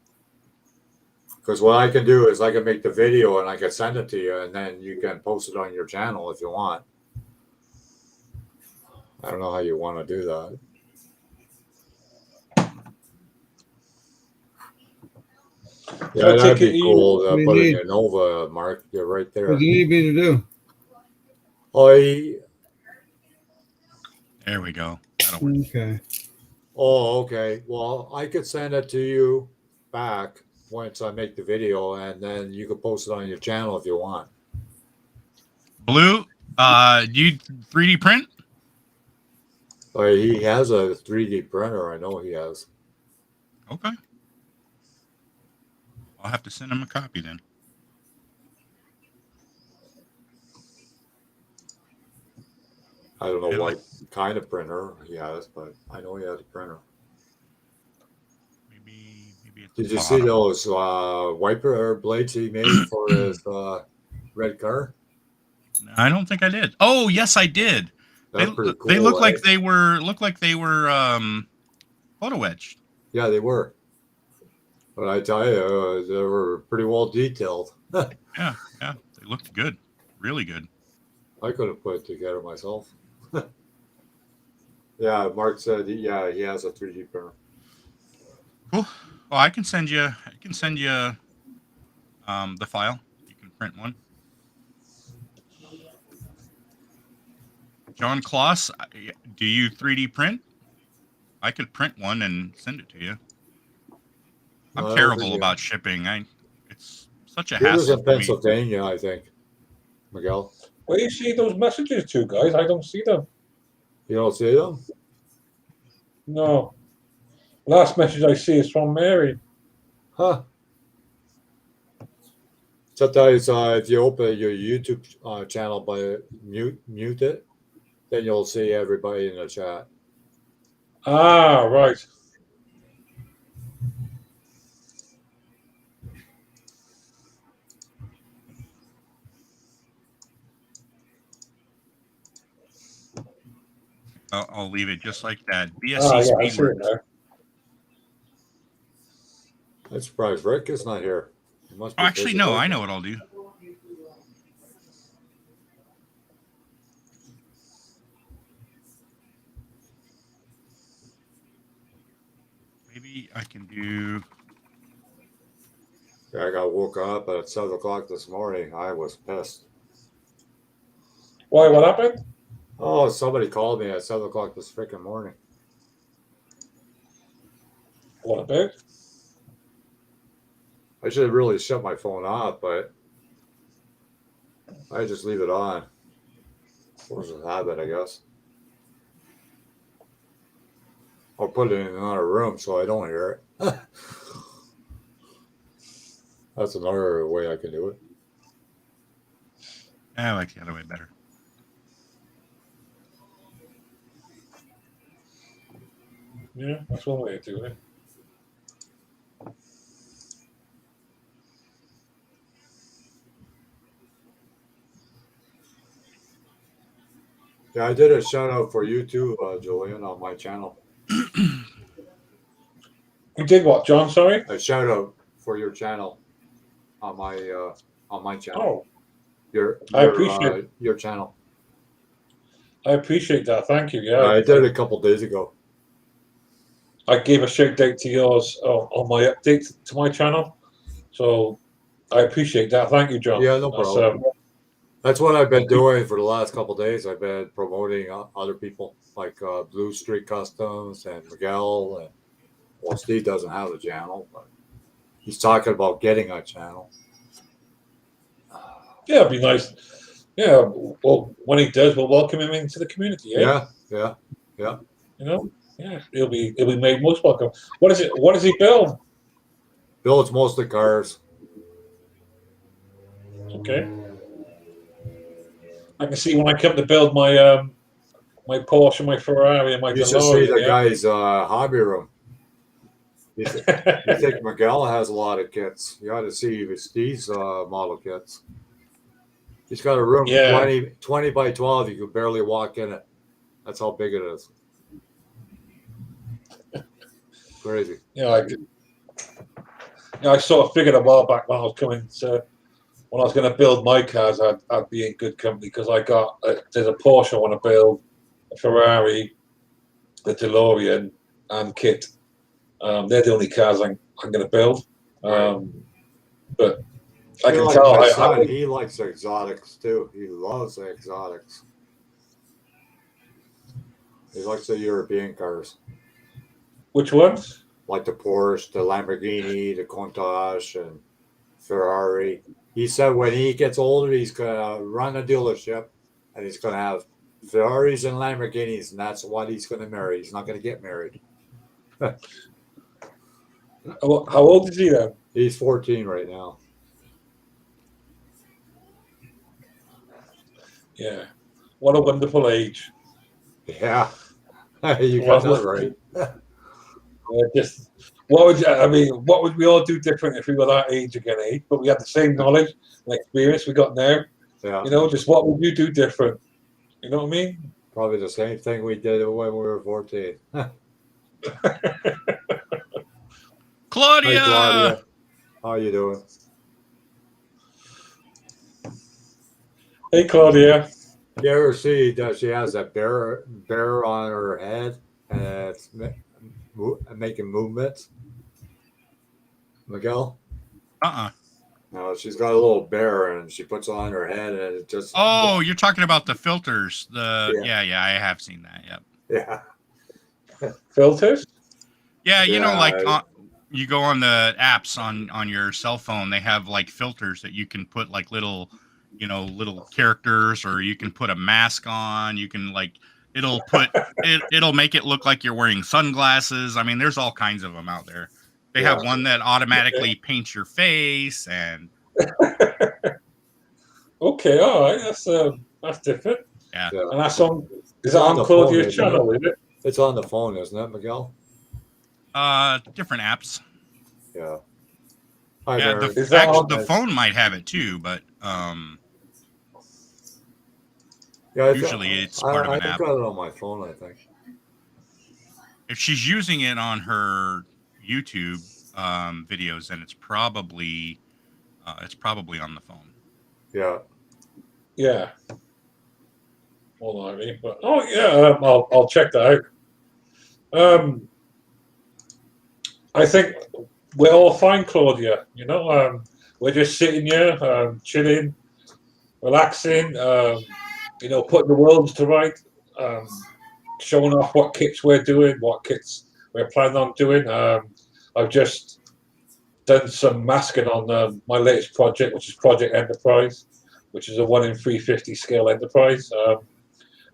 Because what I can do is I can make the video and I can send it to you, and then you can post it on your channel if you want. I don't know how you want to do that. Yeah, that'd be cool to put in your Nova, Mark. You're right there. What do you need me to do? Oh, there we go. That'll work. Okay. Oh, okay. Well, I could send it to you back once I make the video, and then you can post it on your channel if you want. Blue, you 3D print? He has a 3D printer. I know he has. Okay. I'll have to send him a copy then. I don't know Yeah, what kind of printer he has, but I know he has a printer. Maybe it's Did the you see bottom. those wiper blades he made for his red car? I don't think I did. Oh, yes, I did. That's pretty They cool, eh? look like they were photo etched. Yeah, they were. But I tell you, they were pretty well detailed. Yeah, they looked good, really good. I could have put it together myself. Yeah, Mark said, yeah, he has a 3D printer. Cool. Well, I can send you. The file. You can print one. John Kloss, do you 3D print? I could print one and send it to you. I'm No, I don't think terrible he, about shipping. It's such a he lives hassle in for me. Pennsylvania, I think. Miguel, Where do you see those messages to, guys? I don't see them. you don't see them? No. Last message I see is from Mary. Huh. Sometimes if you open your YouTube channel by mute it, then you'll see everybody in the chat. Ah, right. I'll leave it just like that. Ah, BSC yeah, I see it Speedworks. now. I'm surprised Rick is not here. He must Oh, be actually, busy no. I working. know what I'll do. Maybe I can do. Yeah, I got woke up at 7 o'clock this morning. I was pissed. Why, what happened? Oh, somebody called me at 7 o'clock this freaking morning. What about? I should have really shut my phone off, but I just leave it on. Force of habit, I guess. I'll put it in another room so I don't hear it. That's another way I can do it. I like the other way better. Yeah, that's one way to do it. Yeah, I did a shout out for you too, Julian, on my channel. You did what, John? Sorry? A shout out for your channel on my channel. Oh, Your channel. I appreciate that. Thank you. Yeah, I did it a couple days ago. I gave a shout out to yours on my update to my channel. So I appreciate that. Thank you, John. Yeah, no problem. That's what I've been doing for the last couple of days. I've been promoting other people like Blue Street Customs and Miguel. And, well, Steve doesn't have a channel, but he's talking about getting a channel. Yeah, it'd be nice. Yeah, well, when he does, we'll welcome him into the community. Yeah. You know, yeah, he'll be made most welcome. What is it? What does he build? Builds mostly cars. Okay. I can see when I come to build my my Porsche, my Ferrari, and my You should see DeLorean. the guy's hobby room. You think Miguel has a lot of kits? You ought to see Steve's model kits. He's got a room 20 by 12. You could barely walk in it. That's how big it is. Crazy. I sort of figured a while back when I was coming to, when I was going to build my cars, I'd be in good company because I got there's a Porsche I want to build, a Ferrari, the DeLorean, and Kit. They're the only cars I'm going to build. But I can tell my son, he likes exotics too. He loves exotics. He likes the European cars. Which ones? Like the Porsche, the Lamborghini, the Countach, and Ferrari. He said when he gets older, he's gonna run a dealership, and he's gonna have Ferraris and Lamborghinis, and that's what he's going to marry. He's not going to get married. How old is he then? He's 14 right now. Yeah. What a wonderful age. Yeah, you got that right. Just what would we all do different if we were that age again, eh? But we had the same knowledge and experience we got now. Yeah, You know, just what would you do different? You know what I mean? probably the same thing we did when we were 14. Claudia. Hey, Claudia. How you doing? Hey, Claudia. You ever see that she has a bear on her head and it's making movements? Miguel? No, she's got a little bear and she puts it on her head and it just. Oh, you're talking about the filters. Yeah. Yeah, I have seen that. Yep. Yeah. Filters? Yeah, you know, like Yeah. you go on the apps on your cell phone, they have like filters that you can put like little characters, or you can put a mask on. You can it'll make it look like you're wearing sunglasses. I mean, there's all kinds of them out there. They have one that automatically paints your face, and Okay, all right, that's different. yeah. And that's on. Is that on Claudia's channel? Is it? It's on the phone, isn't it, Miguel? Different apps. Yeah. Yeah, the phone might have it too, but usually it's part of an app. I got it on my phone, I think. If she's using it on her YouTube videos, then it's probably on the phone. Yeah. Yeah. Hold on, but I'll check that out. I think we're all fine, Claudia. You know, we're just sitting here, chilling, relaxing. You know, putting the worlds to right, showing off what kits we're doing, what kits we're planning on doing. I've just done some masking on my latest project, which is Project Enterprise, which is a 1 in 350 scale enterprise.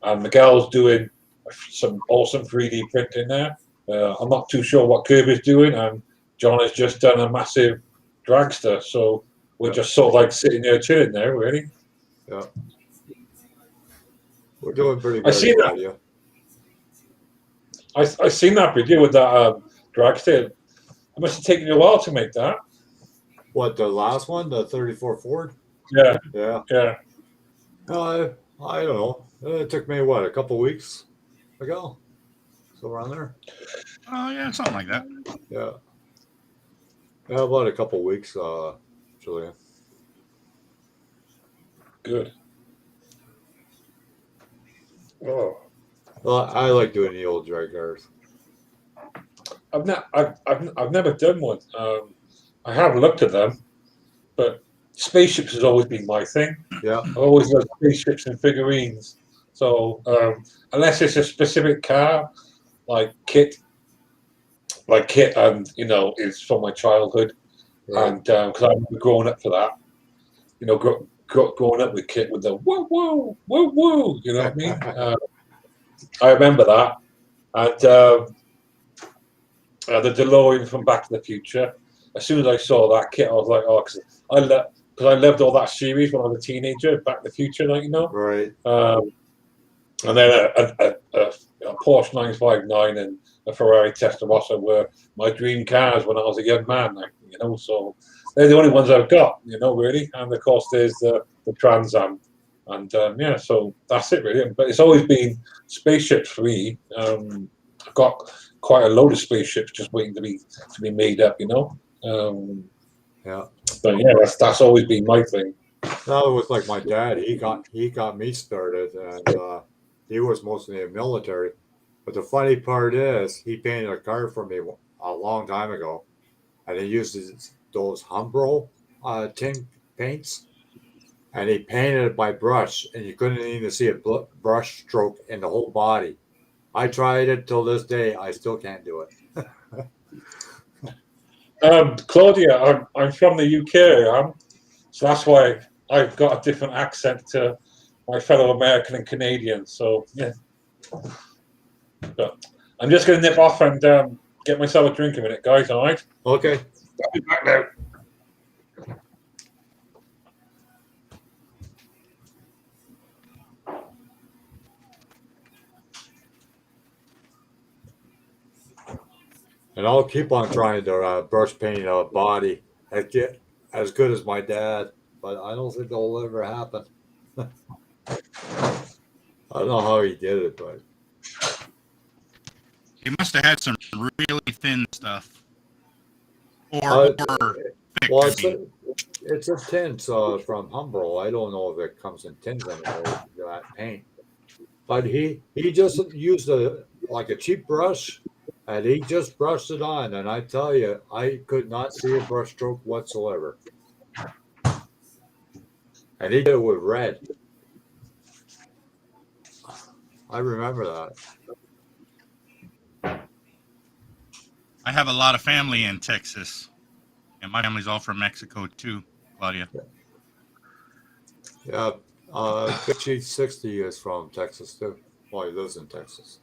And Miguel's doing some awesome 3D printing there. I'm not too sure what Kirby's doing, and John has just done a massive dragster. So we're just sort of like sitting there chilling there, really. Yeah. We're doing pretty good. I see that. I seen that video with that dragster. It must have taken you a while to make that. What, the last one, the 34 Ford? Yeah. Yeah. Yeah. I don't know. It took me a couple weeks ago, so around there. Oh yeah, something like that. Yeah. Yeah, about a couple weeks, Julian. Good. Oh. Well, I like doing the old drag cars. I've never done one. I have looked at them, but spaceships has always been my thing. Yeah. I've always loved spaceships and figurines. So unless it's a specific car, like Kit, and you know, is from my childhood, Right. and because I've grown up for that, you know, growing up with Kit with the whoa whoa whoa whoa, you know what I mean? I remember that, and the DeLorean from Back to the Future. As soon as I saw that kit, I was like, oh, because I loved all that series when I was a teenager, Back to the Future, like, you know. Right. And then a Porsche 959 and a Ferrari Testarossa were my dream cars when I was a young man, like, you know. So they're the only ones I've got, you know, really. And of course, there's the Trans Am, and yeah, so that's it really. But it's always been spaceships for me. I've got quite a load of spaceships just waiting to be made up, you know. Yeah. But yeah, that's always been my thing. That was like my dad. He got me started, and he was mostly in the military. But the funny part is, he painted a car for me a long time ago, and he used those Umbro tin paints, and he painted it by brush, and you couldn't even see a brush stroke in the whole body. I tried it till this day. I still can't do it. Claudia, I'm from the UK, so that's why I've got a different accent to my fellow American and Canadian. So yeah, but I'm just going to nip off and get myself a drink in a minute, guys. All right. Okay. I'll be back now. And I'll keep on trying to brush paint a body and get as good as my dad, but I don't think that'll ever happen. I don't know how he did it, but He must have had some really thin stuff. Or uh, thick. well, I mean. it's a tint from Humbrol. I don't know if it comes in tins anymore, that paint. But he just used a cheap brush, and he just brushed it on. And I tell you, I could not see a brush stroke whatsoever. And he did it with red. I remember that. I have a lot of family in Texas, and my family's all from Mexico too, Claudia. Yeah, Big Chief 60 is from Texas too. Well, he lives in Texas.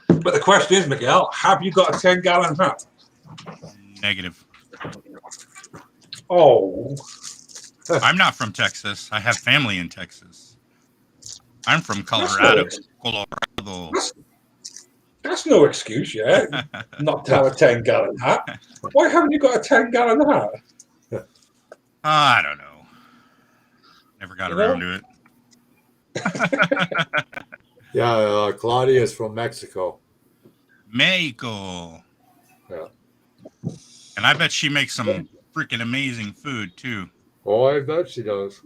But the question is, Miguel, have you got a 10-gallon hat? Negative. Oh. I'm not from Texas. I have family in Texas. I'm from Colorado. Colorado. That's no excuse, yeah, not to have a 10-gallon hat. Why haven't you got a 10-gallon hat? I don't know. Never got around to it. Yeah, Claudia's from Mexico. Mexico. Yeah. And I bet she makes some freaking amazing food too. Oh, I bet she does.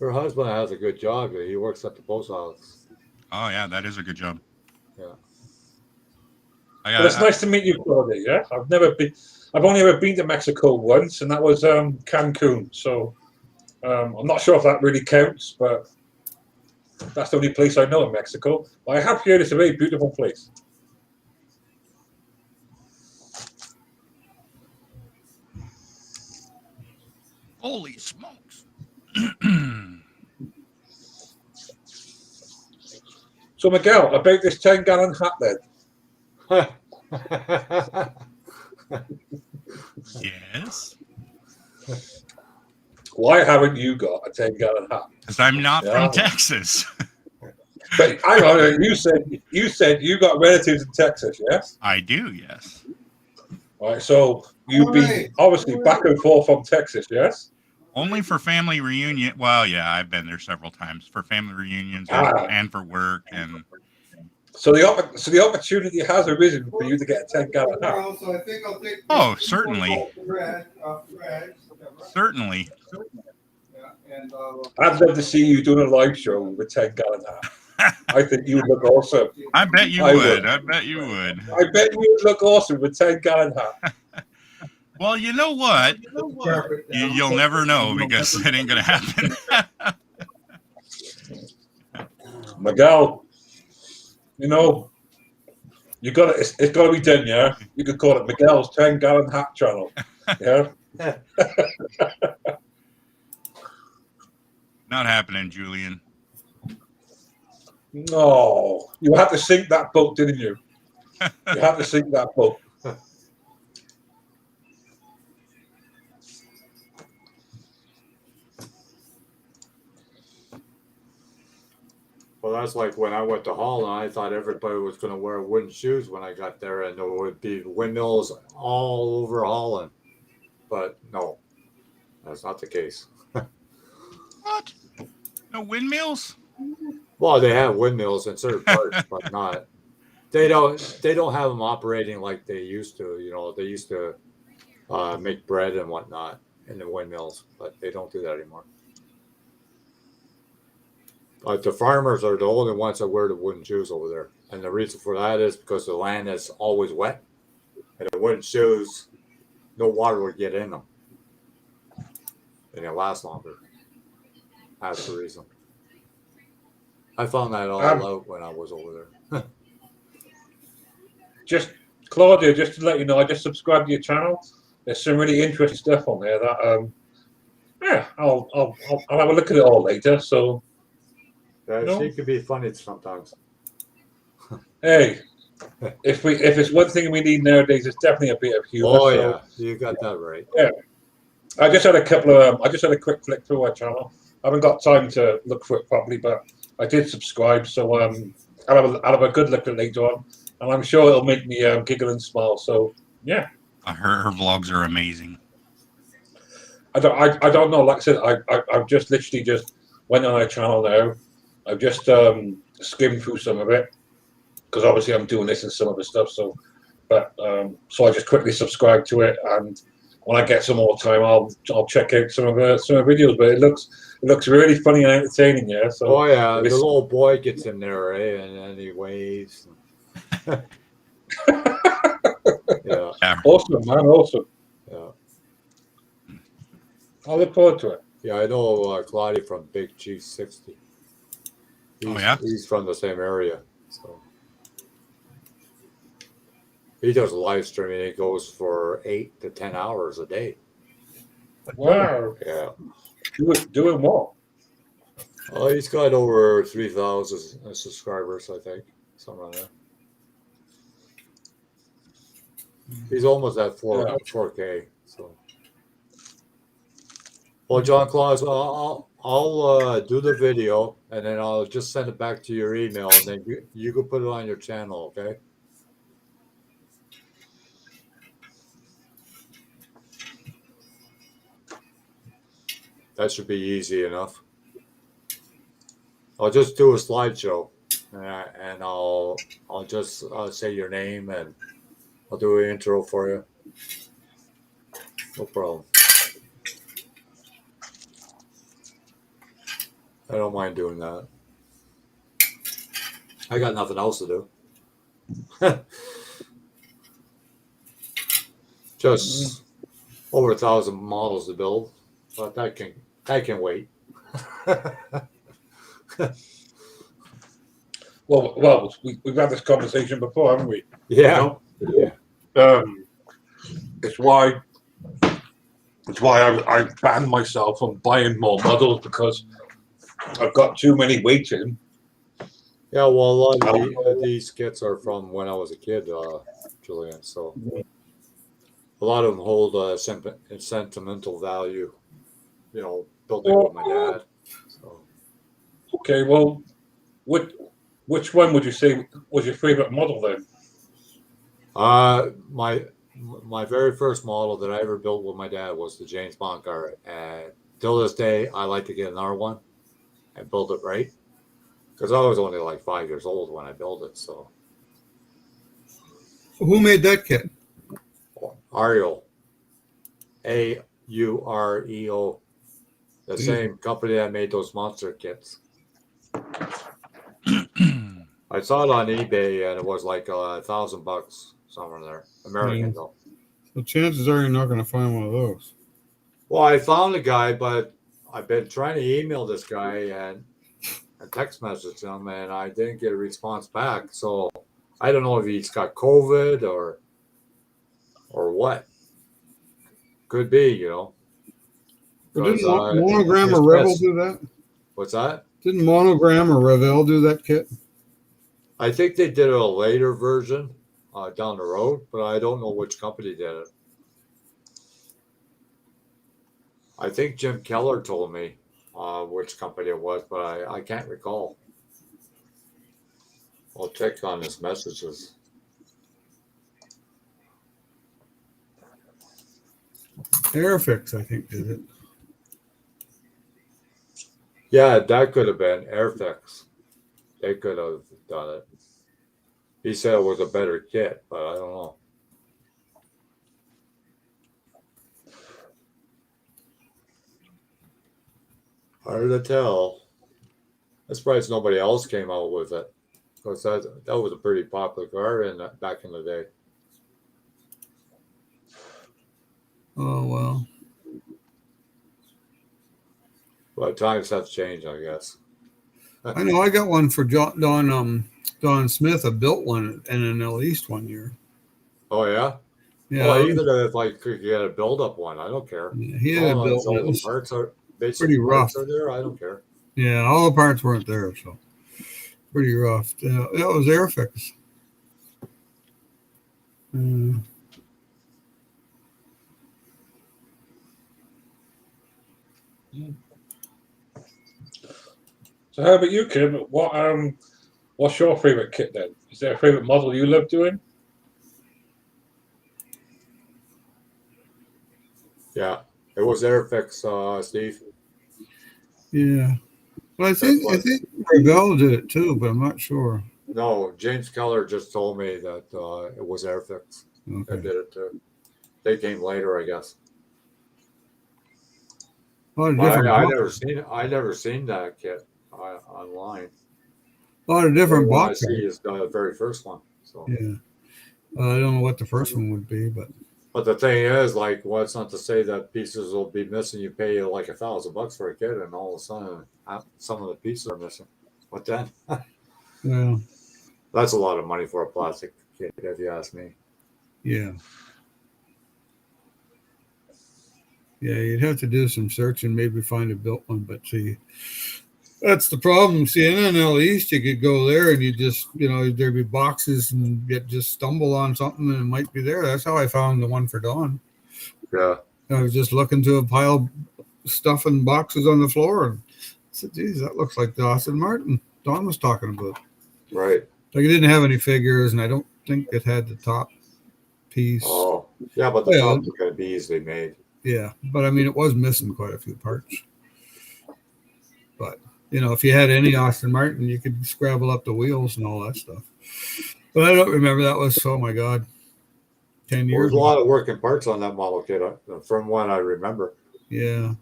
Her husband has a good job. He works at the post office. Oh yeah, that is a good job. Yeah. Well, it's nice to meet you, Claudia. Yeah, I've only ever been to Mexico once, and that was Cancun. So I'm not sure if that really counts, but that's the only place I know in Mexico. But I have heard it's a very beautiful place. Holy smokes. So, Miguel, about this 10-gallon hat then. Yes. Why haven't you got a 10-gallon hat? Because I'm not from Texas. But hang on, you said you got relatives in Texas, yes? I do, yes. All right, so you've been obviously back and forth from Texas, yes? Only for family reunion. Well, yeah, I've been there several times for family reunions and for work. And so the opportunity has arisen for you to get a 10-gallon hat. Oh, certainly. Certainly. I'd love to see you doing a live show with a 10-gallon hat. I think you would look awesome. I bet you would. I bet you would. I bet you would look awesome with a 10-gallon hat. Well, you know what? You'll never know because it ain't going to happen. Miguel, you know, it's got to be done, yeah? You could call it Miguel's 10-gallon hat channel, yeah? Not happening, Julian. No, you had to sink that boat, didn't you? You had to sink that boat. Well, that's like when I went to Holland. I thought everybody was going to wear wooden shoes when I got there, and there would be windmills all over Holland. But no, that's not the case. What? No windmills? Well, they have windmills in certain parts, but not. They don't have them operating like they used to. You know, they used to make bread and whatnot in the windmills, but they don't do that anymore. But the farmers are the only ones that wear the wooden shoes over there. And the reason for that is because the land is always wet. And the wooden shoes, no water would get in them. And it lasts longer. That's the reason. I found that all out when I was over there. Just, Claudia, just to let you know, I just subscribed to your channel. There's some really interesting stuff on there that Yeah, I'll have a look at it all later. So, Yeah, No. she can be funny sometimes. hey, if it's one thing we need nowadays, it's definitely a bit of humor. Oh So, yeah, you got that right. I just had a couple of. I just had a quick flick through our channel. I haven't got time to look for it properly, but I did subscribe. So I'll have a good look at it later on, and I'm sure it'll make me giggle and smile. So yeah, Her vlogs are amazing. I don't know. Like I said, I've just literally just went on her channel now. I've just skimmed through some of it because obviously I'm doing this and some other stuff. So I just quickly subscribed to it, and when I get some more time, I'll check out some of her videos. But it looks really funny and entertaining. Yeah. So Oh yeah, the it's- little boy gets in there, eh? And he waves. Yeah, Yeah, awesome, man. Awesome. yeah, I look forward to it. yeah. I know Claudia from Big Chief 60. He's from the same area, so he does live streaming. He goes for 8 to 10 hours a day. Wow. Yeah. Doing what? He's got over 3,000 subscribers, I think, somewhere around there. He's almost at 4K. So, well, John Claus, I'll do the video and then I'll just send it back to your email, and then you can put it on your channel, okay? That should be easy enough. I'll just do a slideshow, and I'll just say your name, and I'll do an intro for you. No problem. I don't mind doing that. I got nothing else to do. Just over 1,000 models to build, but that can wait. Well, we've had this conversation before, haven't we? Yeah. You know? It's why I banned myself from buying more models because I've got too many waiting. Yeah, well, a lot of these kits are from when I was a kid, Julian. So a lot of them hold sentimental value. You know, building with my dad. So Okay, well, which one would you say was your favorite model then? my very first model that I ever built with my dad was the James Bond car. And till this day, I like to get another one and build it right, because I was only like 5 years old when I built it. So Who made that kit? Ariel, AUREO, the same company that made those monster kits. I saw it on eBay and it was like $1,000 somewhere there, American though. So chances are you're not going to find one of those. Well, I found a guy, but I've been trying to email this guy and text message him, and I didn't get a response back. So I don't know if he's got COVID or what. Could be, you know. But didn't 'Cause, Monogram his or Revel test- do that? What's that? Didn't Monogram or Revel do that kit? I think they did a later version down the road, but I don't know which company did it. I think Jim Keller told me which company it was, but I can't recall. I'll check on his messages. Airfix, I think, did it. Yeah, that could have been Airfix. They could have done it. He said it was a better kit, but I don't know. Hard to tell. I'm surprised nobody else came out with it, because that was a pretty popular car back in the day. Oh, well. But times have changed, I guess. I know I got one for Don Smith. I built one at NNL East one year. Oh yeah, Yeah, Well, even if like you get a build-up one, I don't care. he As had a long as built one. all It the was parts are basic pretty parts rough. are there, I don't care. Yeah, all the parts weren't there, so pretty rough. That was Airfix. So how about you, Kim? What's your favorite kit then? Is there a favorite model you love doing? Yeah, it was Airfix, Steve. Yeah. Well, I That's think what. Ravel did it too, but I'm not sure. No, James Keller just told me that it was Airfix that Okay. did it too. They came later, I guess. A lot of But different I never seen that kit online. a lot of The only different one I box see art. is the very first one. So, Yeah. I don't know what the first one would be, but but the thing is, like, well, it's not to say that pieces will be missing. You pay like $1,000 for a kit, and all of a sudden, some of the pieces are missing. What then? well, That's a lot of money for a plastic kit, if you ask me. yeah. Yeah, you'd have to do some searching, maybe find a built one, but see, that's the problem. See, in NL East, you could go there and you just, there'd be boxes and you just stumble on something and it might be there. That's how I found the one for Dawn. Yeah, I was just looking to a pile of stuff and boxes on the floor and I said, geez, that looks like the Aston Martin Dawn was talking about. right. Like it didn't have any figures and I don't think it had the top piece. Oh, yeah, but the Well, top could be easily made. yeah, but I mean, it was missing quite a few parts. But if you had any Aston Martin, you could scrabble up the wheels and all that stuff. But I don't remember. That was, oh my God, 10 Well, years there's a ago. lot of working parts on that model kit, from what I remember. Yeah.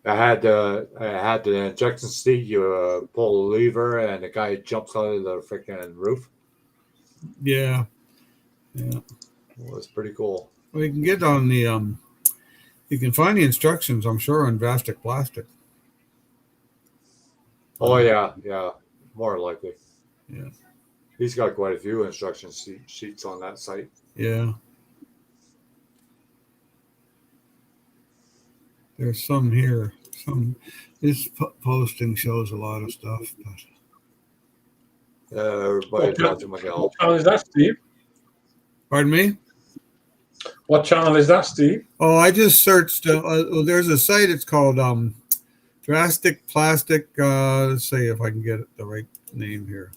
I had the injection seat. You pull a lever, and the guy jumps out of the freaking roof. Yeah. Yeah. It was pretty cool. Well, you can get on the, you can find the instructions, I'm sure, on Drastic Plastic. Oh, yeah, more likely. Yeah. He's got quite a few instruction sheets on that site. Yeah. There's some here. This posting shows a lot of stuff. But Everybody's watching Miguel. What channel is that, Steve? pardon me? What channel is that, Steve? Oh, I just searched. There's a site. It's called Drastic Plastic. Let's see if I can get the right name here.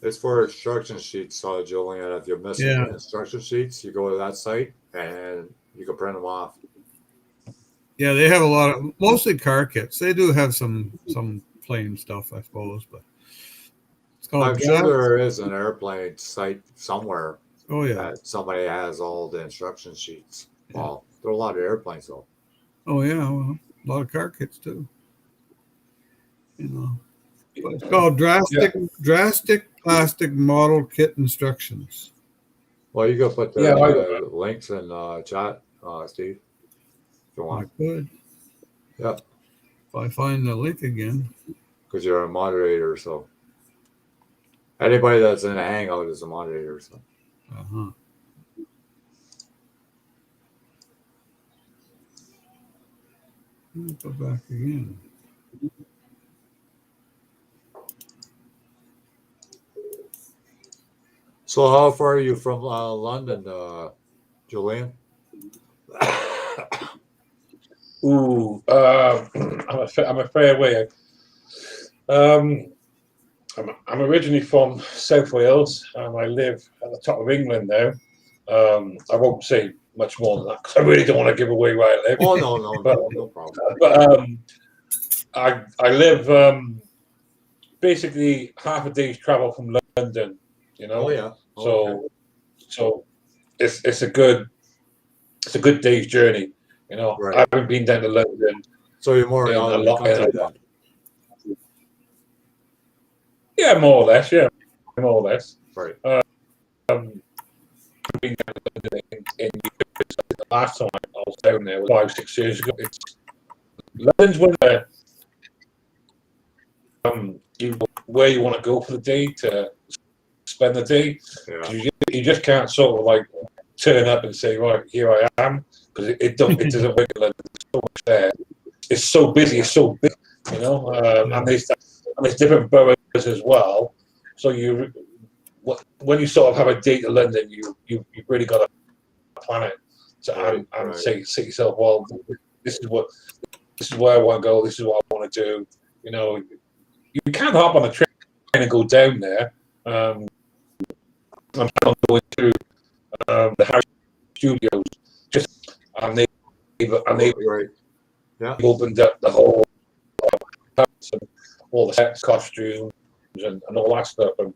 It's for instruction sheets, Julian. If you're missing instruction sheets, you go to that site and you can print them off. Yeah, they have a lot of mostly car kits. They do have some plain stuff, I suppose, but it's called. I'm sure there is an airplane site somewhere. Oh yeah. That somebody has all the instruction sheets. Yeah. Well, there are a lot of airplanes though. Oh yeah, well, a lot of car kits too. But it's called Drastic Plastic Model Kit Instructions. Well, you can put the links in chat, Steve, if you want. I could. Yep. If I find the link again. Because you're a moderator, so anybody that's in a hangout is a moderator. So. Uh-huh. Go back again. So how far are you from London, Julian? Ooh, I'm a fair way. I'm originally from South Wales, and I live at the top of England now. I won't say much more than that because I really don't want to give away where I live. Oh no problem. But I live basically half a day's travel from London. Oh yeah. So it's a good day's journey. Right. I haven't been down to London. So you're more out of the country then. Yeah, more or less. Yeah, more or less. Right. Been down to London in the last time I was down there was 5-6 years ago. London's where you want to go for the day to spend the day. Yeah. You get you just can't sort of like turn up and say, right, here I am, because it doesn't work. There's so much there. It's so busy. It's so big, and there's different boroughs as well. So when you sort of have a date to London, you've really got to plan it and say to yourself, well, this is where I want to go. This is what I want to do. You can't hop on a train and go down there. I'm going to the Harry Studios, and they opened up the whole house and all the sets, costumes, and all that stuff. And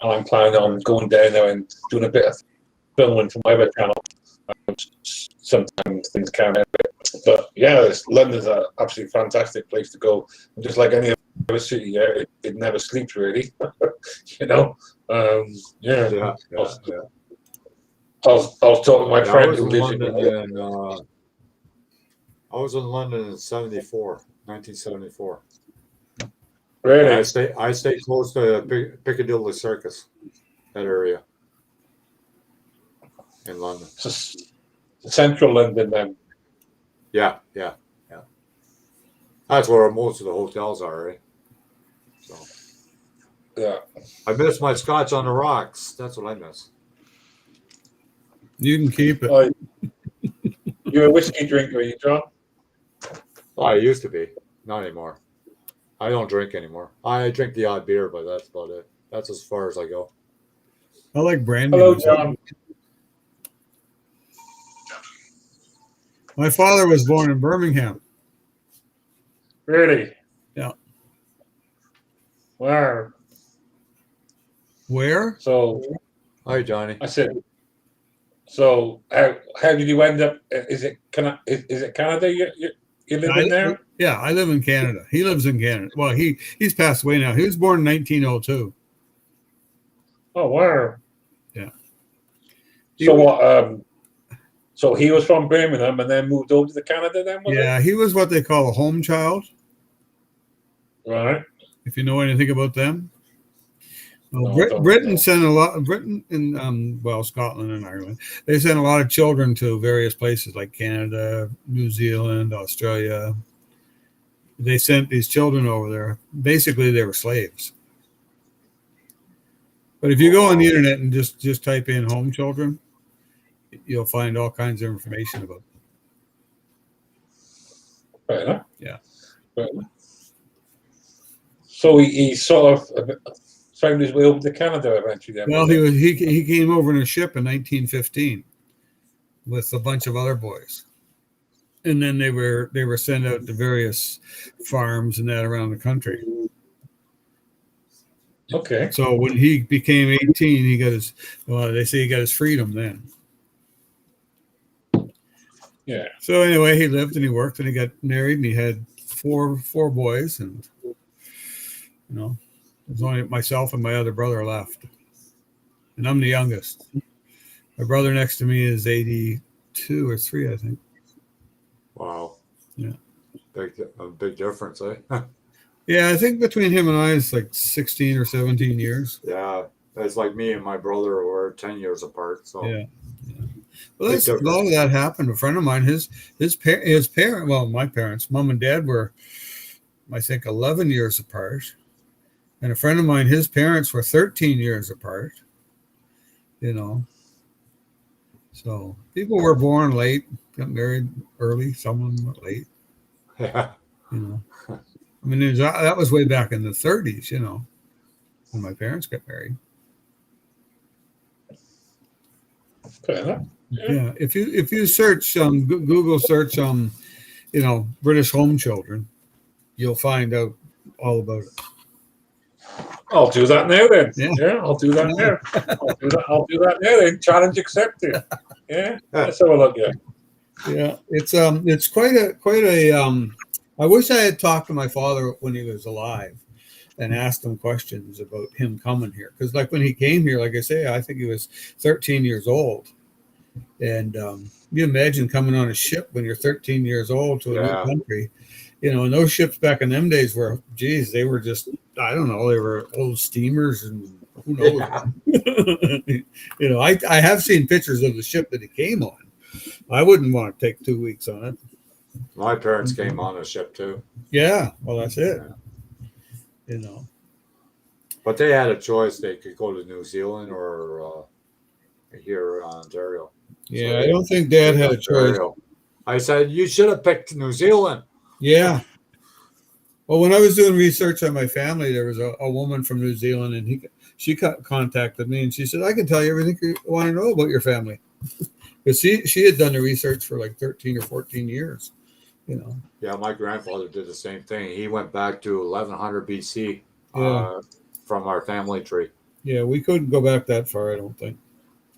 I'm planning on going down there and doing a bit of filming for my other channel. Sometimes things can't happen, but yeah, London's an absolutely fantastic place to go. And just like any other city, it never sleeps really. I was talking to my friend who lives in London. I was in London in 1974. Really? I stayed close to Piccadilly Circus, that area in London. Central London, then. Yeah. That's where most of the hotels are, right? So. Yeah. I miss my scotch on the rocks. That's what I miss. You can keep it. You're a whiskey drinker, are you, John? Well, I used to be. Not anymore. I don't drink anymore. I drink the odd beer, but that's about it. That's as far as I go. I like brandy. Hello, John. My father was born in Birmingham. Really? Yeah. Wow. Where? So, Hi, Johnny. I said. So, how did you end up? Is it Canada? You live in there? Yeah, I live in Canada. He lives in Canada. Well, he's passed away now. He was born in 1902. Oh wow. Yeah. So what? So he was from Birmingham and then moved over to Canada. Then he was what they call a home child. Right. If you know anything about them. Well, No, Britain sent a lot. Britain and Scotland and Ireland. They sent a lot of children to various places like Canada, New Zealand, Australia. They sent these children over there. Basically, they were slaves. But if you go on the internet and just type in "home children," you'll find all kinds of information about them. Fair enough. Yeah. Fair enough. So he sort of found his way over to Canada eventually. Then, well, he came over in a ship in 1915 with a bunch of other boys, and then they were sent out to various farms and that around the country. Okay. So when he became 18, he got his. Well, they say he got his freedom then. Yeah. So anyway, he lived and he worked and he got married and he had four boys, and there's only myself and my other brother left, and I'm the youngest. My brother next to me is 82 or 3, I think. Wow. Yeah. Big difference, eh? Yeah, I think between him and I is like 16 or 17 years. Yeah, it's like me and my brother were 10 years apart. So yeah. Well, a lot of that happened. A friend of mine, his parent, well, my parents, mom and dad were, I think, 11 years apart. And a friend of mine, his parents were 13 years apart. So people were born late, got married early, some of them were late. Yeah. I mean, that was way back in the 30s, when my parents got married. Fair enough. Yeah. If you search Google search British home children, you'll find out all about it. I'll do that now then. Yeah, I'll do that now. I'll do that now then. Challenge accepted. Yeah. Let's have a look. Yeah. It's quite a I wish I had talked to my father when he was alive and asked him questions about him coming here. Because like when he came here, like I say, I think he was 13 years old. And you imagine coming on a ship when you're 13 years old to a new country. And those ships back in them days were, geez, they were just, I don't know, they were old steamers and Who knows? Yeah. I have seen pictures of the ship that he came on. I wouldn't want to take 2 weeks on it. My parents came on a ship too. Yeah, well, that's it. Yeah. You know. But they had a choice. They could go to New Zealand or here in Ontario. Yeah, So I they don't think Dad had a picked choice. Ontario. I said, you should have picked New Zealand. Yeah. Well, when I was doing research on my family, there was a woman from New Zealand, and she contacted me, and she said, "I can tell you everything you want to know about your family," because she had done the research for like 13 or 14 years. Yeah, my grandfather did the same thing. He went back to 1100 BC Yeah. from our family tree. Yeah, we couldn't go back that far, I don't think.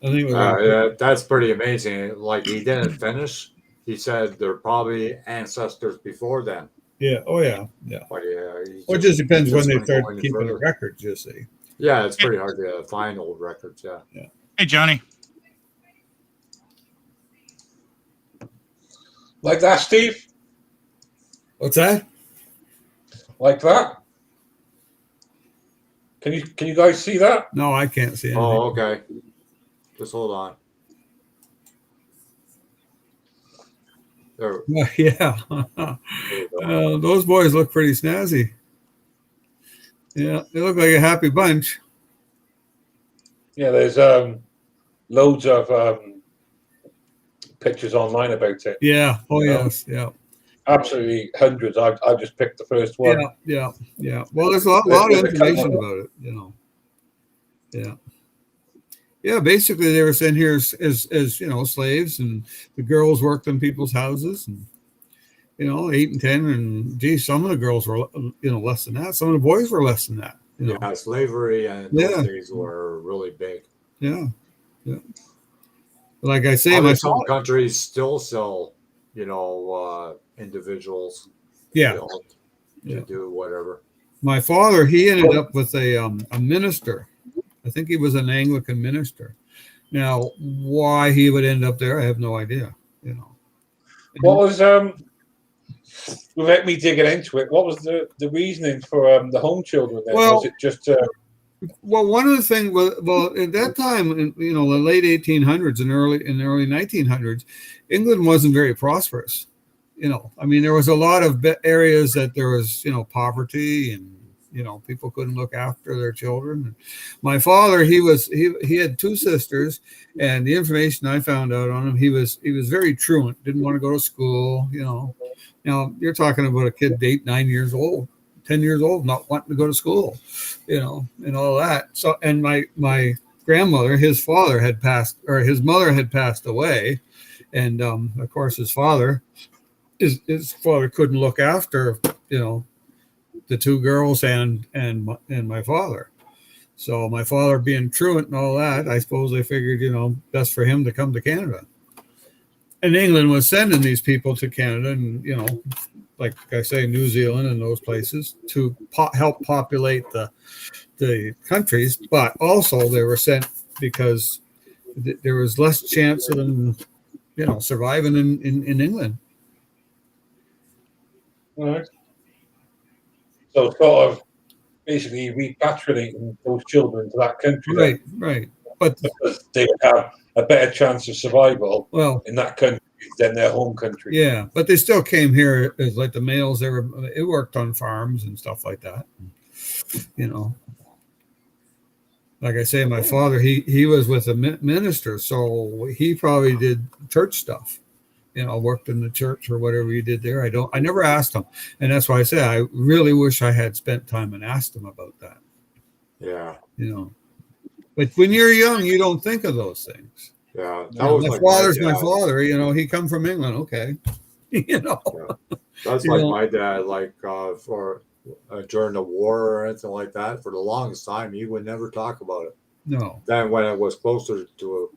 I think we're Yeah, that's pretty amazing. Like, he didn't finish. He said there are probably ancestors before then. Yeah. Oh, yeah. Yeah. But yeah, Well, it just depends when they wouldn't go start any keeping the further. records, you see. Yeah, it's pretty hard to find old records. Yeah. Hey, Johnny. Like that, Steve? What's that? Like that? Can you guys see that? No, I can't see anything. Oh, okay. Just hold on. There. Yeah. There we go. Those boys look pretty snazzy. Yeah, they look like a happy bunch. Yeah, there's loads of pictures online about it. Yeah. Oh, Yeah. yes. Yeah. Absolutely hundreds. I just picked the first one. Yeah. Well, there's a lot of information about it, Yeah. Yeah, basically they were sent here as slaves, and the girls worked in people's houses, and 8 and 10, and geez, some of the girls were less than that. Some of the boys were less than that. Yeah, slavery in those days were really big. Yeah. Like I say, some countries still sell, individuals. Yeah. To do whatever. My father, he ended up with a minister. I think he was an Anglican minister. Now, why he would end up there, I have no idea. What was without me digging into it, what was the reasoning for the home children then? Well, was it just well, one of the things was, at that time, in the late 1800s and in the early 1900s, England wasn't very prosperous. I mean, there was a lot of areas that there was, poverty, and people couldn't look after their children. My father, he had 2 sisters, and the information I found out on him, he was very truant, didn't want to go to school. Now you're talking about a kid 8, 9 years old, 10 years old, not wanting to go to school, and all that. So, and my grandmother, his mother had passed away, and of course his father couldn't look after the 2 girls and my father. So my father being truant and all that, I suppose they figured, best for him to come to Canada. And England was sending these people to Canada and, like I say, New Zealand and those places to help populate the countries. But also they were sent because there was less chance of them, surviving in England. all right? So sort of basically repatriating those children to that country. Right. But because they would have a better chance of survival in that country than their home country. Yeah, but they still came here as like the males. They worked on farms and stuff like that. Like I say, my father, he was with a minister, so he probably did church stuff. Worked in the church or whatever he did there. I never asked him, and that's why I say I really wish I had spent time and asked him about that. Yeah. But when you're young, you don't think of those things. Yeah. My father's my father. He come from England. Okay. Yeah. That's like my dad. Like for during the war or anything like that, for the longest time, he would never talk about it. No. Then when it was closer to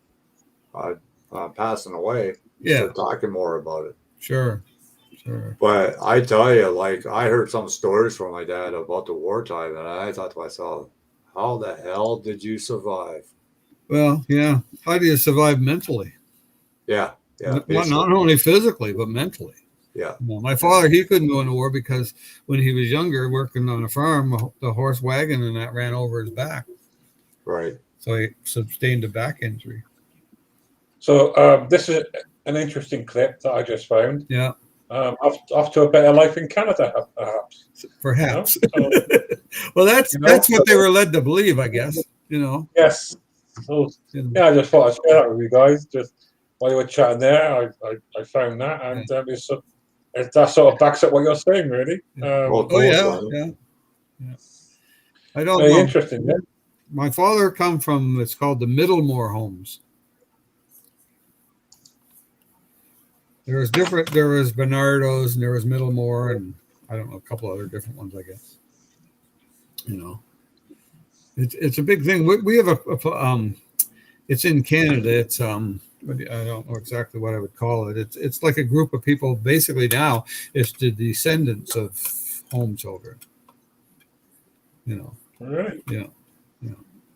passing away, he started talking more about it. Sure. But I tell you, like, I heard some stories from my dad about the wartime, and I thought to myself, how the hell did you survive? Well, yeah. How do you survive mentally? Yeah. Not only physically, but mentally. Yeah. My father, he couldn't go into war because when he was younger, working on a farm, the horse wagon and that ran over his back. Right. So he sustained a back injury. So this is an interesting clip that I just found. Yeah, Off to a better life in Canada, perhaps. perhaps. You know? So, Well, that's you know, what they were led to believe, I guess. You know. yes. So, You know. yeah, I just thought I'd share that with you guys. Just while you were chatting there, I found that, and that sort of backs up what you're saying, really. Well, Oh yeah, cool. yeah. I don't Very know. interesting. Yeah? My father come from, it's called the Middlemore homes. There was Bernardo's and there was Middlemore and I don't know, a couple other different ones, I guess. You know, it's a big thing. We have it's in Canada. It's I don't know exactly what I would call it. It's like a group of people. Basically, now it's the descendants of home children. You know. All right. Yeah.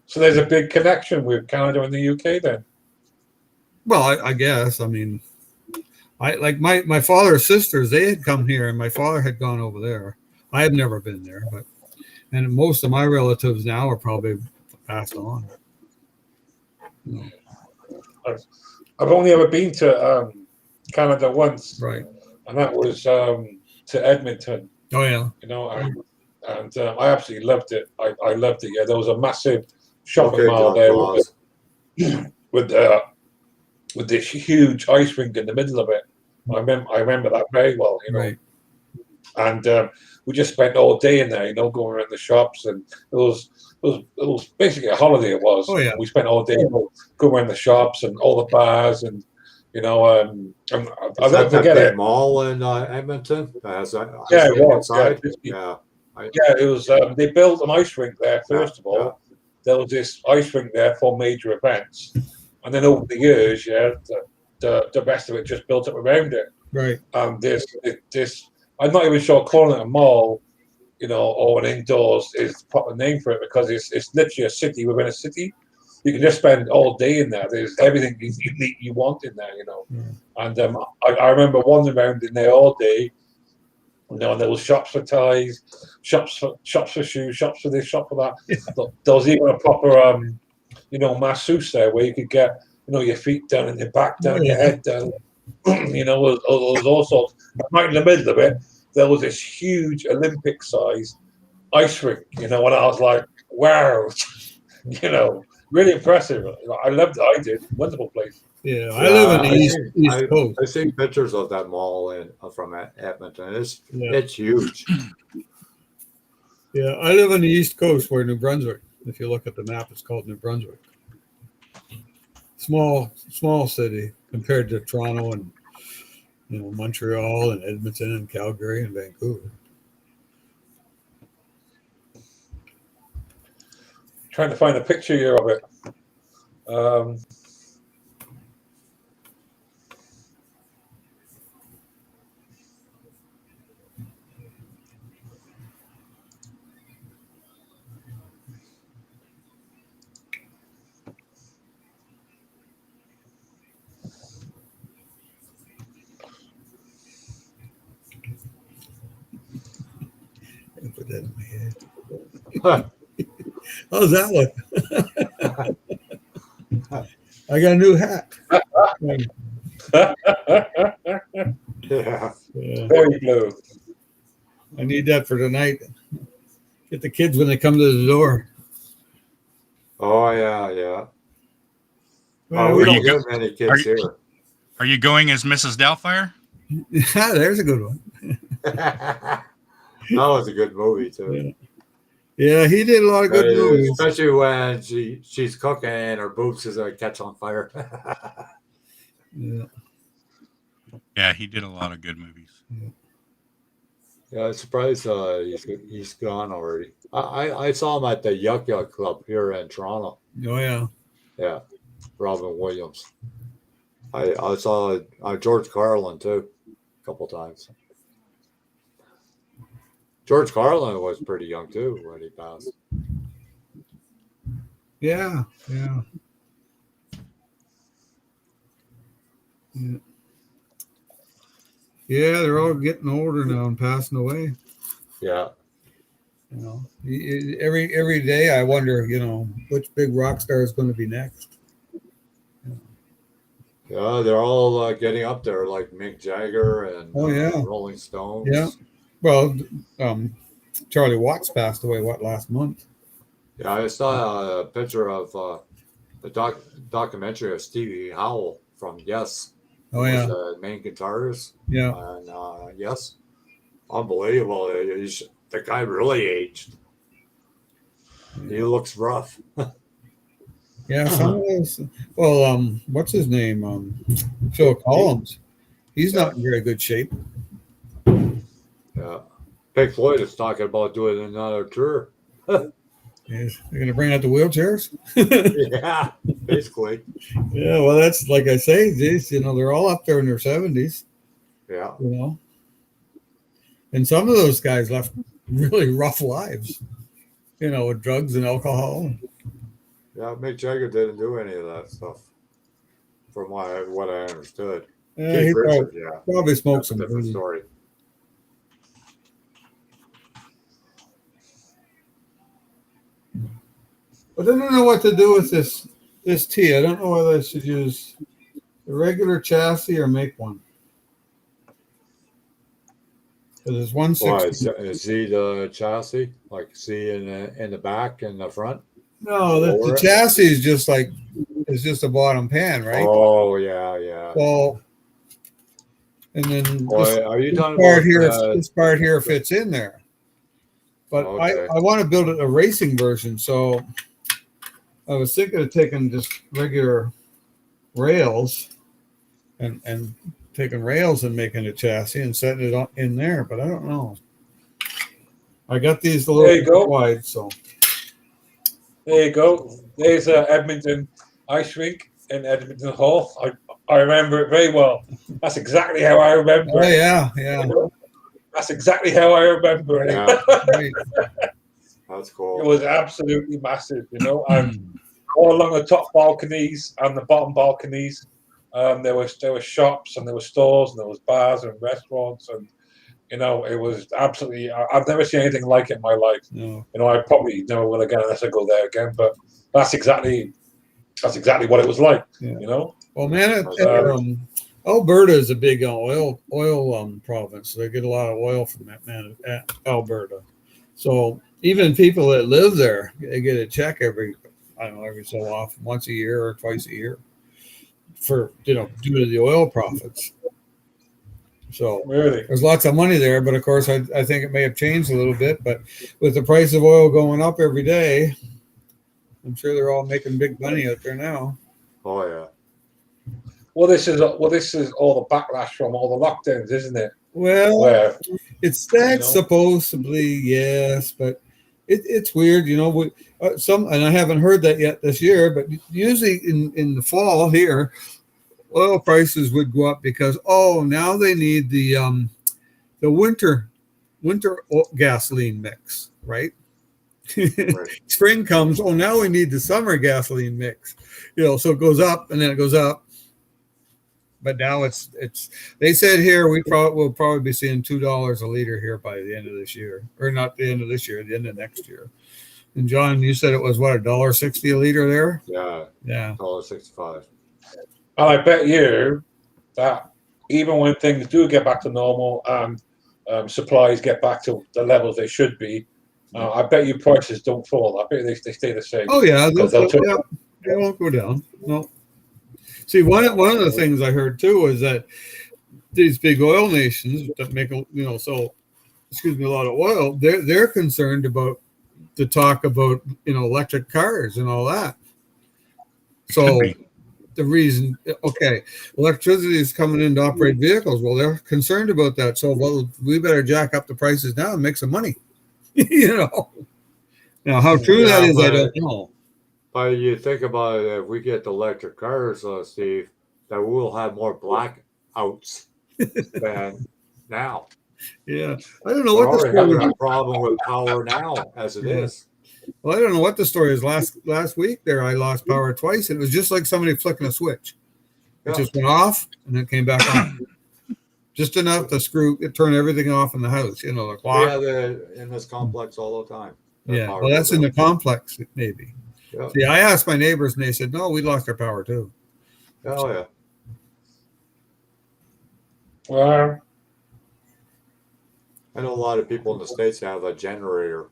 So there's a big connection with Canada and the UK then. Well, I guess. I mean, I like my father's sisters. They had come here, and my father had gone over there. I have never been there, and most of my relatives now are probably passed on. You know. I've only ever been to Canada once, Right. and that was to Edmonton. Oh yeah. You know, and I absolutely loved it. I loved it. Yeah, there was a massive shopping mall there with this huge ice rink in the middle of it. I remember that very well. You know, Right. and we just spent all day in there. You know, going around the shops, and it was basically a holiday. It was. Oh yeah. We spent all day going around the shops and all the bars and. You know, I'll never forget that it. mall in Edmonton. Yeah, it was. Yeah. Yeah, it was. They built an ice rink there first of all. Yeah. There was this ice rink there for major events, and then over the years, the rest of it just built up around it. Right. This I'm not even sure calling it a mall, you know, or an indoors is the proper name for it because it's literally a city within a city. You can just spend all day in there. There's everything you want in there, you know. And I remember wandering around in there all day. You know, and there was shops for ties, shops for shoes, shops for this, shop for that. There was even a proper, you know, masseuse there where you could get, you know, your feet down and your back down, your head down. You know, there was all sorts. Right in the middle of it, there was this huge Olympic-size ice rink. You know, and I was like, wow, you know. Really impressive. I loved it. I did. Wonderful place. Yeah, I live in the East Coast. I've seen pictures of that mall from Edmonton. It's huge. Yeah, I live on the East Coast where New Brunswick. If you look at the map, it's called New Brunswick. Small city compared to Toronto and Montreal and Edmonton and Calgary and Vancouver. Trying to find a picture here of it. I put that in my head. How's that look? I got a new hat. Yeah. Very blue. I need that for tonight. Get the kids when they come to the door. Oh yeah. Well, we Are don't you get many kids here. Are you going as Mrs. Doubtfire? Yeah, there's a good one. That was a good movie too. Yeah, he did a lot of good movies. Especially when she's cooking and her boots is catch on fire. Yeah, he did a lot of good movies. Yeah, I'm surprised he's gone already. I saw him at the Yuck Yuck Club here in Toronto. Oh yeah. Yeah, Robin Williams. I saw George Carlin too, a couple times. George Carlin was pretty young too when he passed. Yeah. Yeah, they're all getting older now and passing away. Yeah. You know, every day I wonder, you know, which big rock star is going to be next. Yeah, they're all getting up there, like Mick Jagger and Oh yeah, Rolling Stones. yeah. Well, um, Charlie Watts passed away last month. Yeah, I saw a picture of the documentary of Stevie Howell from Yes, Oh who was yeah, the main guitarist. yeah. And Yes, unbelievable. The guy really aged. He looks rough. Yeah, some of those. Well, what's his name? Phil Collins. He's Yeah. not in very good shape. Yeah. Pink Floyd is talking about doing another tour. They're going to bring out the wheelchairs. Yeah, basically. Yeah, well, that's like I say, geez, you know, they're all up there in their 70s. Yeah. You know, and some of those guys left really rough lives. You know, with drugs and alcohol. Yeah, Mick Jagger didn't do any of that stuff, from what I understood. He Keith Richards, yeah. probably smoked That's a some different weed. story. But I don't know what to do with this tea. I don't know whether I should use the regular chassis or make one. Because it's Why 160. is he the chassis? Like see in the back and the front? No, the Lower it? chassis is just like it's just a bottom pan, right? Oh yeah. So, and then Boy, are you this talking part about here, this part here fits in there. But Okay. I want to build a racing version, so I was thinking of taking just regular rails and taking rails and making a chassis and setting it in there, but I don't know. I got these a There you little go. wide, so There you go. There's Edmonton Ice Rink in Edmonton Hall. I remember it very well. That's exactly how I remember oh it. yeah, That's exactly how I remember it. Yeah, right. that's It cool. was absolutely massive, you know, and all along the top balconies and the bottom balconies, there were shops and there were stores and there was bars and restaurants, and you know, it was absolutely. I've never seen anything like it in my life. No. You know, I probably never will again unless I go there again. But that's exactly what it was like. Yeah. You know. Well, man, Alberta is a big oil province. They get a lot of oil from that, man, at Alberta. So even people that live there, they get a check every so often, once a year or twice a year, for due to the oil profits. So Really. there's lots of money there, but of course I think it may have changed a little bit. But with the price of oil going up every day, I'm sure they're all making big money out there now. Oh yeah. Well, this is all the backlash from all the lockdowns, isn't it? Well, Where it's that supposedly, yes, but it's weird, you know. And I haven't heard that yet this year, but usually in the fall here, oil prices would go up because now they need the winter gasoline mix, right? Right. Spring comes, now we need the summer gasoline mix, so it goes up and then it goes up. But now it's they said here we'll probably be seeing $2 a liter here by the end of this year, or not the end of this year, the end of next year. And John, you said it was what, $1.60 a liter there? Yeah. Yeah. $1.65. And I bet you that even when things do get back to normal and supplies get back to the levels they should be, I bet you prices don't fall. I bet they stay the same. Oh yeah, they won't go down. No. See, one of the things I heard too is that these big oil nations that make a lot of oil, they're concerned about the talk about electric cars and all that. So the reason, electricity is coming in to operate vehicles. Well, they're concerned about that. So we better jack up the prices now and make some money. Now how true that is, I don't know. But you think about it, if we get the electric cars, Steve, that we'll have more blackouts than now. Yeah, I don't know We're what the already story having a problem with power now, as it is. Well, I don't know what the story is. Last week there, I lost power twice. It was just like somebody flicking a switch. It just went off and then came back on. just enough to turn everything off in the house. You know, the clock. Yeah, they're in this complex all the time. Their Yeah, power well, that's goes in the out. complex, maybe. Yeah. See, I asked my neighbors, and they said, "No, we lost our power too." Oh yeah. Well, I know a lot of people in the States have a generator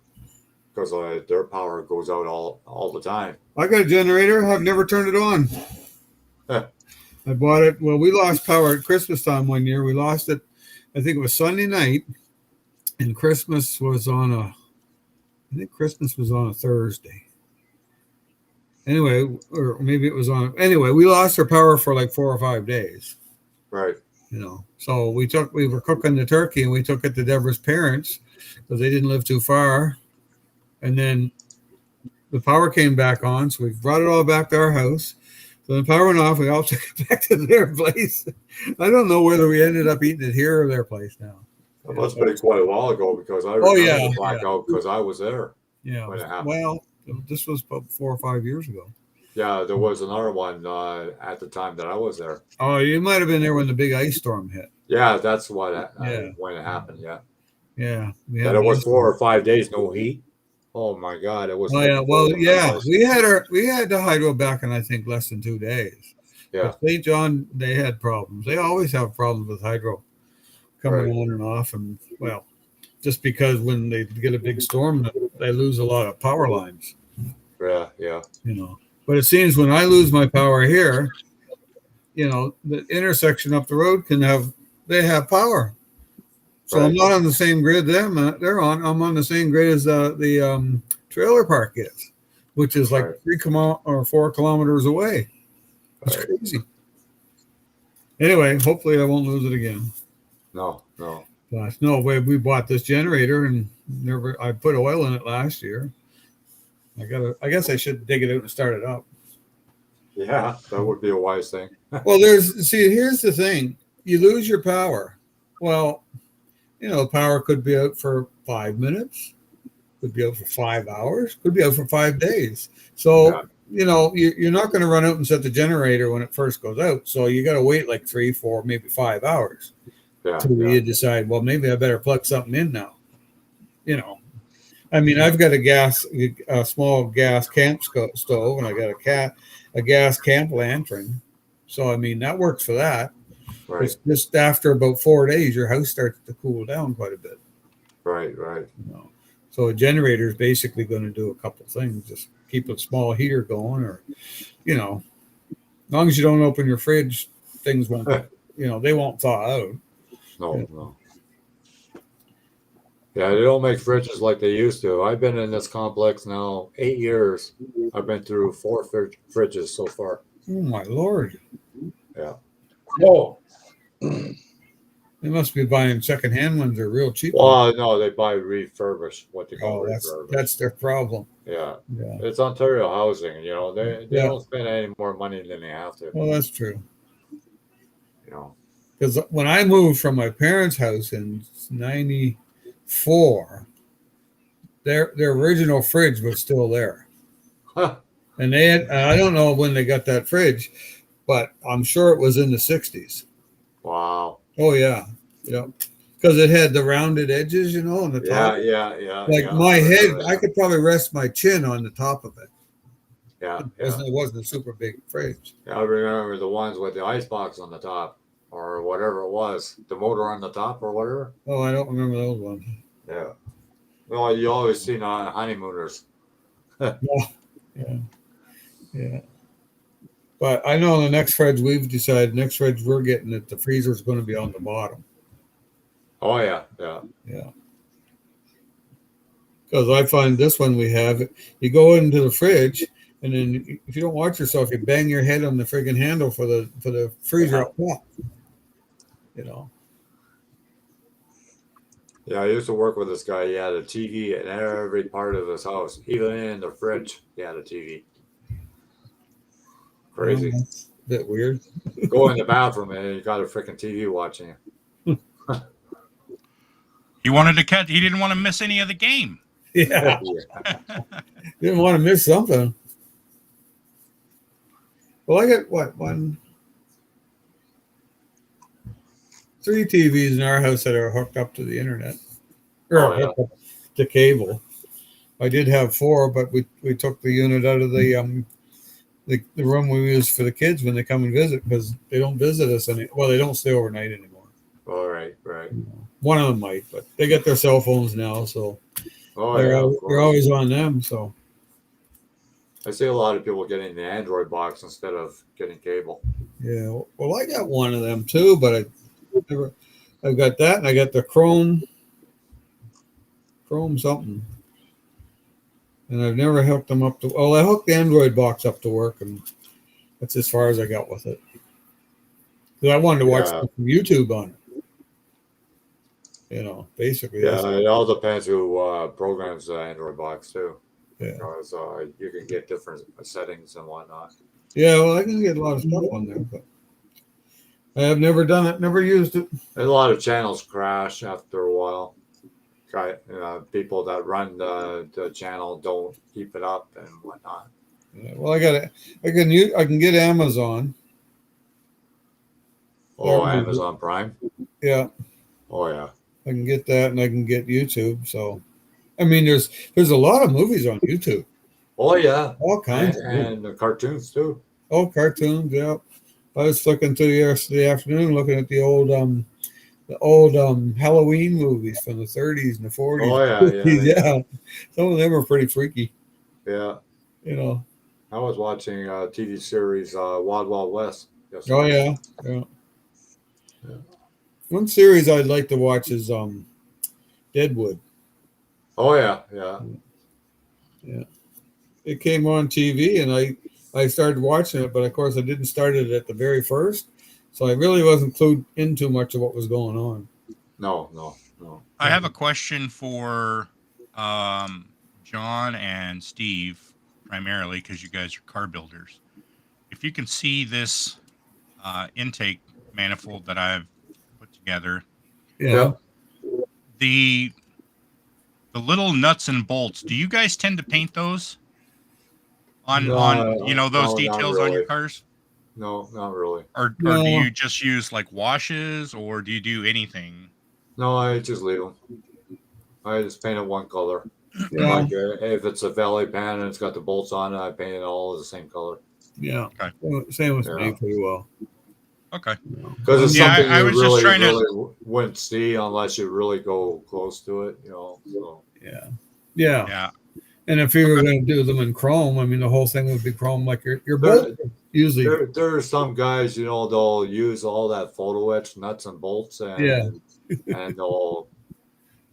because their power goes out all the time. I got a generator. I've never turned it on. Huh. I bought it. Well, we lost power at Christmas time one year. We lost it. I think it was Sunday night, and Christmas was on a. I think Christmas was on a Thursday. Anyway, or maybe it was on. Anyway, we lost our power for like 4 or 5 days. Right. You know, so we were cooking the turkey, and we took it to Deborah's parents because they didn't live too far, and then the power came back on, so we brought it all back to our house. So the power went off. We all took it back to their place. I don't know whether we ended up eating it here or their place now. That must have been quite a while ago because I Oh, remember yeah, the blackout because I was there Yeah. when it happened. Well, this was about 4 or 5 years ago. Yeah, there was another one at the time that I was there. Oh, you might have been there when the big ice storm hit. Yeah, that's what Yeah. when it happened. Yeah, Yeah. We and had it an was ice 4 or 5 days no heat. Oh my God, it was. Oh yeah, well yeah, we had the hydro back in I think less than 2 days. Yeah, But St. John, they had problems. They always have problems with hydro coming Right. on and off, and well, just because when they get a big storm, they lose a lot of power lines. yeah. You know, but it seems when I lose my power here, you know, the intersection up the road they have power. So I'm Right. not on the same grid they're on. I'm on the same grid as the trailer park is, which is like Right. 4 kilometers away. It's Right. crazy. Anyway, hopefully I won't lose it again. No. But no, we bought this generator and I put oil in it last year. I guess I should dig it out and start it up. Yeah, that would be a wise thing. Well, here's the thing. You lose your power. Well, you know, power could be out for 5 minutes, could be out for 5 hours, could be out for 5 days. So, Yeah. you know, you're not going to run out and set the generator when it first goes out. So you got to wait like 3, 4, maybe 5 hours Yeah, till you decide, well, maybe I better plug something in now. You know, I mean, I've got a small gas camp stove, and I got a gas camp lantern. So, I mean, that works for that. right, It's just after about 4 days, your house starts to cool down quite a bit. right. You know? So a generator is basically going to do a couple things: just keep a small heater going, or, you know, as long as you don't open your fridge, things won't, you know, they won't thaw out. No. Yeah, they don't make fridges like they used to. I've been in this complex now 8 years. I've been through 4 fridges so far. Oh my Lord! Yeah. oh, They must be buying secondhand ones. They're real cheap. Well, no, they buy refurbished, what they call Oh, refurbished. that's their problem. Yeah. Yeah. It's Ontario housing, you know. They Yeah. don't spend any more money than they have to, Well, that's true. you know. Because when I moved from my parents' house in '94, their original fridge was still there, Huh. and I don't know when they got that fridge, but I'm sure it was in the '60s. Wow. Oh yeah, because it had the rounded edges, you know, on the top. Yeah. Like yeah. my head, Yeah. I could probably rest my chin on the top of it. Yeah. It wasn't a super big fridge. I remember the ones with the icebox on the top or whatever it was, the motor on the top or whatever. Oh, I don't remember those ones. Yeah. Well, you always see on honeymooners. Yeah. But I know the next fridge next fridge we're getting that the freezer is going to be on the bottom. Oh, yeah. Yeah. Because I find this one we have, you go into the fridge, and then if you don't watch yourself, you bang your head on the friggin' handle for the freezer up top. You know. Yeah, I used to work with this guy. He had a TV in every part of his house, even in the fridge. He had a TV. Crazy. That's a bit weird. Go in the bathroom and you got a freaking TV watching you. He didn't want to miss any of the game. Yeah. Didn't want to miss something. Well, I got one. three TVs in our house that are hooked up to the internet or Oh, yeah. hooked up to cable. I did have four, but we took the unit out of the room we use for the kids when they come and visit because they don't visit us well, they don't stay overnight anymore. All right, right. One of them might, but they get their cell phones now, so Oh, yeah. Of they're course. always on them. So I see a lot of people getting the Android box instead of getting cable. yeah, well, I got one of them too, but I've got that, and I got the Chrome something, and I've never hooked them up to. Well, I hooked the Android box up to work, and that's as far as I got with it. Because I wanted to watch Yeah. some YouTube on it. Basically. Yeah, it all depends who programs the Android box too. Yeah. Because you can get different settings and whatnot. Yeah, well, I can get a lot of stuff on there, but I have never done it, never used it. And a lot of channels crash after a while. People that run the channel don't keep it up and whatnot. Yeah, well, I can get Amazon. Oh, That would be Amazon Prime. Yeah, Oh yeah. I can get that, and I can get YouTube. So, I mean, there's a lot of movies on YouTube, Oh yeah. all kinds And the cartoons too. Oh, cartoons. Yeah, I was flicking through yesterday afternoon, looking at the old Halloween movies from the 30s and the 40s. Oh yeah. Yeah. Some of them are pretty freaky. Yeah. I was watching a TV series Wild Wild West yesterday. Oh yeah. One series I'd like to watch is Deadwood. Oh yeah. Yeah. It came on TV, and I started watching it, but of course I didn't start it at the very first, so I really wasn't clued in too much of what was going on. No. I have a question for John and Steve, primarily because you guys are car builders. If you can see this intake manifold that I've put together, Yeah. the little nuts and bolts, do you guys tend to paint those on those details on your cars? No, not really. Or do you just use like washes, or do you do anything? No, I just leave them. I just paint it one color. Yeah. Like if it's a valley pan and it's got the bolts on it, I paint it all the same color. Yeah. Okay. Same with me pretty well. Okay. Because it's something I you was just really, trying to- really wouldn't see unless you really go close to it, So. Yeah. And if you were going to do them in chrome, I mean, the whole thing would be chrome, like your bolt. Usually, there are some guys, they'll use all that photo etch nuts and bolts, and and they'll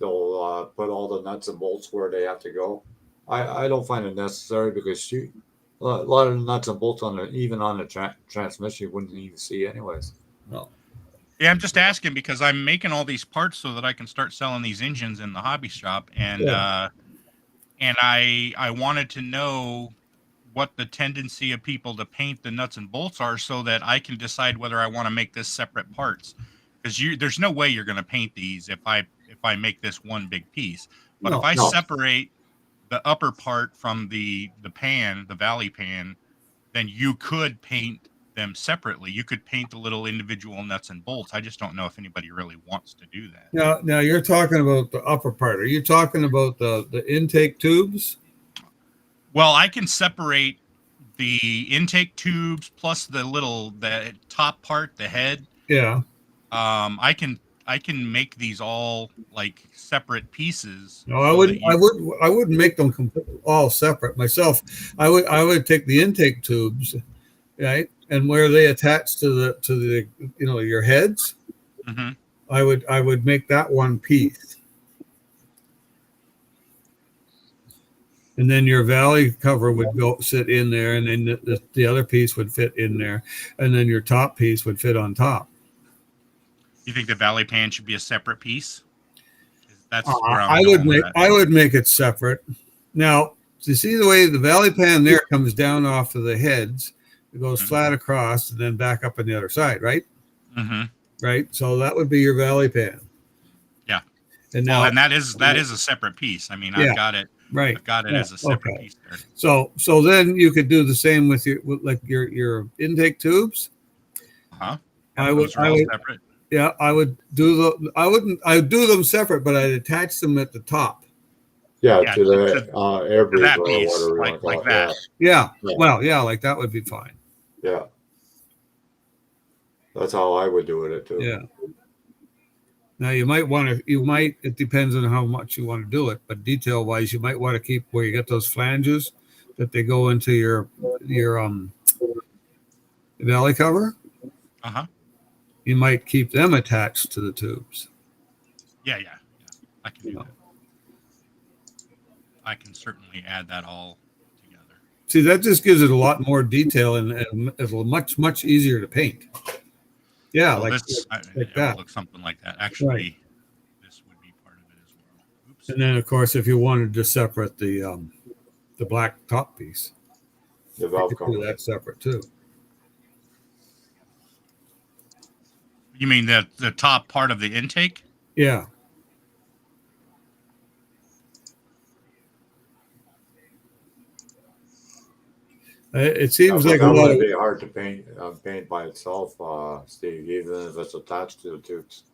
put all the nuts and bolts where they have to go. I don't find it necessary because a lot of nuts and bolts even on the transmission you wouldn't even see anyways. No. Yeah, I'm just asking because I'm making all these parts so that I can start selling these engines in the hobby shop, and I wanted to know what the tendency of people to paint the nuts and bolts are so that I can decide whether I want to make this separate parts. Because there's no way you're going to paint these if I make this one big piece. But if I separate the upper part from the pan, the valley pan, then you could paint them separately. You could paint the little individual nuts and bolts. I just don't know if anybody really wants to do that. Now you're talking about the upper part. Are you talking about the intake tubes? Well, I can separate the intake tubes plus the top part, the head. Yeah. I can make these all like separate pieces. No, I wouldn't make them all separate myself. I would take the intake tubes, right, and where they attach to the your heads. Mm-hmm. I would make that one piece. And then your valley cover would sit in there, and then the other piece would fit in there, and then your top piece would fit on top. You think the valley pan should be a separate piece? That's where I would make it separate. Now, you see the way the valley pan there comes down off of the heads, it goes flat across and then back up on the other side, right? Mm-hmm. Right. So that would be your valley pan. Yeah. And now, and that is a separate piece. I mean, I've got it. Right. I've got it as a separate piece there. So then you could do the same with your intake tubes. Uh-huh. I would separate. Yeah, I would do the. I wouldn't. I would do them separate, but I'd attach them at the top. Yeah, Yeah, to the air to breather that or piece, whatever you want to call like it. that. Yeah. Yeah. Well, yeah, like that would be fine. Yeah. That's how I would do it too. Yeah. Now you might want to. You might. It depends on how much you want to do it, but detail wise, you might want to keep where you get those flanges that they go into your valley cover. Uh-huh. You might keep them attached to the tubes. Yeah. I can do Yeah. that. I can certainly add that all together. See, that just gives it a lot more detail and it's much easier to paint. Yeah, Well, like it would that. look something like that. Actually, this would be part of it as well. Oops. And then, of course, if you wanted to separate the black top piece, The you valve could cover. do that separate too. You mean the top part of the intake? Yeah. It seems like a that lot would of be hard to paint by itself, Steve, even if it's attached to the tubes.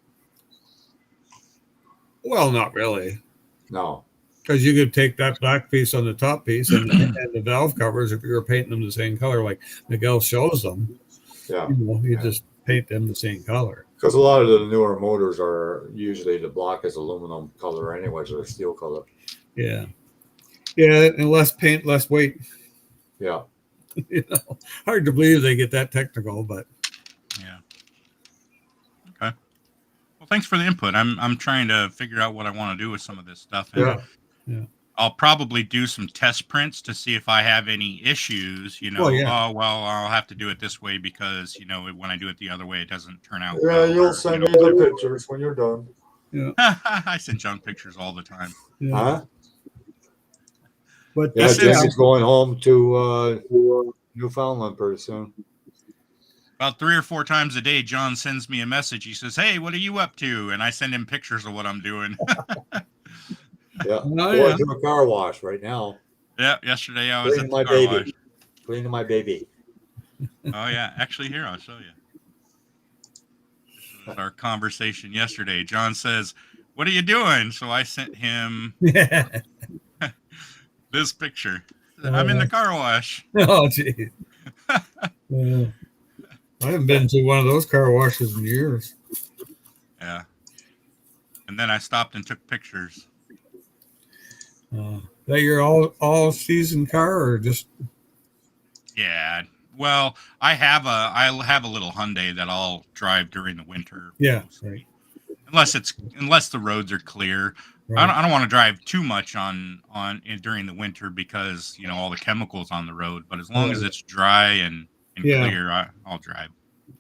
well, not really, No. because you could take that black piece on the top piece and the valve covers if you were painting them the same color, like Miguel shows them. Yeah. You just paint them the same color. Because a lot of the newer motors are usually the block is aluminum color anyways, or steel color. Yeah. Yeah, and less paint, less weight. Yeah. Hard to believe they get that technical, but Yeah. Okay. Well, thanks for the input. I'm trying to figure out what I want to do with some of this stuff. And Yeah. I'll probably do some test prints to see if I have any issues. Well, yeah. Oh well, I'll have to do it this way because when I do it the other way, it doesn't turn out. Yeah, well, you'll or, send me the pictures when you're done. I send junk pictures all the time. Yeah. Huh? But Yeah, This is- Jackie's going home to Newfoundland pretty soon. About 3 or 4 times a day, John sends me a message. He says, "Hey, what are you up to?" And I send him pictures of what I'm doing. Yeah. Oh, Going yeah. to a car wash right now. Yeah, yesterday I was Cleaning at my the car baby. wash. Cleaning my baby. Oh yeah, actually, here I'll show you. This was our conversation yesterday. John says, "What are you doing?" So I sent him Yeah. this picture. I'm in the car wash. Oh, geez. Yeah. I haven't been to one of those car washes in years. Yeah. And then I stopped and took pictures. That your all season car or just Yeah. Well, I'll have a little Hyundai that I'll drive during the winter. Yeah, mostly. Unless the roads are clear. right. I don't want to drive too much during the winter because all the chemicals on the road. But as long as it's dry and Yeah. clear, I'll drive.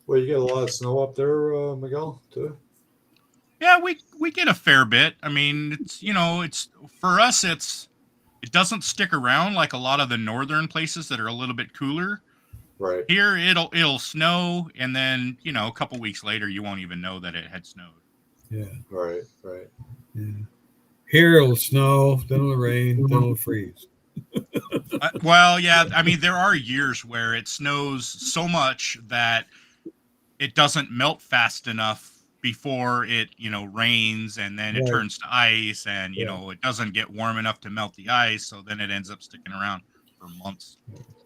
Well, you get a lot of snow up there, Miguel, too? Yeah, we get a fair bit. I mean, it's for us. It doesn't stick around like a lot of the northern places that are a little bit cooler. Right. Here, it'll snow, and then a couple weeks later, you won't even know that it had snowed. Yeah. Right. Yeah. Here it'll snow, then it'll rain, then it'll freeze. Well, yeah. I mean, there are years where it snows so much that it doesn't melt fast enough before it rains, and then it Right. turns to ice, and Yeah. it doesn't get warm enough to melt the ice, so then it ends up sticking around for months.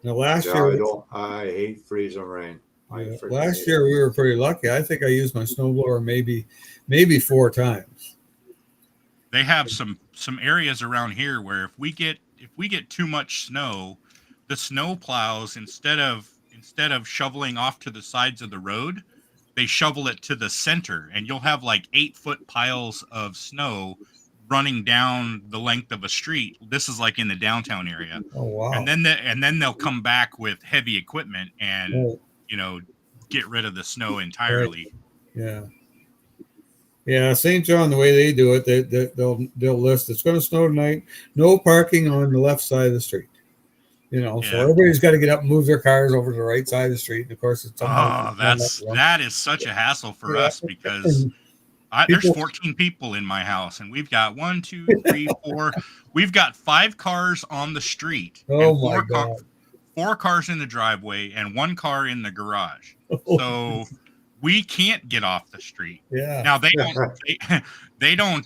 Now last Yeah, year I hate freezing rain. Freaking last hate year it. we were pretty lucky. I think I used my snowblower maybe 4 times. They have some areas around here where if we get too much snow, the snow plows instead of shoveling off to the sides of the road, they shovel it to the center, and you'll have like 8-foot piles of snow running down the length of a street. This is like in the downtown area. Oh wow. And then they'll come back with heavy equipment and Oh, get rid of the snow entirely. yeah. Yeah, St. John, the way they do it, they'll list it's going to snow tonight. No parking on the left side of the street. So Yeah. everybody's got to get up and move their cars over to the right side of the street. And of course, it's That is such a hassle for us because there's People- 14 people in my house, and we've got 1, 2, 3, 4. We've got 5 cars on the street. Oh and my God. 4 cars in the driveway and 1 car in the garage. So we can't get off the street. Yeah. Now they don't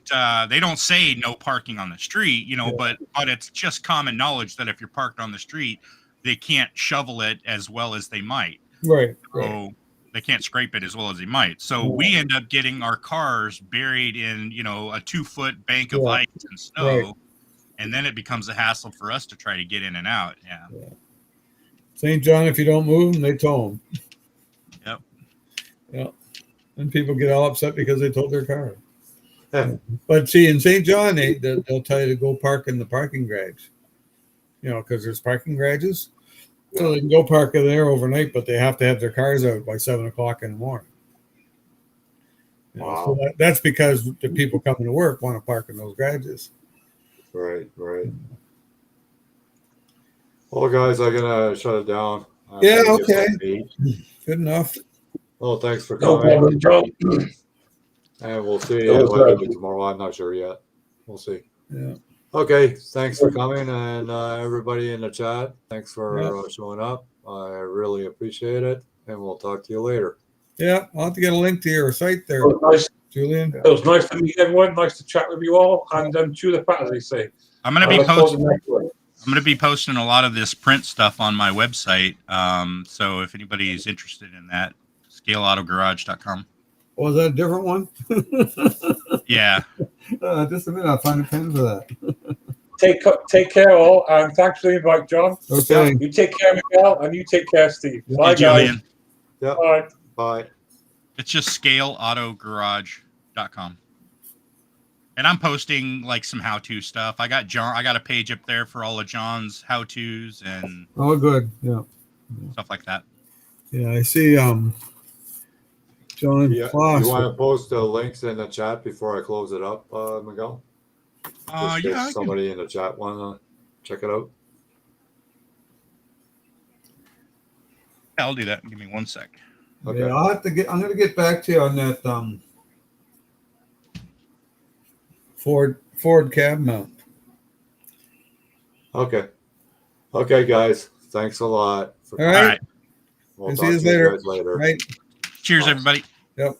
say no parking on the street, you know, but it's just common knowledge that if you're parked on the street, they can't shovel it as well as they might. Right. So they can't scrape it as well as they might. So we end up getting our cars buried in, you know, a 2-foot bank of ice and snow. And then it becomes a hassle for us to try to get in and out. Yeah. St. John, if you don't move them, they tow them. Yep. Yeah. And people get all upset because they towed their car. But see, in St. John, they'll tell you to go park in the parking garage. You know, because there's parking garages. So they can go park in there overnight, but they have to have their cars out by 7 o'clock in the morning. You know, so that's because the people coming to work want to park in those garages. Right. Well, guys, I'm gonna shut it down. Yeah. Okay. Good enough. Well, thanks for No coming. problem, Joe. And we'll see you tomorrow. I'm not sure yet. We'll see. Yeah. Okay. Thanks for coming, and everybody in the chat. Thanks for showing up. I really appreciate it, and we'll talk to you later. Yeah, I'll have to get a link to your site there, Nice. Julian. It was nice to meet everyone. Nice to chat with you all. And chew the fat, as they say. I'm going to be posting a lot of this print stuff on my website. So if anybody is interested in that, scaleautogarage.com. Was that a different one? Yeah. Just a minute. I'll find a pen for that. Take care, all, and thanks for the invite, John. Okay. You take care, Miguel, and you take care, Steve. Bye, Julian. Yeah. Bye. Bye. It's just scaleautogarage.com. And I'm posting like some how-to stuff. I got a page up there for all of John's how-tos and good. Yeah. Stuff like that. Yeah, I see John Floss. You want to post the links in the chat before I close it up, Miguel? Somebody in the chat want to check it out? I'll do that. Give me 1 sec. Okay. Yeah, I'm going to get back to you on that Ford cab mount. Okay, guys. Thanks a lot. All right. We'll see you later. Guys later. Right. Cheers, everybody. Yep.